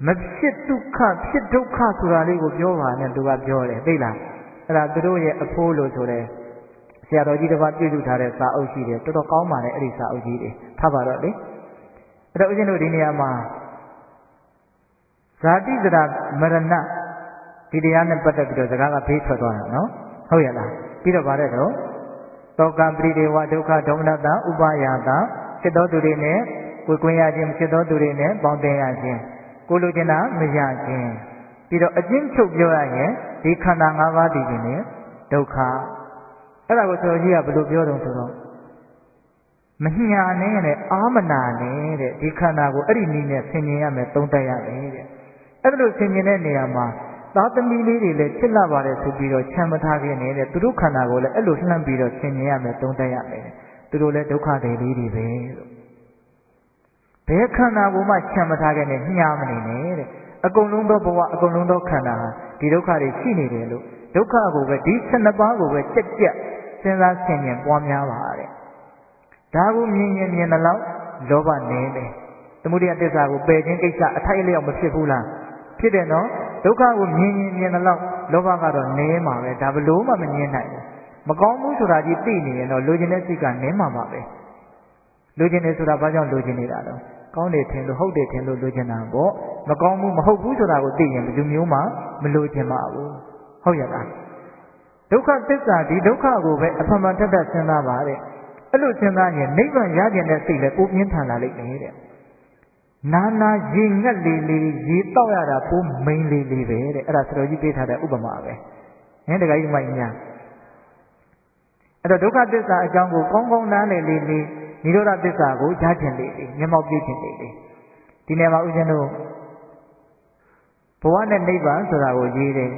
မဖြစ်ဒုက္ခဖြစ်ဒုက္ခဆိုတာလေးကိုပြောပါနဲ့သူကပြောတယ်သိလားအဲ့ဒါသူတို့ရဲ့အဖိုးလို့ဆိုတယ်ဆရာတော်ကြီးတစ်ပါးပြုစုထားတဲ့စာအုပ်ရှိတယ်တော်တော်ကောင်းပါတယ်အဲ့ဒီစာအုပ်ကြီးတွေထားပါတော့လေအဲ့တော့ဦးဇင်းတို့ဒီနေရာမှာဇာတိဇရာမရဏဒီတရားနဲ့ပတ်သက်ပြီးတော့စကားကဖေးထွက်သွားတာနော်ဟုတ်ရဲ့လားပြီးတော့ဗါတဲ့တော့သောကပရိဒေဝဒုက္ခဒေါမနတဥပါယတာဖြစ်သောသူတွေနဲ့ကိုယ်ကွင်းရခြင်းဖြစ်သောသူတွေနဲ့ပေါင်းတင်ရခြင်းကိုလိုချင်တာမရခြင်းပြီးတော့အကျဉ်းချုပ်ပြောရရင်ဒီခန္ဓာ၅ပါးတည်ခြင်းနဲ့ဒုက္ခအဲ့ဒါကိုဆိုကြီးကဘယ်လိုပြောတော့ဆိုတော့မညာနဲ့အာမနာနဲ့တဲ့ဒီခန္ဓာကိုအဲ့ဒီနည်းနဲ့ဆင်ញင်ရမယ်သုံးသပ်ရမယ်တဲ့အဲ့လိုဆင်ញင်တဲ့နေရာမှာသာသမီလေးတွေလည်းဖြစ်လာပါတယ်ဆိုပြီးတော့ချမ်းမထားခြင်းနဲ့တဲ့သူတို့ခန္ဓာကိုလည်းအဲ့လိုလှမ်းပြီးတော့ဆင်ញင်ရမယ်သုံးသပ်ရမယ်သူတို့လည်းဒုက္ခတွေလေးတွေပဲလို့ဘယ်ခန္ဓာကိုမှချမ်းမထားခြင်းနဲ့ညှာမနေနဲ့တဲ့အကုန်လုံးသောဘဝအကုန်လုံးသောခန္ဓာဟာဒီဒုက္ခတွေရှိနေတယ်လို့ဒုက္ခကိုပဲဒီ12ပါးကိုပဲကြက်ကြက်စဉ်းစားဆင်ញင်ပွားများပါတဲ့ဒါကိုမြင်ရင်မြင်တဲ့လောက်လောဘနည်းတယ်သမုဒယသစ္စာကိုပယ်ခြင်းကိစ္စအထိုက်အလျောက်မဖြစ်ဘူးလားဖြစ်တယ်နော်ဒုက္ခကိုမြင်ရင်မြင်တဲ့လောက်လောဘကတော့နည်းမှာပဲဒါဘလို့မှမငြင်းနိုင်ဘူးမကောင်းဘူးဆိုတာကြီးသိနေရင်တော့လိုချင်တဲ့စိတ်ကနည်းမှာပါပဲလိုချင်တယ်ဆိုတာဘာကြောင့်လိုချင်နေတာလဲကောင်းတယ်ထင်လို့ဟုတ်တယ်ထင်လို့လိုချင်တာပေါ့မကောင်းဘူးမဟုတ်ဘူးဆိုတာကိုသိရင်ဘယ်သူမျိုးမှမလိုချင်ပါဘူးဟုတ်ရဲ့လားဒုက္ခသစ္စာဒီဒုက္ခကိုပဲအဖမှန်တတ်စဉ်းစားပါတဲ့အဲ့လိုစဉ်းစားရင်နိဗ္ဗာန်ရကျင်တဲ့စိတ်လည်းပိုပြင်းထန်လာလိမ့်မယ်တဲ့နာနာရေငတ်လေးလေးရေတောက်ရတာပိုမိန်လေးလေးပဲတဲ့အဲ့ဒါစတော်ကြီးပေးထားတဲ့ဥပမာပဲတခါကြီးမှညာအဲ့တော့ဒုက္ခသစ္စာအကြောင်းကိုကောင်းကောင်းနားလည်လေးလေးနိရောဓသစ္စာကိုကြားခြင်းလေးလေးမျက်မှောက်ပြုခြင်းလေးလေးဒီနေ့မှာဦးဇင်းတို့ဘဝနဲ့နိဗ္ဗာန်ဆိုတာကိုရေးတယ်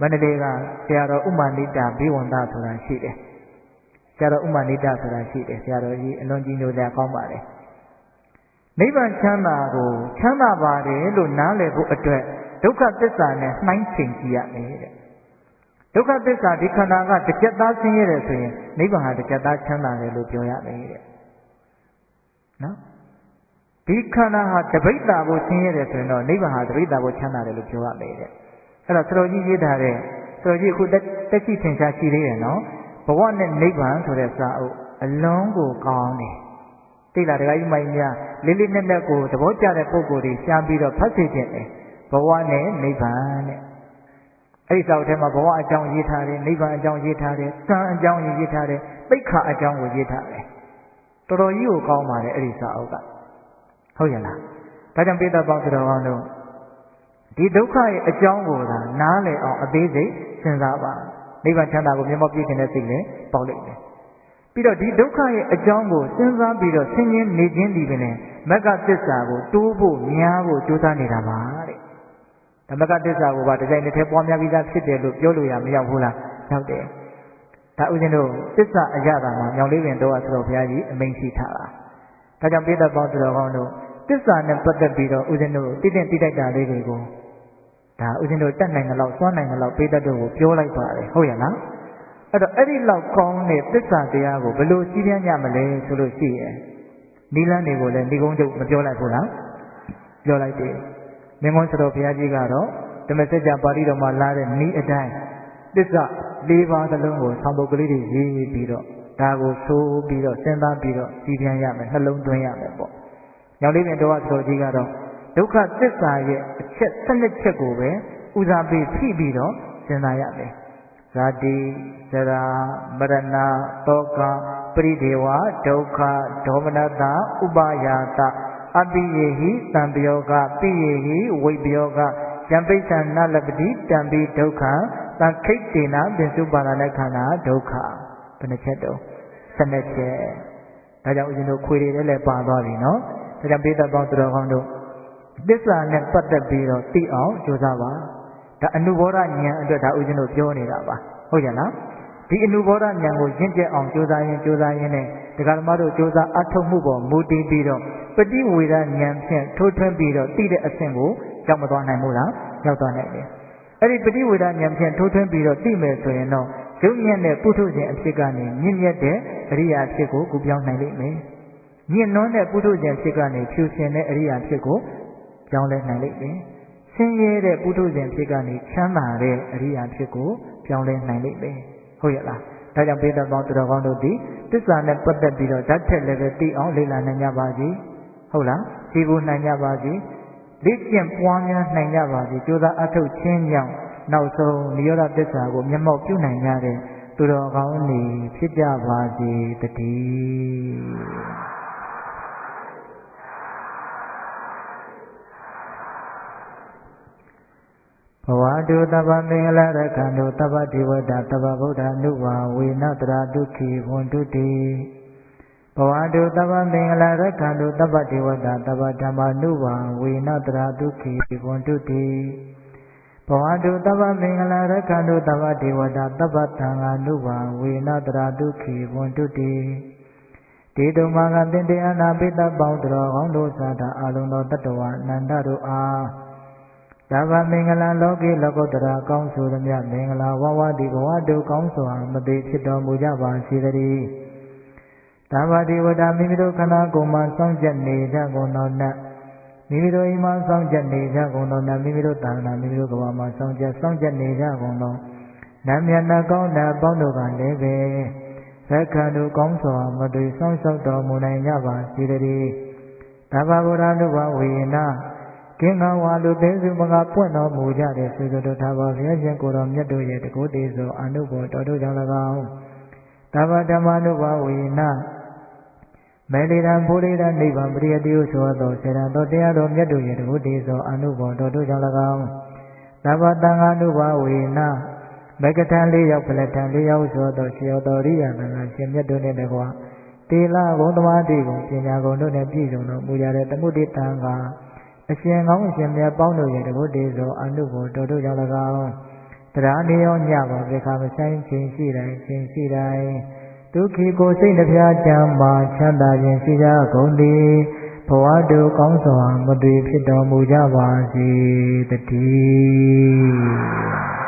မန္တလေးကဆရာတော်ဥမာနိတဘေးဝန္တဆိုတာရှိတယ်ဆရာတော်ဥမာနိတဆိုတာရှိတယ်ဆရာတော်ကြီးအလွန်ကြီးညိုတယ်ကောင်းပါတယ်နိဗ္ဗာန်ချမ်းသာကိုချမ်းသာပါတယ်လို့နားလည်ဖို့အတွက်ဒုက္ခသစ္စာနဲ့နှိုင်းချိန်ကြည့်ရမယ်တဲ့ဒုက္ခသစ္စာဒီခန္ဓာကတစ်ချက်သားဆင်းရဲတယ်ဆိုရင်နိဗ္ဗာန်ဟာတစ်ချက်သားချမ်းသာတယ်လို့ပြောရမယ်တဲ့နော်ဒီခန္ဓာဟာတပိဋ္ဌာကိုဆင်းရဲတယ်ဆိုရင်တော့နိဗ္ဗာန်ဟာတပိဋ္ဌာကိုချမ်းသာတယ်လို့ပြောရမယ်တဲ့အဲ့တော့စတော်ကြီးရေးထားတဲ့စတော်ကြီးအခုတက်ရှိထင်ရှားရှိသေးတယ်နော်ဘဝနဲ့နိဗ္ဗာန်ဆိုတဲ့စာအုပ်အလုံးကိုကောင်းတယ်သိလားတခါကြီးမိုင်းများလေးလေးနက်နက်ကိုသဘောကျတဲ့ပုံကိုယ်တွေရှားပြီးတော့ဖတ်စေခြင်းတယ်ဘဝနဲ့နိဗ္ဗာန်တဲ့အဲ့ဒီစာအုပ်ထဲမှာဘဝအကြောင်းရေးထားတယ်နိဗ္ဗာန်အကြောင်းရေးထားတယ်ကံအကြောင်းရေးထားတယ်သိက္ခာအကြောင်းကိုရေးထားတယ်တော်တော်ကြီးကိုကောင်းပါတယ်အဲ့ဒီစာအုပ်ကဟုတ်ရဲ့လားဒါကြောင့်ပိဿပေါင်းတော်ကောင်းတို့ဒီဒုက္ခရဲ့အကြောင်းကိုသာနားလည်အောင်အသေးစိတ်စဉ်းစားပါနိဗ္ဗာန်ချမ်းသာကိုမျက်မှောက်ပြုခြင်းနဲ့စိတ်နဲ့ပေါက်လိမ့်မယ်ပြီးတော့ဒီဒုက္ခရဲ့အကြောင်းကိုစဉ်းစားပြီးတော့ဆင်းရဲနေခြင်းဒီပင်မဂ္ဂသစ္စာကိုတိုးဖို့များဖို့ကြိုးစားနေတာပါတဲ့ဓမ္မကသစ္စာကိုပါဒီဇိုင်းတစ်ထဲပွားများပြီးသားဖြစ်တယ်လို့ပြောလို့ရမရောက်ဘူးလား ရောက်တယ်ဒါဥစဉ်တို့သစ္စာအရသာမှာမြောင်လေးပင်တော်ဆိုတော့ဘုရားကြီးအမိန့်ရှိထားတာဒါကြောင့်ပိဋကပေါင်းသူတော်ကောင်းတို့သစ္စာနဲ့ပတ်သက်ပြီးတော့ဥစဉ်တို့တိတိတိုက်တာလေးတွေကိုဒါဥစဉ်တို့တတ်နိုင်တဲ့လောက်စွမ်းနိုင်တဲ့လောက်ပိဋကတို့ကိုပြောလိုက်ပါတယ်ဟုတ်ရလားအဲ့တော့အဲ့ဒီလောက်ကောင်းတဲ့သစ္စာတရားကိုဘယ်လိုကြီးပြင်းကြမလဲဆိုလို့ရှိရင်နိလန်းတွေကိုလည်းဏိကုံးချုပ်မပြောလိုက်ဘူးလားပြောလိုက်တယ်မင်းကုန်းစတော်ဘုရားကြီးကတော့ဓမ္မစကြာပါဠိတော်မှာလာတဲ့ဤအတိုင်းသစ္စာ၄ပါးသလုံးကိုဆောင်းပုဒ်ကလေးတွေရေးပြီးတော့ဒါကိုဆိုပြီးတော့စဉ်းစားပြီးတော့ကြီးပြင်းရမယ်နှလုံးသွင်းရမယ်ပေါ့ညောင်လေးပင်တော်ဆိုကြီးကတော့ဒုက္ခသစ္စာရဲ့အချက်12ချက်ကိုပဲဦးစားပေးဖြည့်ပြီးတော့စဉ်းစားရမယ်ဇာတိဇရာမရဏတောကပရိဒေဝဒုက္ခဒေါမနတဥပါယာတအပိယေဟိသံပယောကပိယေဟိဝိပယောကယံပိဋ္ဌနလပတိတံပိဒုက္ခသံခိတ်တေနပင်စုပါဒနာခန္ဓာဒုက္ခဘယ်နှချက်တော့12ချက်ဒါကြောင့်ဦးဇင်းတို့ခွေတွေလည်းပါသွားပြီနော်ဒါကြောင့်ပိဋကပေါင်းသူတော်ကောင်းတို့သစ္စာနဲ့ပတ်သက်ပြီးတော့သိအောင်ကြိုးစားပါဒါအနုဘောဓဉာဏ်အတွက်ဒါဦးဇင်းတို့ပြောနေတာပါဟုတ်ရဲ့လားဒီအနုဘောဓဉာဏ်ကိုရင့်ကျက်အောင်ကြိုးစားရင်းနဲ့ဒကာဓမ္မတို့ကြိုးစားအထောက်မှုပေါ်မူတည်ပြီးတော့ပฏิဝေဒဉာဏ်ဖြင့်ထိုးထွင်းပြီးတော့သိတဲ့အဆင့်ကိုရောက်မသွားနိုင်ဘူးလားရောက်သွားနိုင်တယ်အဲ့ဒီပฏิဝေဒဉာဏ်ဖြင့်ထိုးထွင်းပြီးတော့သိမယ်ဆိုရင်တော့ယုံညံ့တဲ့ပုထုဇဉ်အဖြစ်ကနေမြင့်မြတ်တဲ့အရိယာအဖြစ်ကိုကူပြောင်းနိုင်လိမ့်မယ်ညင်နွမ်းတဲ့ပုထုဇဉ်ဖြစ်ကနေဖြူစင်တဲ့အရိယာဖြစ်ကိုပြောင်းလဲနိုင်လိမ့်မယ်ဆင်းရဲတဲ့ပုထုဇဉ်ဖြစ်ကနေချမ်းသာတဲ့အရိယာဖြစ်ကိုပြောင်းလဲနိုင်လိမ့်မယ်ဟုတ်ရဲ့လားဒါကြောင့်ပိဋကပေါင်းသူတော်ကောင်းတို့ဒီသစ္စာနဲ့ပတ်သက်ပြီးတော့ဓာတ်ထက်လည်းပဲသိအောင်လေ့လာနိုင်ကြပါစေဟုတ်လားသိဖို့နိုင်ကြပါစေလေ့ကျင့်ပွားများနိုင်ကြပါစေကြိုးစားအထောက်ချင်းကြောင့်နောက်ဆုံးနိရောဓသစ္စာကိုမျက်မှောက်ပြုနိုင်ကြတဲ့သူတော်ကောင်းတွေဖြစ်ကြပါစေတည်းဘဝတုတပ္ပမင်္ဂလာရခန္တုတပ္ပဒေဝတာတပ္ပဗုဒ္ဓနုဝါဝေနတရာဒုက္ခိဝန္တုတိဘဝတုတပ္ပမင်္ဂလာရခန္တုတပ္ပဒေဝတာတပ္ပဓမ္မနုဝါဝေနတရာဒုက္ခိဝန္တုတိဘဝတုတပ္ပမင်္ဂလာရခန္တုတပ္ပဒေဝတာတပ္ပသံဃာနုဝါဝေနတရာဒုက္ခိဝန္တုတိဒေတုမာကသင်္တေအနာပိတ္တပေါင်းတော်ကောင်းတို့သာသာအလုံးသောတတ္တဝအနန္တတို့အားသဗ္ဗမင်္ဂလာလောကေလောကုတ္တရာကောင်းဆိုသမျှမင်္ဂလာဝဝတိဘဝတုကောင်းစွာမသေးဖြစ်တော်မူကြပါစေတည်းသဗ္ဗတိဝတ္တမိမိတို့ခန္ဓာကိုယ်မှာစောင့်ကြနေကြကုန်သောနတ်မိမိတို့အိမ်မှာစောင့်ကြနေကြကုန်သောနတ်မိမိတို့သာနာမိမိတို့ကဘာမှာစောင့်ကြနေကြကုန်သောနတ်မြတ်နာကောင်းတဲ့အပေါင်းတို့ကလည်းပဲသက္ခဏတို့ကောင်းစွာမသေးစောင့်ရှောက်တော်မူနိုင်ကြပါစေတည်းသဗ္ဗဗုဒ္ဓနုဘဝေနကင်္ဂဝါလူသိစုမကပွင့်တော်မူကြတဲ့ဆွေတို့သာဘာဘုရားရှင်ကိုယ်တော်မြတ်တို့ရဲ့တကုသေးသောအနုဘောတော်တို့ကြောင့်၎င်းသဗ္ဗဓမ္မနုဘဝေနမေလိရံဘုရိရနိဗ္ဗာန်ပရိယတိဟုဆိုသောစေတံတော်တရားတော်မြတ်တို့ရဲ့တကုသေးသောအနုဘောတော်တို့ကြောင့်၎င်းသဗ္ဗတံဃာနုဘဝေနမေကထံ၄ရောက်ပလထံ၄ရောက်ဆိုသောရှေယောတော်ရိယသံဃာရှင်မြတ်တို့နဲ့တကွာတေလဂုံသမာတိကုံပညာကုံတို့နဲ့ပြည့်စုံတော်မူကြတဲ့တမှုတိတံဃာအရှင်ကောင်းအရှင်မြတ်ပေါင်းတို့ရဲ့တကုတေသောအနုဘောတော်တို့ကြောင့်၎င်းတရားနေရောညပါဘေခါမဆိုင်ခြင်းရှိတိုင်းဒုက္ခိကိုစိတ်နှပြချမ်းမာချမ်းသာခြင်းရှိကြကုန်သည်ဘဝတုကောင်းစွာမသွေဖြစ်တော်မူကြပါစေတည်း